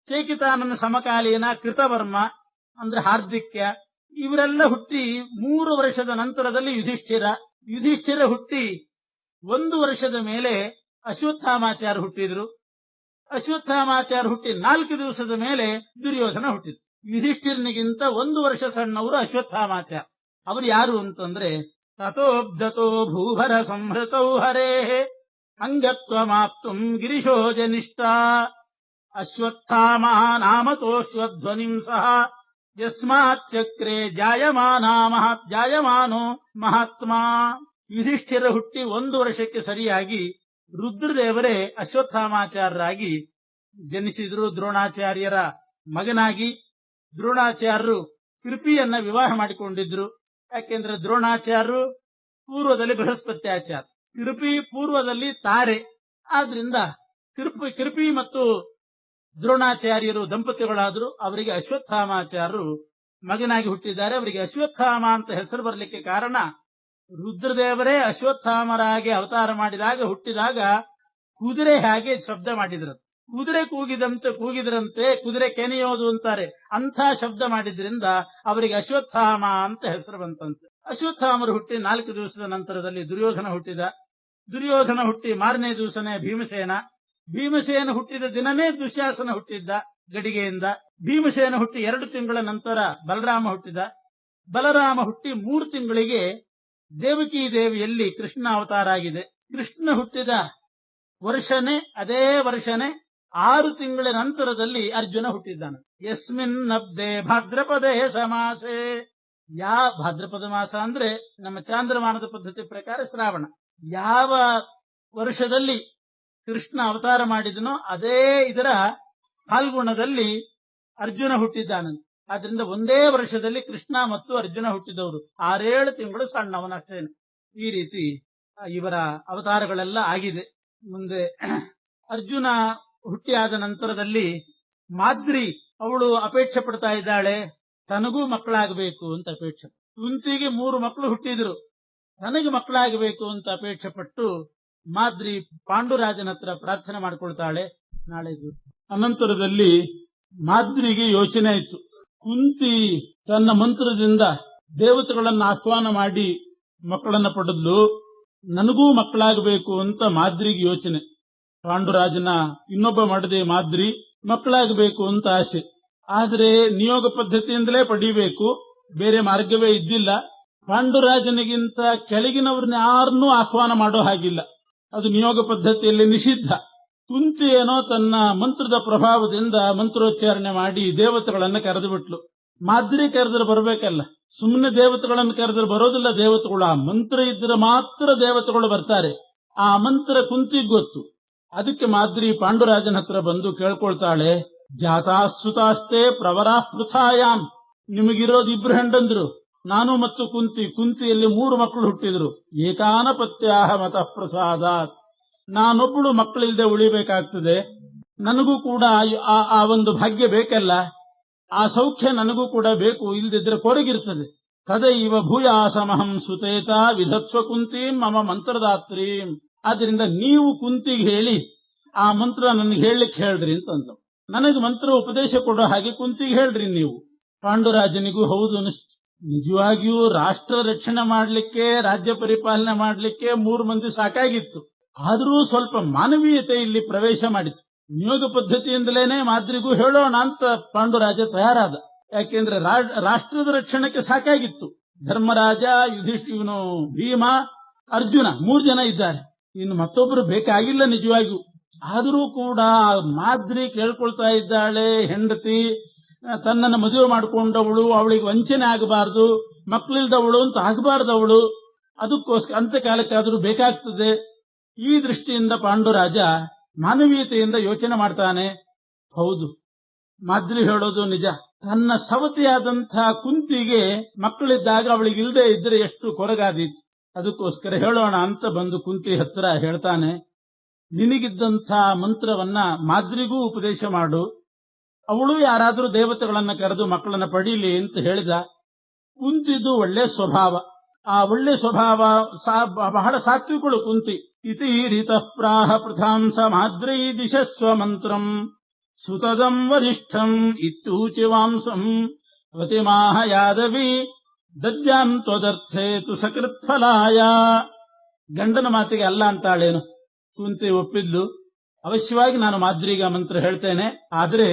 ಚೇಕಿತಾನನ ಸಮಕಾಲೀನ ಕೃತವರ್ಮ ಅಂದ್ರೆ ಹಾರ್ದಿಕ್ಯ. ಇವರೆಲ್ಲ ಹುಟ್ಟಿ 3 ವರ್ಷದ ನಂತರದಲ್ಲಿ ಯುಧಿಷ್ಠಿರ ಹುಟ್ಟಿ 1 ವರ್ಷದ ಮೇಲೆ ಅಶ್ವತ್ಥಾಮಾಚಾರ ಹುಟ್ಟಿದ್ರು. ಅಶ್ವತ್ಥಾಮಾಚಾರ ಹುಟ್ಟಿ 4 ದಿವಸದ ಮೇಲೆ ದುರ್ಯೋಧನ ಹುಟ್ಟಿದ್ರು. ಯುಧಿಷ್ಠಿರನಿಗಿಂತ 1 ವರ್ಷ ಸಣ್ಣವರು ಅಶ್ವತ್ಥಾಮಾಚಾರ. ಅವರು ಯಾರು ಅಂತಂದ್ರೆ ತಥೋಬ್ಧತೋ ಭೂಭರ ಸಂಹೃತೌ ಹರೇ ಅಂಗತ್ವಮಾಪ್ತುಂ ಗಿರಿಶೋ ಜನಿಷ್ಠ ಅಶ್ವತ್ಥಾಮ ನಾಮತೋಶ್ವಧ್ವನಿಂ ಸಹ ಯಸ್ಮಾಚ್ಚಕ್ರೆ ಜಾಯಮಾನೋ ಮಹಾತ್ಮ. ಯುಧಿಷ್ಠಿರ ಹುಟ್ಟಿ 1 ವರ್ಷಕ್ಕೆ ಸರಿಯಾಗಿ ರುದ್ರದೇವರೇ ಅಶ್ವತ್ಥಾಮಾಚಾರ್ಯರಾಗಿ ಜನಿಸಿದ್ರು. ದ್ರೋಣಾಚಾರ್ಯರ ಮಗನಾಗಿ ದ್ರೋಣಾಚಾರ್ಯರು ಕೃಪಿಯನ್ನ ವಿವಾಹ ಮಾಡಿಕೊಂಡಿದ್ರು. ಯಾಕೆಂದ್ರೆ ದ್ರೋಣಾಚಾರ್ಯರು ಪೂರ್ವದಲ್ಲಿ ಬೃಹಸ್ಪತ್ಯಾಚಾರ, ಕೃಪಿ ಪೂರ್ವದಲ್ಲಿ ತಾರೆ. ಆದ್ರಿಂದ ಕೃಪಿ ಮತ್ತು ದ್ರೋಣಾಚಾರ್ಯರು ದಂಪತಿಗಳಾದ್ರು. ಅವರಿಗೆ ಅಶ್ವತ್ಥಾಮಾಚಾರ್ಯರು ಮಗನಾಗಿ ಹುಟ್ಟಿದ್ದಾರೆ. ಅವರಿಗೆ ಅಶ್ವತ್ಥಾಮ ಅಂತ ಹೆಸರು ಬರಲಿಕ್ಕೆ ಕಾರಣ ರುದ್ರದೇವರೇ ಅಶ್ವತ್ಥಾಮರಾಗಿ ಅವತಾರ ಹುಟ್ಟಿದಾಗ ಕುದುರೆ ಹಾಗೆ ಶಬ್ದ ಮಾಡಿದ್ರು. ಕುದುರೆ ಕೂಗಿದ್ರಂತೆ ಕುದುರೆ ಕೆನೆಯೋದು ಅಂತಾರೆ. ಅಂಥ ಶಬ್ದ ಮಾಡಿದ್ರಿಂದ ಅವರಿಗೆ ಅಶ್ವತ್ಥಾಮ ಅಂತ ಹೆಸರು ಬಂತಂತೆ. ಅಶ್ವತ್ಥಾಮರು ಹುಟ್ಟಿ 4 ದಿವಸದ ನಂತರದಲ್ಲಿ ದುರ್ಯೋಧನ ಹುಟ್ಟಿದ. ದುರ್ಯೋಧನ ಹುಟ್ಟಿ 4ನೇ ದಿವಸನೇ ಭೀಮಸೇನ ಹುಟ್ಟಿದ ದಿನನೇ ದುಶ್ಯಾಸನ ಹುಟ್ಟಿದ್ದ ಗಡಿಗೆಯಿಂದ. ಭೀಮಸೇನ ಹುಟ್ಟಿ 2 ತಿಂಗಳ ನಂತರ ಬಲರಾಮ ಹುಟ್ಟಿದ. ಬಲರಾಮ ಹುಟ್ಟಿ 3 ತಿಂಗಳಿಗೆ ದೇವಕಿ ದೇವಿಯಲ್ಲಿ ಕೃಷ್ಣ ಅವತಾರ ಆಗಿದೆ. ಕೃಷ್ಣ ಹುಟ್ಟಿದ ಅದೇ ವರ್ಷನೇ 6 ತಿಂಗಳ ನಂತರದಲ್ಲಿ ಅರ್ಜುನ ಹುಟ್ಟಿದ್ದಾನೆ. ಯಸ್ಮಿನ್ ನಬ್ದೆ ಭಾದ್ರಪದೇ ಸಮಾಸೆ. ಭಾದ್ರಪದ ಮಾಸ ಅಂದ್ರೆ ನಮ್ಮ ಚಾಂದ್ರಮಾನದ ಪದ್ಧತಿ ಪ್ರಕಾರ ಶ್ರಾವಣ. ಯಾವ ವರ್ಷದಲ್ಲಿ ಕೃಷ್ಣ ಅವತಾರ ಮಾಡಿದನೋ ಅದೇ ಇದರ ಫಾಲ್ಗುಣದಲ್ಲಿ ಅರ್ಜುನ ಹುಟ್ಟಿದ್ದಾನೆ. ಆದ್ರಿಂದ ಒಂದೇ ವರ್ಷದಲ್ಲಿ ಕೃಷ್ಣ ಮತ್ತು ಅರ್ಜುನ ಹುಟ್ಟಿದವರು. 6-7 ತಿಂಗಳು ಸಣ್ಣವನಷ್ಟೇನು. ಈ ರೀತಿ ಇವರ ಅವತಾರಗಳೆಲ್ಲ ಆಗಿದೆ. ಮುಂದೆ ಅರ್ಜುನ ಹುಟ್ಟಿಯಾದ ನಂತರದಲ್ಲಿ ಮಾದ್ರಿ ಅವಳು ಅಪೇಕ್ಷೆ ಪಡ್ತಾ ಇದ್ದಾಳೆ, ತನಗೂ ಮಕ್ಕಳಾಗಬೇಕು ಅಂತ ಅಪೇಕ್ಷೆ. ಕುಂತಿಗೆ 3 ಮಕ್ಕಳು ಹುಟ್ಟಿದ್ರು, ತನಗೆ ಮಕ್ಕಳಾಗಬೇಕು ಅಂತ ಅಪೇಕ್ಷೆ ಪಟ್ಟು ಮಾದ್ರಿ ಪಾಂಡುರಾಜನ ಹತ್ರ ಪ್ರಾರ್ಥನೆ ಮಾಡಿಕೊಳ್ತಾಳೆ. ನಾಳೆ ಅನಂತರದಲ್ಲಿ ಮಾದ್ರಿಗೆ ಯೋಚನೆ ಆಯ್ತು. ಕುಂತಿ ತನ್ನ ಮಂತ್ರದಿಂದ ದೇವತೆಗಳನ್ನ ಆಹ್ವಾನ ಮಾಡಿ ಮಕ್ಕಳನ್ನ ಪಡೆದ್ಲು, ನನಗೂ ಮಕ್ಕಳಾಗಬೇಕು ಅಂತ ಮಾದ್ರಿಗೆ ಯೋಚನೆ. ಪಾಂಡುರಾಜನ ಇನ್ನೊಬ್ಬ ಮಾಡದೆ ಮಾದ್ರಿ ಮಕ್ಕಳಾಗಬೇಕು ಅಂತ ಆಸೆ. ಆದರೆ ನಿಯೋಗ ಪದ್ಧತಿಯಿಂದಲೇ ಪಡೀಬೇಕು, ಬೇರೆ ಮಾರ್ಗವೇ ಇದ್ದಿಲ್ಲ. ಪಾಂಡುರಾಜನಿಗಿಂತ ಕೆಳಗಿನವ್ರನ್ನ ಯಾರನ್ನೂ ಆಹ್ವಾನ ಮಾಡೋ ಹಾಗಿಲ್ಲ, ಅದು ನಿಯೋಗ ಪದ್ಧತಿಯಲ್ಲಿ ನಿಷಿದ್ಧ. ಕುಂತಿ ಏನೋ ತನ್ನ ಮಂತ್ರದ ಪ್ರಭಾವದಿಂದ ಮಂತ್ರೋಚ್ಚಾರಣೆ ಮಾಡಿ ದೇವತೆಗಳನ್ನ ಕರೆದು ಬಿಟ್ಲು. ಮಾದ್ರಿ ಕರೆದ್ರೆ ಬರ್ಬೇಕಲ್ಲ, ಸುಮ್ಮನೆ ದೇವತೆಗಳನ್ನು ಕರೆದ್ರೆ ಬರೋದಿಲ್ಲ ದೇವತೆಗಳು. ಆ ಮಂತ್ರ ಇದ್ರೆ ಮಾತ್ರ ದೇವತೆಗಳು ಬರ್ತಾರೆ. ಆ ಮಂತ್ರ ಕುಂತಿಗ್ ಗೊತ್ತು. ಅದಕ್ಕೆ ಮಾದ್ರಿ ಪಾಂಡುರಾಜನ ಹತ್ರ ಬಂದು ಕೇಳ್ಕೊಳ್ತಾಳೆ, ಜಾತಾಸುತಾಸ್ತೆ ಪ್ರವರಾ ಪೃಥಾಯಾಮ್. ನಿಮಗಿರೋದು 2 ಹೆಂಡಂದ್ರು, ನಾನು ಮತ್ತು ಕುಂತಿಯಲ್ಲಿ 3 ಮಕ್ಕಳು ಹುಟ್ಟಿದ್ರು. ಏಕಾನಪತ್ಯಾಹ ಮತಃ ಪ್ರಸಾದಾತ್. ನಾನೊಬ್ಬಳು ಮಕ್ಕಳಿಲ್ಲದೆ ಉಳಿಬೇಕಾಗ್ತದೆ. ನನಗೂ ಕೂಡ ಆ ಒಂದು ಭಾಗ್ಯ ಬೇಕಲ್ಲ, ಆ ಸೌಖ್ಯ ನನಗೂ ಕೂಡ ಬೇಕು, ಇಲ್ದಿದ್ರೆ ಕೊರಗಿರ್ತದೆ. ತದೈವ ಭೂಯಾಸಮಹಂ ಸುತೇತ ವಿಧತ್ಸ್ವ ಕುಂತೀಂ ಮಮ ಮಂತ್ರದಾತ್ರೀಂ. ಆದ್ರಿಂದ ನೀವು ಕುಂತಿಗೆ ಹೇಳಿ ಆ ಮಂತ್ರ ನನಗೆ ಹೇಳಲಿಕ್ಕೆ ಹೇಳ್ರಿ ಅಂತಂದ. ನನಗೆ ಮಂತ್ರ ಉಪದೇಶ ಕೊಡೋ ಹಾಗೆ ಕುಂತಿಗೆ ಹೇಳ್ರಿ ನೀವು. ಪಾಂಡುರಾಜನಿಗೂ ಹೌದು ನಿಜವಾಗಿಯೂ ರಾಷ್ಟ್ರ ರಕ್ಷಣೆ ಮಾಡ್ಲಿಕ್ಕೆ, ರಾಜ್ಯ ಪರಿಪಾಲನೆ ಮಾಡ್ಲಿಕ್ಕೆ 3 ಮಂದಿ ಸಾಕಾಗಿತ್ತು. ಆದರೂ ಸ್ವಲ್ಪ ಮಾನವೀಯತೆ ಇಲ್ಲಿ ಪ್ರವೇಶ ಮಾಡಿತು. ನಿಯೋಗ ಪದ್ಧತಿಯಿಂದಲೇನೆ ಮಾದ್ರಿಗೂ ಹೇಳೋಣ ಅಂತ ಪಾಂಡುರಾಜ ತಯಾರಾದ. ಯಾಕೆಂದ್ರೆ ರಾಷ್ಟ್ರದ ರಕ್ಷಣೆಗೆ ಸಾಕಾಗಿತ್ತು. ಧರ್ಮರಾಜ, ಇವನು ಭೀಮ, ಅರ್ಜುನ 3 ಜನ ಇದ್ದಾರೆ, ಇನ್ನು ಮತ್ತೊಬ್ಬರು ಬೇಕಾಗಿಲ್ಲ ನಿಜವಾಗಿಯೂ. ಆದರೂ ಕೂಡ ಮಾದ್ರಿ ಕೇಳ್ಕೊಳ್ತಾ ಇದ್ದಾಳೆ, ಹೆಂಡತಿ ತನ್ನನ್ನು ಮದುವೆ ಮಾಡಿಕೊಂಡವಳು, ಅವಳಿಗೆ ವಂಚನೆ ಆಗಬಾರದು, ಮಕ್ಕಳಿಲ್ದವಳು ಅಂತ ಆಗಬಾರ್ದವಳು, ಅದಕ್ಕೋಸ್ಕರ ಅಂತ್ಯಕಾಲಕ್ಕಾದರೂ ಬೇಕಾಗ್ತದೆ. ಈ ದೃಷ್ಟಿಯಿಂದ ಪಾಂಡುರಾಜ ಮಾನವೀಯತೆಯಿಂದ ಯೋಚನೆ ಮಾಡ್ತಾನೆ. ಹೌದು, ಮಾದ್ರಿ ಹೇಳೋದು ನಿಜ. ತನ್ನ ಸವತಿಯಾದಂಥ ಕುಂತಿಗೆ ಮಕ್ಕಳಿದ್ದಾಗ ಅವಳಿಗೆ ಇಲ್ಲದೆ ಇದ್ರೆ ಎಷ್ಟು ಕೊರಗಾದೀತು. ಅದಕ್ಕೋಸ್ಕರ ಹೇಳೋಣ ಅಂತ ಬಂದು ಕುಂತಿ ಹತ್ರ ಹೇಳ್ತಾನೆ, ನಿನಗಿದ್ದಂಥ ಮಂತ್ರವನ್ನ ಮಾದ್ರಿಗೂ ಉಪದೇಶ ಮಾಡು, ಅವಳು ಯಾರಾದ್ರೂ ದೇವತೆಗಳನ್ನ ಕರೆದು ಮಕ್ಕಳನ್ನ ಪಡೀಲಿ ಅಂತ ಹೇಳಿದ. ಕುಂತಿದು ಒಳ್ಳೆ ಸ್ವಭಾವ. ಆ ಒಳ್ಳೆ ಸ್ವಭಾವ ಬಹಳ ಸಾತ್ವಿಕಳು ಕುಂತಿ. ಇತಿ ರೀತಃ ಪ್ರಾಹ ಪೃಥಾಂಸ ಮಾದ್ರೈ ದಿಶಸ್ವ ಮಂತ್ರಂ ಸುತದಂ ವರಿಷ್ಠಂ ಇತ್ಯೂಚಿ ವಾಂಸಂ ವತಿಮಾಹ ಯಾದವಿ ದದ್ಯಾಂ ತ್ವದರ್ಥೇತು ಸಕೃತ್ ಫಲಾಯ. ಗಂಡನ ಮಾತಿಗೆ ಅಲ್ಲ ಅಂತಾಳೇನು ಕುಂತಿ ಒಪ್ಪಿದ್ಲು. ಅವಶ್ಯವಾಗಿ ನಾನು ಮಾದ್ರಿಗೆ ಮಂತ್ರ ಹೇಳ್ತೇನೆ, ಆದ್ರೆ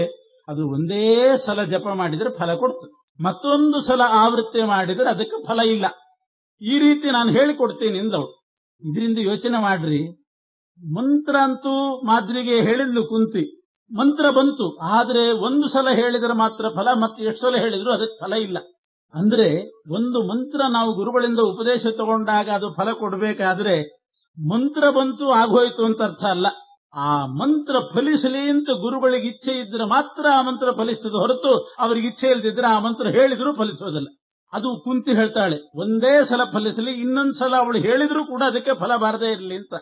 ಅದು ಒಂದೇ ಸಲ ಜಪ ಮಾಡಿದ್ರೆ ಫಲ ಕೊಡ್ತದೆ, ಮತ್ತೊಂದು ಸಲ ಆವೃತ್ತಿ ಮಾಡಿದ್ರೆ ಅದಕ್ಕೆ ಫಲ ಇಲ್ಲ. ಈ ರೀತಿ ನಾನು ಹೇಳಿಕೊಡ್ತೀನಿ ಎಂದವಳು. ಇದರಿಂದ ಯೋಚನೆ ಮಾಡ್ರಿ, ಮಂತ್ರ ಅಂತೂ ಮಾದ್ರಿಗೆ ಹೇಳಿದ್ಲು ಕುಂತಿ, ಮಂತ್ರ ಬಂತು, ಆದ್ರೆ ಒಂದು ಸಲ ಹೇಳಿದ್ರೆ ಮಾತ್ರ ಫಲ, ಮತ್ತೆ ಎಷ್ಟು ಸಲ ಹೇಳಿದ್ರು ಅದಕ್ಕೆ ಫಲ ಇಲ್ಲ. ಅಂದ್ರೆ ಒಂದು ಮಂತ್ರ ನಾವು ಗುರುಗಳಿಂದ ಉಪದೇಶ ತಗೊಂಡಾಗ ಅದು ಫಲ ಕೊಡಬೇಕಾದ್ರೆ ಮಂತ್ರ ಬಂತು ಆಗೋಯ್ತು ಅಂತ ಅರ್ಥ ಅಲ್ಲ. ಆ ಮಂತ್ರ ಫಲಿಸಲಿ ಅಂತ ಗುರುಗಳಿಗೆ ಇಚ್ಛೆ ಇದ್ರೆ ಮಾತ್ರ ಆ ಮಂತ್ರ ಫಲಿಸ್ತದೆ, ಹೊರತು ಅವ್ರಿಗೆ ಇಚ್ಛೆ ಇಲ್ದಿದ್ರೆ ಆ ಮಂತ್ರ ಹೇಳಿದ್ರೂ ಫಲಿಸೋದಿಲ್ಲ. ಅದು ಕುಂತಿ ಹೇಳ್ತಾಳೆ, ಒಂದೇ ಸಲ ಫಲಿಸಲಿ, ಇನ್ನೊಂದ್ಸಲ ಅವಳು ಹೇಳಿದ್ರೂ ಕೂಡ ಅದಕ್ಕೆ ಫಲ ಬಾರದೇ ಇರಲಿ ಅಂತ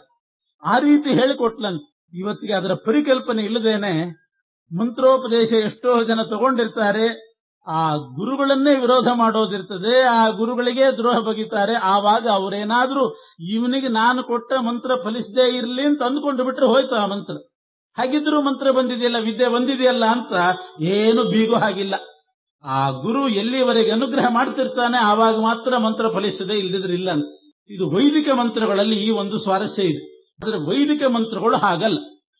ಆ ರೀತಿ ಹೇಳಿಕೊಟ್ಲಂತ. ಇವತ್ತಿಗೆ ಅದರ ಪರಿಕಲ್ಪನೆ ಇಲ್ಲದೇನೆ ಮಂತ್ರೋಪದೇಶ ಎಷ್ಟೋ ಜನ ತಗೊಂಡಿರ್ತಾರೆ, ಆ ಗುರುಗಳನ್ನೇ ವಿರೋಧ ಮಾಡೋದಿರ್ತದೆ, ಆ ಗುರುಗಳಿಗೆ ದ್ರೋಹ ಬಗೆತಾರೆ. ಆವಾಗ ಅವರೇನಾದ್ರೂ ಇವನಿಗೆ ನಾನು ಕೊಟ್ಟ ಮಂತ್ರ ಫಲಿಸದೇ ಇರಲಿ ಅಂತ ಅಂದ್ಕೊಂಡು ಬಿಟ್ರೆ ಹೋಯ್ತು ಆ ಮಂತ್ರ. ಹಾಗಿದ್ರೂ ಮಂತ್ರ ಬಂದಿದೆಯಲ್ಲ, ವಿದ್ಯೆ ಬಂದಿದೆಯಲ್ಲ ಅಂತ ಏನು ಬೀಗೋ ಹಾಗಿಲ್ಲ. ಆ ಗುರು ಎಲ್ಲಿವರೆಗೆ ಅನುಗ್ರಹ ಮಾಡ್ತಿರ್ತಾನೆ ಆವಾಗ ಮಾತ್ರ ಮಂತ್ರ ಫಲಿಸದೆ, ಇಲ್ದಿದ್ರೆ ಇಲ್ಲ ಅಂತ. ಇದು ವೈದಿಕ ಮಂತ್ರಗಳಲ್ಲಿ ಈ ಒಂದು ಸ್ವಾರಸ್ಯ ಇದೆ. ಆದ್ರೆ ವೈದಿಕ ಮಂತ್ರಗಳು ಹಾಗಲ್ಲ.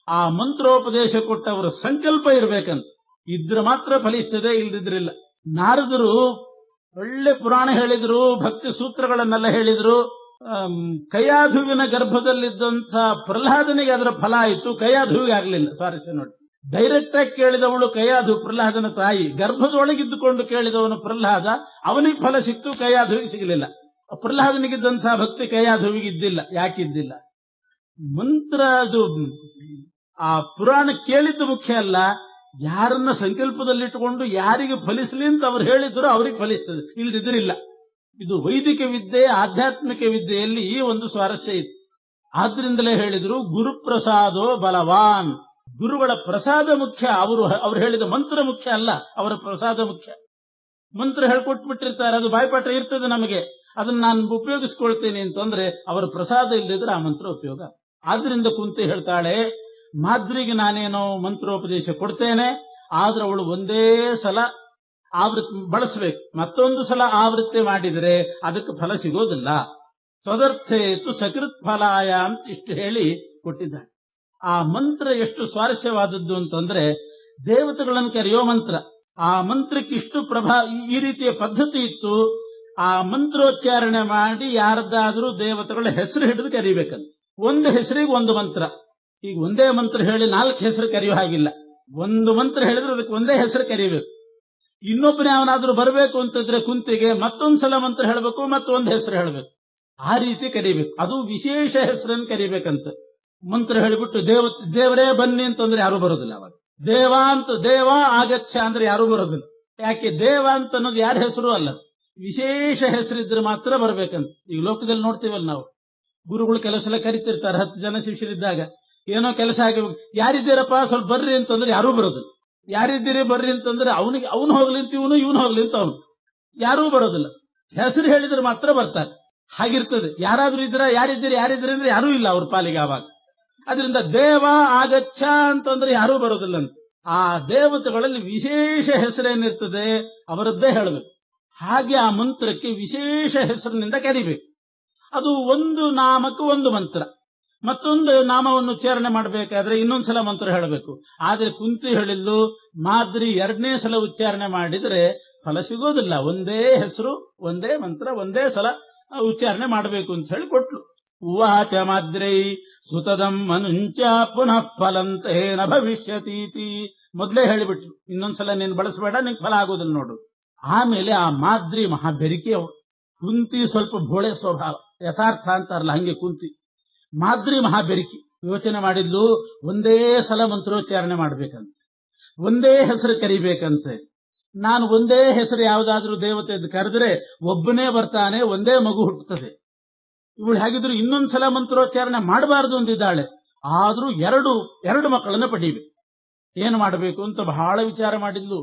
ಆ ಮಂತ್ರೋಪದೇಶ ಕೊಟ್ಟವರ ಸಂಕಲ್ಪ ಇರ್ಬೇಕಂತ, ಇದ್ರೆ ಮಾತ್ರ ಫಲಿಸ್ತದೆ, ಇಲ್ದಿದ್ರಿಲ್ಲ. ನಾರದರು ಒಳ್ಳೆ ಪುರಾಣ ಹೇಳಿದ್ರು, ಭಕ್ತಿ ಸೂತ್ರಗಳನ್ನೆಲ್ಲ ಹೇಳಿದ್ರು. ಕಯಾಧುವಿನ ಗರ್ಭದಲ್ಲಿದ್ದಂಥ ಪ್ರಹ್ಲಾದನಿಗೆ ಅದರ ಫಲ ಆಯಿತು, ಕಯಾಧುವಿಗೆ ಆಗ್ಲಿಲ್ಲ. ಸ್ವಾರಸ್ಯ ನೋಡಿ, ಡೈರೆಕ್ಟ್ ಆಗಿ ಕೇಳಿದವಳು ಕಯಾಧು, ಪ್ರಹ್ಲಾದನ ತಾಯಿ. ಗರ್ಭದೊಳಗಿದ್ದುಕೊಂಡು ಕೇಳಿದವನು ಪ್ರಹ್ಲಾದ, ಅವನಿಗೆ ಫಲ ಸಿಕ್ತು, ಕಯಾಧುವಿಗೆ ಸಿಗಲಿಲ್ಲ. ಪ್ರಹ್ಲಾದನಿಗಿದ್ದಂಥ ಭಕ್ತಿ ಕಯಾಧುವಿಗೆ ಇದ್ದಿಲ್ಲ. ಯಾಕಿದ್ದಿಲ್ಲ? ಮಂತ್ರ ಅದು ಆ ಪುರಾಣ ಕೇಳಿದ್ದು ಮುಖ್ಯ ಅಲ್ಲ, ಯಾರನ್ನ ಸಂಕಲ್ಪದಲ್ಲಿಟ್ಟುಕೊಂಡು ಯಾರಿಗೆ ಫಲಿಸಲಿ ಅಂತ ಅವ್ರು ಹೇಳಿದ್ರು ಅವ್ರಿಗೆ ಫಲಿಸ್ತದೆ, ಇಲ್ದಿದ್ರಿಲ್ಲ. ಇದು ವೈದಿಕ ವಿದ್ಯೆ, ಆಧ್ಯಾತ್ಮಿಕ ವಿದ್ಯೆಯಲ್ಲಿ ಈ ಒಂದು ಸ್ವಾರಸ್ಯ ಇದೆ. ಆದ್ರಿಂದಲೇ ಹೇಳಿದ್ರು ಗುರುಪ್ರಸಾದೋ ಬಲವಾನ್. ಗುರುಗಳ ಪ್ರಸಾದ ಮುಖ್ಯ, ಅವರು ಹೇಳಿದ ಮಂತ್ರ ಮುಖ್ಯ ಅಲ್ಲ, ಅವರ ಪ್ರಸಾದ ಮುಖ್ಯ. ಮಂತ್ರ ಹೇಳ್ಕೊಟ್ಬಿಟ್ಟಿರ್ತಾರೆ, ಅದು ಬಾಯ್ಪಾಠ ಇರ್ತದೆ ನಮಗೆ, ಅದನ್ನ ನಾನು ಉಪಯೋಗಿಸ್ಕೊಳ್ತೀನಿ ಅಂತಂದ್ರೆ ಅವರ ಪ್ರಸಾದ ಇಲ್ಲದಿದ್ರೆ ಆ ಮಂತ್ರ ಉಪಯೋಗ. ಆದ್ರಿಂದ ಕುಂತಿ ಹೇಳ್ತಾಳೆ, ಮಾದ್ರಿಗೆ ನಾನೇನೋ ಮಂತ್ರೋಪದೇಶ ಕೊಡ್ತೇನೆ, ಆದ್ರೆ ಅವಳು ಒಂದೇ ಸಲ ಆವೃತ್ತಿ ಬಳಸಬೇಕು, ಮತ್ತೊಂದು ಸಲ ಆವೃತ್ತಿ ಮಾಡಿದರೆ ಅದಕ್ಕೆ ಫಲ ಸಿಗೋದಿಲ್ಲ. ತದರ್ಥೇತು ಸಕೃತ್ ಫಲಾಯ ಅಂತ ಇಷ್ಟು ಹೇಳಿ ಕೊಟ್ಟಿದ್ದಾಳೆ. ಆ ಮಂತ್ರ ಎಷ್ಟು ಸ್ವಾರಸ್ಯವಾದದ್ದು ಅಂತಂದ್ರೆ, ದೇವತೆಗಳನ್ನು ಕರೆಯೋ ಮಂತ್ರ. ಆ ಮಂತ್ರಕ್ಕೆ ಇಷ್ಟು ಈ ರೀತಿಯ ಪದ್ಧತಿ ಇತ್ತು. ಆ ಮಂತ್ರೋಚ್ಚಾರಣೆ ಮಾಡಿ ಯಾರದ್ದಾದ್ರೂ ದೇವತೆಗಳ ಹೆಸರು ಹಿಡಿದು ಕರಿಬೇಕಂತ. ಒಂದು ಹೆಸರಿಗೆ ಒಂದು ಮಂತ್ರ. ಈಗ ಒಂದೇ ಮಂತ್ರ ಹೇಳಿ 4 ಹೆಸರು ಕರೆಯೋ ಹಾಗಿಲ್ಲ. ಒಂದು ಮಂತ್ರ ಹೇಳಿದ್ರೆ ಅದಕ್ಕೆ ಒಂದೇ ಹೆಸರು ಕರಿಬೇಕು. ಇನ್ನೊಬ್ಬನೇ ಅವನಾದ್ರೂ ಬರಬೇಕು ಅಂತಂದ್ರೆ ಕುಂತಿಗೆ ಮತ್ತೊಂದ್ಸಲ ಮಂತ್ರ ಹೇಳಬೇಕು, ಮತ್ತೊಂದು ಹೆಸರು ಹೇಳಬೇಕು. ಆ ರೀತಿ ಕರಿಬೇಕು. ಅದು ವಿಶೇಷ ಹೆಸರನ್ನು ಕರಿಬೇಕಂತ. ಮಂತ್ರ ಹೇಳಿಬಿಟ್ಟು ದೇವರೇ ಬನ್ನಿ ಅಂತಂದ್ರೆ ಯಾರು ಬರೋದಿಲ್ಲ. ಅವಾಗ ದೇವ ಆಗಚ್ಚ ಅಂದ್ರೆ ಯಾರು ಬರೋದಿಲ್ಲ. ಯಾಕೆ? ದೇವ ಅಂತ ಅನ್ನೋದು ಯಾರ ಹೆಸರು ಅಲ್ಲ, ವಿಶೇಷ ಹೆಸರಿದ್ರೆ ಮಾತ್ರ ಬರ್ಬೇಕಂತ. ಈಗ ಲೋಕದಲ್ಲಿ ನೋಡ್ತೀವಲ್ಲ ನಾವು, ಗುರುಗಳು ಕೆಲಸ ಎಲ್ಲ ಕರಿತಿರ್ತಾರೆ, 10 ಜನ ಶಿಷ್ಯರಿದ್ದಾಗ ಏನೋ ಕೆಲಸ ಆಗಿ ಯಾರಿದ್ದೀರಪ್ಪ ಸ್ವಲ್ಪ ಬರ್ರಿ ಅಂತಂದ್ರೆ ಯಾರೂ ಬರೋದಿಲ್ಲ. ಯಾರಿದ್ದೀರಿ ಬರ್ರಿ ಅಂತಂದ್ರೆ ಅವನು ಹೋಗ್ಲಿ ಅಂತ ಇವನು ಹೋಗ್ಲಿ ಅಂತ ಅವನು, ಯಾರೂ ಬರೋದಿಲ್ಲ. ಹೆಸರು ಹೇಳಿದ್ರೆ ಮಾತ್ರ ಬರ್ತಾರೆ. ಹಾಗಿರ್ತದೆ. ಯಾರಾದ್ರೂ ಇದ್ರ ಯಾರಿದ್ದೀರಿ ಅಂದ್ರೆ ಯಾರೂ ಇಲ್ಲ ಅವ್ರ ಪಾಲಿಗೆ ಆವಾಗ. ಅದರಿಂದ ದೇವ ಆಗಚ್ಚ ಅಂತಂದ್ರೆ ಯಾರೂ ಬರೋದಿಲ್ಲ ಅಂತ. ಆ ದೇವತೆಗಳಲ್ಲಿ ವಿಶೇಷ ಹೆಸರೇನಿರ್ತದೆ ಅವರದ್ದೇ ಹೇಳಬೇಕು. ಹಾಗೆ ಆ ಮಂತ್ರಕ್ಕೆ ವಿಶೇಷ ಹೆಸರಿನಿಂದ ಕರಿಬೇಕು. ಅದು ಒಂದು ನಾಮಕ್ಕೆ ಒಂದು ಮಂತ್ರ. ಮತ್ತೊಂದು ನಾಮವನ್ನು ಉಚ್ಚಾರಣೆ ಮಾಡಬೇಕಾದ್ರೆ ಇನ್ನೊಂದ್ಸಲ ಮಂತ್ರ ಹೇಳಬೇಕು. ಆದ್ರೆ ಕುಂತಿ ಹೇಳಿದ್ದು ಮಾದ್ರಿ 2ನೇ ಸಲ ಉಚ್ಚಾರಣೆ ಮಾಡಿದ್ರೆ ಫಲ ಸಿಗೋದಿಲ್ಲ. ಒಂದೇ ಹೆಸರು, ಒಂದೇ ಮಂತ್ರ, ಒಂದೇ ಸಲ ಉಚ್ಚಾರಣೆ ಮಾಡಬೇಕು ಅಂತ ಹೇಳಿ ಕೊಟ್ಲು. ಉವಾಚ ಮಾದ್ರೈ ಸುತದಂ ಮನುಂಚ ಪುನಃ ಫಲಂತೇನ ಭವಿಷ್ಯತೀತಿ. ಮೊದಲೇ ಹೇಳಿಬಿಟ್ರು, ಇನ್ನೊಂದ್ಸಲ ನೀನು ಬಳಸಬೇಡ, ನಿಂಗೆ ಫಲ ಆಗೋದಿಲ್ಲ ನೋಡು. ಆಮೇಲೆ ಆ ಮಾದ್ರಿ ಮಹಾ ಬೆರಿಕೆ ಅವಳು. ಕುಂತಿ ಸ್ವಲ್ಪ ಭೋಳೆ ಸ್ವಭಾವ, ಯಥಾರ್ಥ ಅಂತಾರಲ್ಲ ಹಂಗೆ ಕುಂತಿ. ಮಾದ್ರಿ ಮಹಾ ಬೆರಿಕೆ. ಯೋಚನೆ ಮಾಡಿದ್ಲು ಒಂದೇ ಸಲ ಮಂತ್ರೋಚ್ಚಾರಣೆ ಮಾಡ್ಬೇಕಂತ. ಒಂದೇ ಹೆಸರು ಕರಿಬೇಕಂತೆ. ನಾನು ಒಂದೇ ಹೆಸರು ಯಾವುದಾದ್ರೂ ದೇವತೆ ಕರೆದ್ರೆ ಒಬ್ಬನೇ ಬರ್ತಾನೆ, ಒಂದೇ ಮಗು ಹುಟ್ಟುತ್ತದೆ. ಇವಳು ಹಾಗಿದ್ರು ಇನ್ನೊಂದ್ಸಲ ಮಂತ್ರೋಚ್ಚಾರಣೆ ಮಾಡಬಾರದು ಅಂದಿದ್ದಾಳೆ. ಆದ್ರೂ ಎರಡು ಮಕ್ಕಳನ್ನ ಪಡೀಬೇಕು. ಏನು ಮಾಡಬೇಕು ಅಂತ ಬಹಳ ವಿಚಾರ ಮಾಡಿದ್ಲು,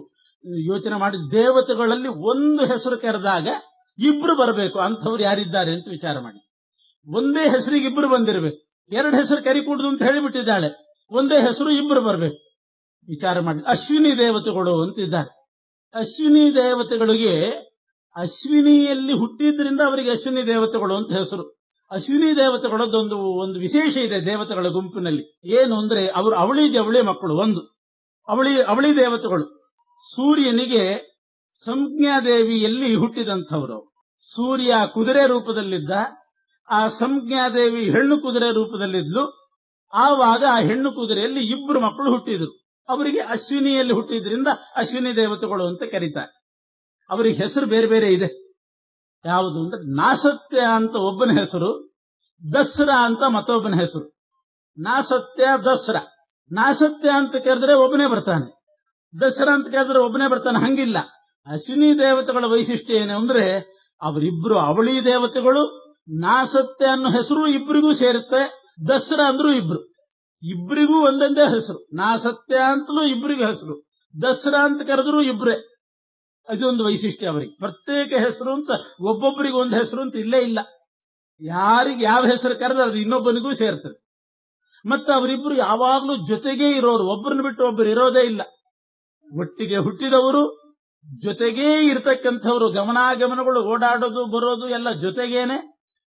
ಯೋಚನೆ ಮಾಡಿದ್. ದೇವತೆಗಳಲ್ಲಿ ಒಂದು ಹೆಸರು ಕರೆದಾಗ ಇಬ್ರು ಬರಬೇಕು, ಅಂಥವ್ರು ಯಾರಿದ್ದಾರೆ ಅಂತ ವಿಚಾರ ಮಾಡಿ. ಒಂದೇ ಹೆಸರಿಗೆ ಇಬ್ರು ಬಂದಿರಬೇಕು. ಎರಡು ಹೆಸರು ಕರಿಕೂಡುದು ಅಂತ ಹೇಳಿಬಿಟ್ಟಿದ್ದಾಳೆ. ಒಂದೇ ಹೆಸರು ಇಬ್ರು ಬರಬೇಕು. ವಿಚಾರ ಮಾಡಿ. ಅಶ್ವಿನಿ ದೇವತೆಗಳು ಅಂತಿದ್ದಾರೆ. ಅಶ್ವಿನಿ ದೇವತೆಗಳಿಗೆ ಅಶ್ವಿನಿಯಲ್ಲಿ ಹುಟ್ಟಿದ್ರಿಂದ ಅವರಿಗೆ ಅಶ್ವಿನಿ ದೇವತೆಗಳು ಅಂತ ಹೆಸರು. ಅಶ್ವಿನಿ ದೇವತೆಗಳದ್ದೊಂದು ವಿಶೇಷ ಇದೆ ದೇವತೆಗಳ ಗುಂಪಿನಲ್ಲಿ. ಏನು ಅಂದ್ರೆ ಅವರು ಅವಳಿ ಮಕ್ಕಳು. ಒಂದು ಅವಳಿ ದೇವತೆಗಳು ಸೂರ್ಯನಿಗೆ ಸಂಜ್ಞಾದೇವಿಯಲ್ಲಿ ಹುಟ್ಟಿದಂಥವರು. ಸೂರ್ಯ ಕುದುರೆ ರೂಪದಲ್ಲಿದ್ದ, ಆ ಸಂಜ್ಞಾದೇವಿ ಹೆಣ್ಣು ಕುದುರೆ ರೂಪದಲ್ಲಿದ್ಲು. ಆವಾಗ ಆ ಹೆಣ್ಣು ಕುದುರೆಯಲ್ಲಿ ಇಬ್ರು ಮಕ್ಕಳು ಹುಟ್ಟಿದ್ರು. ಅವರಿಗೆ ಅಶ್ವಿನಿಯಲ್ಲಿ ಹುಟ್ಟಿದ್ರಿಂದ ಅಶ್ವಿನಿ ದೇವತೆಗಳು ಅಂತ ಕರೀತಾರೆ. ಅವರಿಗೆ ಹೆಸರು ಬೇರೆ ಬೇರೆ ಇದೆ. ಯಾವುದು ಅಂದ್ರೆ ನಾಸತ್ಯ ಅಂತ ಒಬ್ಬನ ಹೆಸರು, ದಸರಾ ಅಂತ ಮತ್ತೊಬ್ಬನ ಹೆಸರು. ನಾಸತ್ಯ ದಸರಾ. ನಾಸತ್ಯ ಅಂತ ಕರೆದ್ರೆ ಒಬ್ಬನೇ ಬರ್ತಾನೆ, ದಸರಾ ಅಂತ ಕರೆದ್ರೆ ಒಬ್ಬನೇ ಬರ್ತಾನೆ. ಹಂಗಿಲ್ಲ. ಅಶ್ವಿನಿ ದೇವತೆಗಳ ವೈಶಿಷ್ಟ್ಯ ಏನು ಅಂದ್ರೆ ಅವರಿಬ್ರು ಅವಳಿ ದೇವತೆಗಳು. ನಾಸತ್ಯ ಅನ್ನೋ ಹೆಸರು ಇಬ್ಬರಿಗೂ ಸೇರುತ್ತೆ, ದಸರಾ ಅಂದ್ರೂ ಇಬ್ಬರಿಗೂ ಒಂದೊಂದೇ ಹೆಸರು. ನಾಸತ್ಯ ಅಂತಲೂ ಇಬ್ಬರಿಗೂ ಹೆಸರು, ದಸರಾ ಅಂತ ಕರೆದ್ರು ಇಬ್ರೇ. ಅದೊಂದು ವೈಶಿಷ್ಟ್ಯ ಅವರಿಗೆ. ಪ್ರತ್ಯೇಕ ಹೆಸರು ಅಂತ ಒಬ್ಬೊಬ್ಬರಿಗೆ ಒಂದು ಹೆಸರು ಅಂತ ಇಲ್ಲೇ ಇಲ್ಲ. ಯಾರಿಗೆ ಯಾವ ಹೆಸರು ಕರೆದ್ರೆ ಅದು ಇನ್ನೊಬ್ಬನಿಗೂ ಸೇರ್ತದೆ. ಮತ್ತೆ ಅವರಿಬ್ರು ಯಾವಾಗ್ಲೂ ಜೊತೆಗೇ ಇರೋರು, ಒಬ್ಬರನ್ನ ಬಿಟ್ಟು ಒಬ್ಬರು ಇರೋದೇ ಇಲ್ಲ. ಒಟ್ಟಿಗೆ ಹುಟ್ಟಿದವರು, ಜೊತೆಗೇ ಇರ್ತಕ್ಕಂಥವ್ರು. ಗಮನಾಗಮನಗಳು, ಓಡಾಡೋದು ಬರೋದು ಎಲ್ಲ ಜೊತೆಗೇನೆ.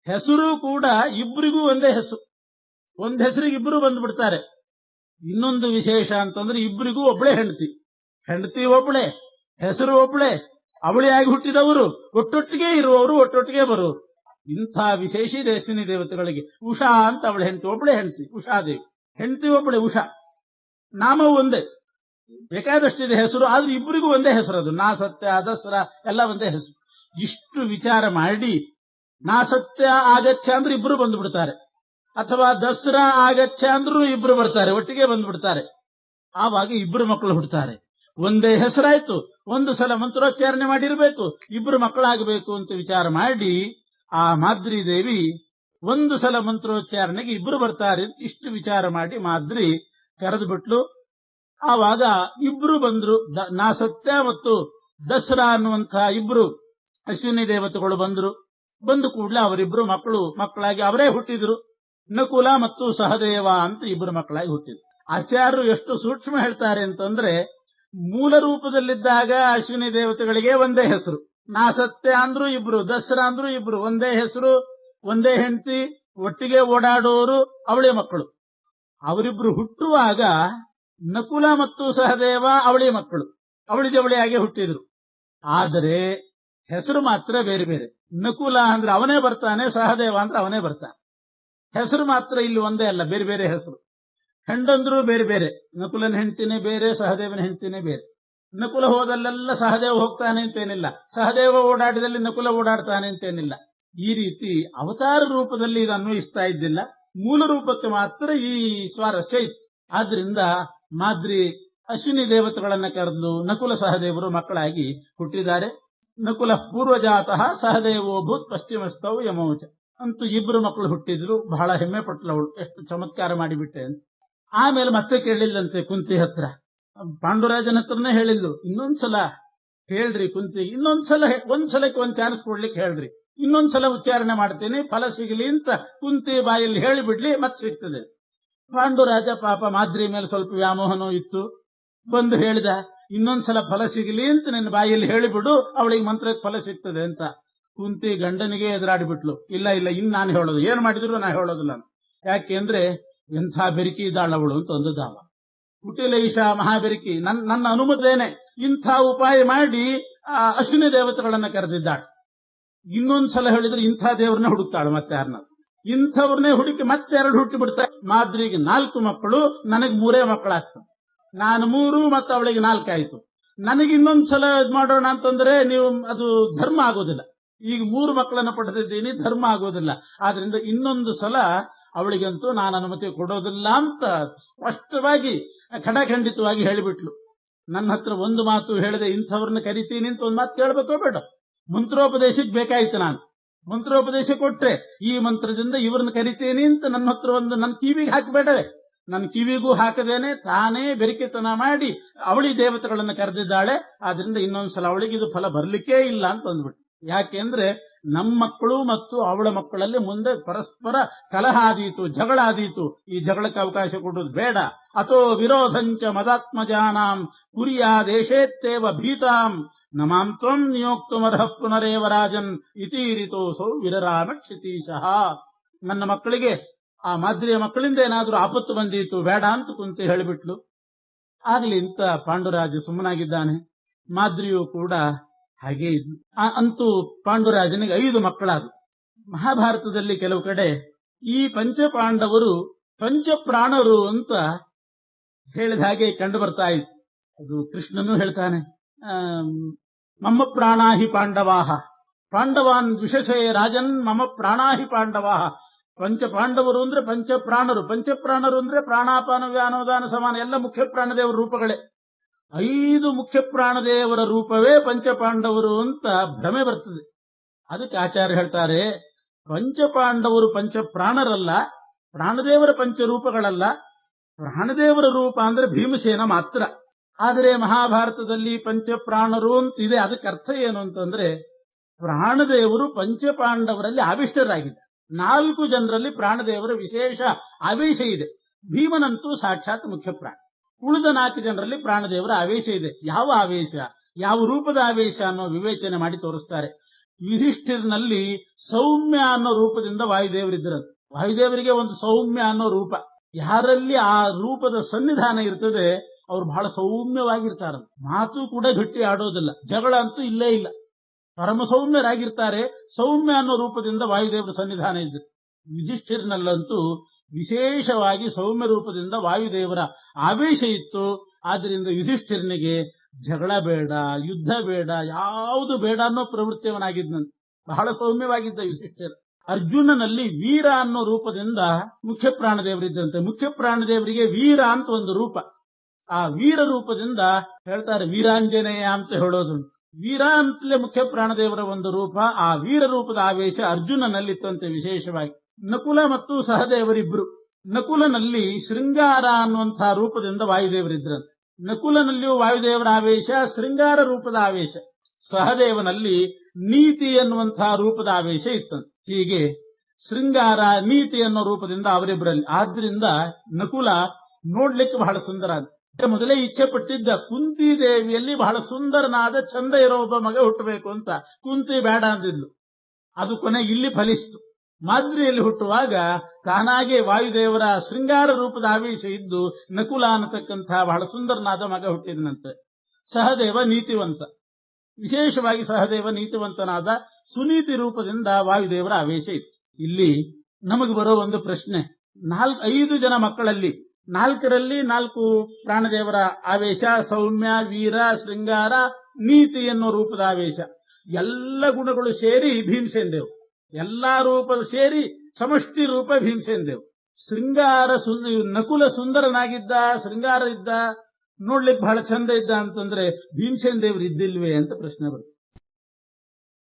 ಹೆಸರು ಕೂಡ ಇಬ್ಬರಿಗೂ ಒಂದೇ ಹೆಸರು. ಒಂದ್ ಹೆಸರಿಗೆ ಇಬ್ರು ಬಂದ್ಬಿಡ್ತಾರೆ. ಇನ್ನೊಂದು ವಿಶೇಷ ಅಂತಂದ್ರೆ ಇಬ್ಬರಿಗೂ ಒಬ್ಳೆ ಹೆಂಡತಿ ಒಬ್ಳೆ, ಹೆಸರು ಒಬ್ಳೆ, ಅವಳಿಯಾಗಿ ಹುಟ್ಟಿದವರು, ಒಟ್ಟೊಟ್ಟಿಗೆ ಇರುವವರು, ಒಟ್ಟೊಟ್ಟಿಗೆ ಬರುವರು. ಇಂಥ ವಿಶೇಷ ಇದೆ ಅಶ್ವಿನಿ ದೇವತೆಗಳಿಗೆ. ಉಷಾ ಅಂತ ಅವಳ ಹೆಂಡತಿ, ಒಬ್ಳೆ ಹೆಂಡತಿ ಉಷಾದೇವಿ. ಹೆಂಡತಿ ಒಬ್ಳೆ ಉಷಾ. ನಾಮ ಒಂದೇ, ಬೇಕಾದಷ್ಟಿದೆ ಹೆಸರು, ಆದ್ರೂ ಇಬ್ಬರಿಗೂ ಒಂದೇ ಹೆಸರು. ಅದು ನಾಸತ್ಯ ದಸರಾ ಎಲ್ಲ ಒಂದೇ ಹೆಸರು. ಇಷ್ಟು ವಿಚಾರ ಮಾಡಿ ನಾಸತ್ಯ ಆಗಚ್ಚ ಅಂದ್ರೆ ಇಬ್ರು ಬಂದು ಬಿಡ್ತಾರೆ, ಅಥವಾ ದಸರಾ ಆಗಚ್ಚ ಅಂದ್ರೂ ಇಬ್ರು ಬರ್ತಾರೆ, ಒಟ್ಟಿಗೆ ಬಂದ್ಬಿಡ್ತಾರೆ. ಆವಾಗ ಇಬ್ರು ಮಕ್ಕಳು ಹುಡ್ತಾರೆ. ಒಂದೇ ಹೆಸರಾಯ್ತು, ಒಂದು ಸಲ ಮಂತ್ರೋಚ್ಚಾರಣೆ ಮಾಡಿರ್ಬೇಕು, ಇಬ್ರು ಮಕ್ಕಳಾಗಬೇಕು ಅಂತ ವಿಚಾರ ಮಾಡಿ ಆ ಮಾದ್ರಿ ದೇವಿ ಒಂದು ಸಲ ಮಂತ್ರೋಚ್ಚಾರಣೆಗೆ ಇಬ್ರು ಬರ್ತಾರೆ ಇಷ್ಟು ವಿಚಾರ ಮಾಡಿ ಮಾದ್ರಿ ಕರೆದು ಬಿಟ್ಲು. ಆವಾಗ ಇಬ್ರು ಬಂದ್ರು. ನಾಸತ್ಯ ಮತ್ತು ದಸರಾ ಅನ್ನುವಂತಹ ಇಬ್ರು ಅಶ್ವಿನಿ ದೇವತೆಗಳು ಬಂದ್ರು. ಬಂದು ಕೂಡಲೇ ಅವರಿಬ್ರು ಮಕ್ಕಳಾಗಿ ಅವರೇ ಹುಟ್ಟಿದ್ರು. ನಕುಲ ಮತ್ತು ಸಹದೇವ ಅಂತ ಇಬ್ರು ಮಕ್ಕಳಾಗಿ ಹುಟ್ಟಿದ್ರು. ಆಚಾರ್ಯರು ಎಷ್ಟು ಸೂಕ್ಷ್ಮ ಹೇಳ್ತಾರೆ ಅಂತಂದ್ರೆ, ಮೂಲ ರೂಪದಲ್ಲಿದ್ದಾಗ ಅಶ್ವಿನಿ ದೇವತೆಗಳಿಗೆ ಒಂದೇ ಹೆಸರು, ನಾಸತ್ಯ ಅಂದ್ರೂ ಇಬ್ರು, ದಸರಾ ಅಂದ್ರೂ ಇಬ್ರು, ಒಂದೇ ಹೆಸರು, ಒಂದೇ ಹೆಂಡತಿ, ಒಟ್ಟಿಗೆ ಓಡಾಡೋರು, ಅವಳಿ ಮಕ್ಕಳು. ಅವರಿಬ್ರು ಹುಟ್ಟುವಾಗ ನಕುಲ ಮತ್ತು ಸಹದೇವ ಅವಳಿ ಮಕ್ಕಳು, ಅವಳಿಯಾಗಿ ಹುಟ್ಟಿದ್ರು. ಆದರೆ ಹೆಸರು ಮಾತ್ರ ಬೇರೆ ಬೇರೆ. ನಕುಲ ಅಂದ್ರೆ ಅವನೇ ಬರ್ತಾನೆ, ಸಹದೇವ ಅಂದ್ರೆ ಅವನೇ ಬರ್ತಾನೆ. ಹೆಸರು ಮಾತ್ರ ಇಲ್ಲಿ ಒಂದೇ ಅಲ್ಲ, ಬೇರೆ ಬೇರೆ ಹೆಸರು. ಹೆಂಡಂದ್ರು ಬೇರೆ ಬೇರೆ. ನಕುಲನ ಹೆಂಡತಿನೇ ಬೇರೆ, ಸಹದೇವನ ಹೆಂಡತಿನೇ ಬೇರೆ. ನಕುಲ ಹೋದಲ್ಲೆಲ್ಲ ಸಹದೇವ ಹೋಗ್ತಾನೆ ಅಂತೇನಿಲ್ಲ, ಸಹದೇವ ಓಡಾಡಿದಲ್ಲಿ ನಕುಲ ಓಡಾಡ್ತಾನೆ ಅಂತೇನಿಲ್ಲ. ಈ ರೀತಿ ಅವತಾರ ರೂಪದಲ್ಲಿ ಇದು ಅನ್ವಯಿಸ್ತಾ ಇದ್ದಿಲ್ಲ, ಮೂಲ ರೂಪಕ್ಕೆ ಮಾತ್ರ ಈ ಸ್ವಾರಸ್ಯ ಇತ್ತು. ಆದ್ರಿಂದ ಮಾದ್ರಿ ಅಶ್ವಿನಿ ದೇವತೆಗಳನ್ನ ಕರೆದು ನಕುಲ ಸಹದೇವರು ಮಕ್ಕಳಾಗಿ ಹುಟ್ಟಿದ್ದಾರೆ. ನಕುಲ ಪೂರ್ವಜಾತಃ ಸಹದೇವೋಭೂತ್ ಪಶ್ಚಿಮಸ್ಥೌ ಯಮೋಚ. ಅಂತೂ ಇಬ್ರು ಮಕ್ಕಳು ಹುಟ್ಟಿದ್ರು. ಬಹಳ ಹೆಮ್ಮೆ ಪಟ್ಲವಳು, ಎಷ್ಟು ಚಮತ್ಕಾರ ಮಾಡಿಬಿಟ್ಟೆ ಅಂತ. ಆಮೇಲೆ ಮತ್ತೆ ಕೇಳಿಲ್ಲಂತೆ ಕುಂತಿ ಹತ್ರ, ಪಾಂಡುರಾಜನ ಹತ್ರನೇ ಹೇಳಿದ್ಲು, ಇನ್ನೊಂದ್ಸಲ ಹೇಳ್ರಿ ಕುಂತಿ, ಒಂದ್ಸಲಕ್ಕೆ ಒಂದ್ ಚಾನ್ಸ್ ಕೊಡ್ಲಿಕ್ಕೆ ಹೇಳ್ರಿ, ಇನ್ನೊಂದ್ಸಲ ಉಚ್ಚಾರಣೆ ಮಾಡ್ತೀನಿ, ಫಲ ಸಿಗಲಿ ಅಂತ ಕುಂತಿ ಬಾಯಲ್ಲಿ ಹೇಳಿಬಿಡ್ಲಿ, ಮತ್ತೆ ಸಿಗ್ತದೆ. ಪಾಂಡುರಾಜ ಪಾಪ ಮಾದ್ರಿ ಮೇಲೆ ಸ್ವಲ್ಪ ವ್ಯಾಮೋಹನೂ ಇತ್ತು, ಬಂದು ಹೇಳಿದ, ಇನ್ನೊಂದ್ಸಲ ಫಲ ಸಿಗಲಿ ಅಂತ ನಿನ್ನ ಬಾಯಲ್ಲಿ ಹೇಳಿಬಿಡು, ಅವಳಿಗೆ ಮಂತ್ರಕ್ಕೆ ಫಲ ಸಿಗ್ತದೆ ಅಂತ. ಕುಂತಿ ಗಂಡನಿಗೆ ಎದುರಾಡಿಬಿಟ್ಲು, ಇಲ್ಲ ಇನ್ನು ನಾನು ಹೇಳೋದು, ಏನ್ ಮಾಡಿದ್ರು ನಾ ಹೇಳೋದಿಲ್ಲ. ಯಾಕೆಂದ್ರೆ ಎಂಥ ಬೆರಿಕಿ ಇದ್ದಾಳವಳು ಅಂತ ಒಂದದಾವ. ಕುಟಿಲ ಈಶಾ ಮಹಾಬೆರಿಕಿ. ನನ್ನ ಅನುಮತೇನೆ ಇಂಥ ಉಪಾಯ ಮಾಡಿ ಅಶ್ವಿನಿ ದೇವತೆಗಳನ್ನ ಕರೆದಿದ್ದಾಳೆ. ಇನ್ನೊಂದ್ಸಲ ಹೇಳಿದ್ರೆ ಇಂಥ ದೇವ್ರನ್ನೇ ಹುಡುಕ್ತಾಳು, ಮತ್ತೆ ಯಾರನ್ನ ಇಂಥವ್ರನ್ನೇ ಹುಡುಕಿ ಮತ್ತೆ 2 ಹುಟ್ಟಿ ಬಿಡ್ತಾರೆ. ಮಾದ್ರಿಗೆ 4 ಮಕ್ಕಳು, ನನಗೆ 3 ಮಕ್ಕಳಾಗ್ತವೆ. ನಾನು 3 ಮತ್ತು ಅವಳಿಗೆ 4 ಆಯ್ತು. ನನಗೆ ಇನ್ನೊಂದ್ಸಲ ಇದ್ ಮಾಡೋಣ ಅಂತಂದ್ರೆ ನೀವು ಅದು ಧರ್ಮ ಆಗೋದಿಲ್ಲ. ಈಗ 3 ಮಕ್ಕಳನ್ನ ಪಡೆದಿದ್ದೀನಿ, ಧರ್ಮ ಆಗೋದಿಲ್ಲ. ಆದ್ರಿಂದ ಇನ್ನೊಂದು ಸಲ ಅವಳಿಗಂತೂ ನಾನು ಅನುಮತಿ ಕೊಡೋದಿಲ್ಲ ಅಂತ ಸ್ಪಷ್ಟವಾಗಿ ಖಡಖಂಡಿತವಾಗಿ ಹೇಳಿಬಿಟ್ಲು. ನನ್ನ ಹತ್ರ ಒಂದು ಮಾತು ಹೇಳದೆ ಇಂಥವ್ರನ್ನ ಕರಿತೀನಿ ಅಂತ ಒಂದು ಮಾತು ಕೇಳಬೇಕೋ ಬೇಡ? ಮಂತ್ರೋಪದೇಶಕ್ಕೆ ಬೇಕಾಯ್ತು. ನಾನು ಮಂತ್ರೋಪದೇಶ ಕೊಟ್ರೆ ಈ ಮಂತ್ರದಿಂದ ಇವ್ರನ್ನ ಕರಿತೀನಿ ಅಂತ ನನ್ನ ಹತ್ರ ಒಂದು ನನ್ನ ಕಿವಿಗೆ ಹಾಕಬೇಡವೇ? ನನ್ನ ಕಿವಿಗೂ ಹಾಕದೇನೆ ತಾನೇ ಬೆರಿಕೆತನ ಮಾಡಿ ಅವಳಿ ದೇವತೆಗಳನ್ನು ಕರೆದಿದ್ದಾಳೆ. ಆದ್ರಿಂದ ಇನ್ನೊಂದ್ಸಲ ಅವಳಿಗೆ ಇದು ಫಲ ಬರ್ಲಿಕ್ಕೇ ಇಲ್ಲ ಅಂತ ಅಂದ್ಬಿಟ್ಟು. ಯಾಕೆಂದ್ರೆ ನಮ್ಮ ಮಕ್ಕಳು ಮತ್ತು ಅವಳ ಮಕ್ಕಳಲ್ಲಿ ಮುಂದೆ ಪರಸ್ಪರ ಕಲಹ ಆದೀತು, ಜಗಳ ಆದೀತು. ಈ ಜಗಳಕ್ಕೆ ಅವಕಾಶ ಕೊಡುವುದು ಬೇಡ. ಅಥೋ ವಿರೋಧಂಚ ಮದಾತ್ಮಜಾನಾಂ ಕುರಿಯಾ ದೇಶೇತ್ತೇವ ಭೀತಾಂ ನಮಾಂ ತ್ವಂ ನಿಯೋಕ್ತುಮರ್ಹ ಪುನರೇವ ರಾಜನ್ ಇತೀರಿತೋಸೌ ವಿರರಾಮ ಕ್ಷಿತೀಶಃ. ನನ್ನ ಮಕ್ಕಳಿಗೆ, ಆ ಮಾದ್ರಿಯ ಮಕ್ಕಳಿಂದ ಏನಾದ್ರೂ ಆಪತ್ತು ಬಂದೀತು, ಬೇಡ ಅಂತ ಕುಂತಿ ಹೇಳಿಬಿಟ್ಲು. ಆಗ್ಲಿ ಅಂತ ಪಾಂಡುರಾಜ ಸುಮ್ಮನಾಗಿದ್ದಾನೆ. ಮಾದ್ರಿಯು ಕೂಡ ಹಾಗೆ ಇದ್ಲು. ಅಂತೂ ಪಾಂಡುರಾಜನಿಗೆ 5 ಮಕ್ಕಳಾದ್ರು. ಮಹಾಭಾರತದಲ್ಲಿ ಕೆಲವು ಕಡೆ ಈ ಪಂಚಪಾಂಡವರು ಪಂಚಪ್ರಾಣರು ಅಂತ ಹೇಳಿದ ಹಾಗೆ ಕಂಡು ಬರ್ತಾ ಇತ್ತು. ಅದು ಕೃಷ್ಣನು ಹೇಳ್ತಾನೆ, ಮಮ ಪ್ರಾಣಾಹಿ ಪಾಂಡವಾಹ ಪಾಂಡವಾನ್ ವಿಶೇಷೇ ರಾಜನ್ ಮಮ ಪ್ರಾಣಾಹಿ ಪಾಂಡವಾಹ. ಪಂಚಪಾಂಡವರು ಅಂದ್ರೆ ಪಂಚಪ್ರಾಣರು. ಪಂಚಪ್ರಾಣರು ಅಂದ್ರೆ ಪ್ರಾಣಾಪಾನ ವ್ಯಾನೋದಾನ ಸಮಾನ ಎಲ್ಲ ಮುಖ್ಯ ಪ್ರಾಣದೇವರ ರೂಪಗಳೇ. 5 ಮುಖ್ಯ ಪ್ರಾಣದೇವರ ರೂಪವೇ ಪಂಚಪಾಂಡವರು ಅಂತ ಭ್ರಮೆ ಬರ್ತದೆ. ಅದಕ್ಕೆ ಆಚಾರ್ಯ ಹೇಳ್ತಾರೆ, ಪಂಚಪಾಂಡವರು ಪಂಚಪ್ರಾಣರಲ್ಲ, ಪ್ರಾಣದೇವರ ಪಂಚರೂಪಗಳಲ್ಲ. ಪ್ರಾಣದೇವರ ರೂಪ ಅಂದ್ರೆ ಭೀಮಸೇನ ಮಾತ್ರ. ಆದರೆ ಮಹಾಭಾರತದಲ್ಲಿ ಪಂಚಪ್ರಾಣರು ಅಂತಿದೆ. ಅದಕ್ಕೆ ಅರ್ಥ ಏನು ಅಂತಂದ್ರೆ, ಪ್ರಾಣದೇವರು ಪಂಚಪಾಂಡವರಲ್ಲಿ ಆವಿಷ್ಟರಾಗಿದೆ. 4 ಜನರಲ್ಲಿ ಪ್ರಾಣದೇವರ ವಿಶೇಷ ಆವೇಶ ಇದೆ. ಭೀಮನಂತೂ ಸಾಕ್ಷಾತ್ ಮುಖ್ಯ ಪ್ರಾಣ. ಉಳಿದ 4 ಜನರಲ್ಲಿ ಪ್ರಾಣದೇವರ ಆವೇಶ ಇದೆ. ಯಾವ ಆವೇಶ, ಯಾವ ರೂಪದ ಆವೇಶ ಅನ್ನೋ ವಿವೇಚನೆ ಮಾಡಿ ತೋರಿಸ್ತಾರೆ. ಯುಧಿಷ್ಠಿರ್ನಲ್ಲಿ ಸೌಮ್ಯ ಅನ್ನೋ ರೂಪದಿಂದ ವಾಯುದೇವರಿದ್ದರಂತೆ. ವಾಯುದೇವರಿಗೆ ಒಂದು ಸೌಮ್ಯ ಅನ್ನೋ ರೂಪ. ಯಾರಲ್ಲಿ ಆ ರೂಪದ ಸನ್ನಿಧಾನ ಇರ್ತದೆ ಅವ್ರು ಬಹಳ ಸೌಮ್ಯವಾಗಿರ್ತಾರ. ಮಾತು ಕೂಡ ಗಟ್ಟಿ ಆಡೋದಿಲ್ಲ, ಜಗಳ ಅಂತೂ ಇಲ್ಲೇ ಇಲ್ಲ. ಪರಮ ಸೌಮ್ಯರಾಗಿರ್ತಾರೆ. ಸೌಮ್ಯ ಅನ್ನೋ ರೂಪದಿಂದ ವಾಯುದೇವರ ಸನ್ನಿಧಾನ ಇದ್ದರು. ಯುಧಿಷ್ಠಿರ್ನಲ್ಲಂತೂ ವಿಶೇಷವಾಗಿ ಸೌಮ್ಯ ರೂಪದಿಂದ ವಾಯುದೇವರ ಆವೇಶ ಇತ್ತು. ಆದ್ರಿಂದ ಯುಧಿಷ್ಠಿರನಿಗೆ ಜಗಳ ಬೇಡ, ಯುದ್ಧ ಬೇಡ, ಯಾವುದು ಬೇಡ ಅನ್ನೋ ಪ್ರವೃತ್ತಿಯವನಾಗಿದ್ದಂತೆ. ಬಹಳ ಸೌಮ್ಯವಾಗಿದ್ದ ಯುಧಿಷ್ಠಿರ. ಅರ್ಜುನನಲ್ಲಿ ವೀರ ಅನ್ನೋ ರೂಪದಿಂದ ಮುಖ್ಯ ಪ್ರಾಣದೇವರಿದ್ದಂತೆ. ಮುಖ್ಯ ಪ್ರಾಣದೇವರಿಗೆ ವೀರ ಅಂತ ಒಂದು ರೂಪ. ಆ ವೀರ ರೂಪದಿಂದ ಹೇಳ್ತಾರೆ ವೀರಾಂಜನೇಯ ಅಂತ ಹೇಳೋದು. ವೀರ ಅಂತಲೇ ಮುಖ್ಯ ಪ್ರಾಣದೇವರ ಒಂದು ರೂಪ. ಆ ವೀರ ರೂಪದ ಆವೇಶ ಅರ್ಜುನನಲ್ಲಿತ್ತಂತೆ ವಿಶೇಷವಾಗಿ. ನಕುಲ ಮತ್ತು ಸಹದೇವರಿಬ್ರು. ನಕುಲನಲ್ಲಿ ಶೃಂಗಾರ ಅನ್ನುವಂತಹ ರೂಪದಿಂದ ವಾಯುದೇವರಿದ್ರಂತೆ. ನಕುಲನಲ್ಲಿಯೂ ವಾಯುದೇವರ ಆವೇಶ, ಶೃಂಗಾರ ರೂಪದ ಆವೇಶ. ಸಹದೇವನಲ್ಲಿ ನೀತಿ ಎನ್ನುವಂತಹ ರೂಪದ ಆವೇಶ ಇತ್ತಂತೆ. ಹೀಗೆ ಶೃಂಗಾರ, ನೀತಿ ಅನ್ನೋ ರೂಪದಿಂದ ಅವರಿಬ್ಬರಲ್ಲಿ. ಆದ್ರಿಂದ ನಕುಲ ನೋಡ್ಲಿಕ್ಕೆ ಬಹಳ ಸುಂದರ. ಮೊದಲೇ ಇಚ್ಛೆ ಪಟ್ಟಿದ್ದ ಕುಂತಿ ದೇವಿಯಲ್ಲಿ ಬಹಳ ಸುಂದರನಾದ ಚಂದ ಇರೋ ಒಬ್ಬ ಮಗ ಹುಟ್ಟಬೇಕು ಅಂತ. ಕುಂತಿ ಬೇಡ ಅಂದಿದ್ಲು. ಅದು ಕೊನೆಗೆ ಇಲ್ಲಿ ಫಲಿಸ್ತು. ಮಾದ್ರಿಯಲ್ಲಿ ಹುಟ್ಟುವಾಗ ತಾನಾಗೆ ವಾಯುದೇವರ ಶೃಂಗಾರ ರೂಪದ ಆವೇಶ ಇದ್ದು ನಕುಲ ಅನ್ನತಕ್ಕಂತಹ ಬಹಳ ಸುಂದರನಾದ ಮಗ ಹುಟ್ಟಿದನಂತೆ. ಸಹದೇವ ನೀತಿವಂತ. ವಿಶೇಷವಾಗಿ ಸಹದೇವ ನೀತಿವಂತನಾದ ಸುನೀತಿ ರೂಪದಿಂದ ವಾಯುದೇವರ ಆವೇಶ ಇತ್ತು. ಇಲ್ಲಿ ನಮಗೆ ಬರೋ ಒಂದು ಪ್ರಶ್ನೆ, 5 ಜನ ಮಕ್ಕಳಲ್ಲಿ 4ರಲ್ಲಿ 4 ಪ್ರಾಣದೇವರ ಆವೇಶ, ಸೌಮ್ಯ, ವೀರ, ಶೃಂಗಾರ, ನೀತಿ ಎನ್ನುವ ರೂಪದ ಆವೇಶ. ಎಲ್ಲ ಗುಣಗಳು ಸೇರಿ ಭೀಮಸೇನ ದೇವ್. ಎಲ್ಲಾ ರೂಪದ ಸೇರಿ ಸಮಷ್ಟಿ ರೂಪ ಭೀಮಸೇನ ದೇವ್. ಶೃಂಗಾರ ನಕುಲ ಸುಂದರನಾಗಿದ್ದ, ಶೃಂಗಾರ ಇದ್ದ, ನೋಡ್ಲಿಕ್ಕೆ ಬಹಳ ಚಂದ ಇದ್ದ ಅಂತಂದ್ರೆ ಭೀಮಸೇನ ದೇವರು ಇದ್ದಿಲ್ವೇ ಅಂತ ಪ್ರಶ್ನೆ ಬರುತ್ತೆ.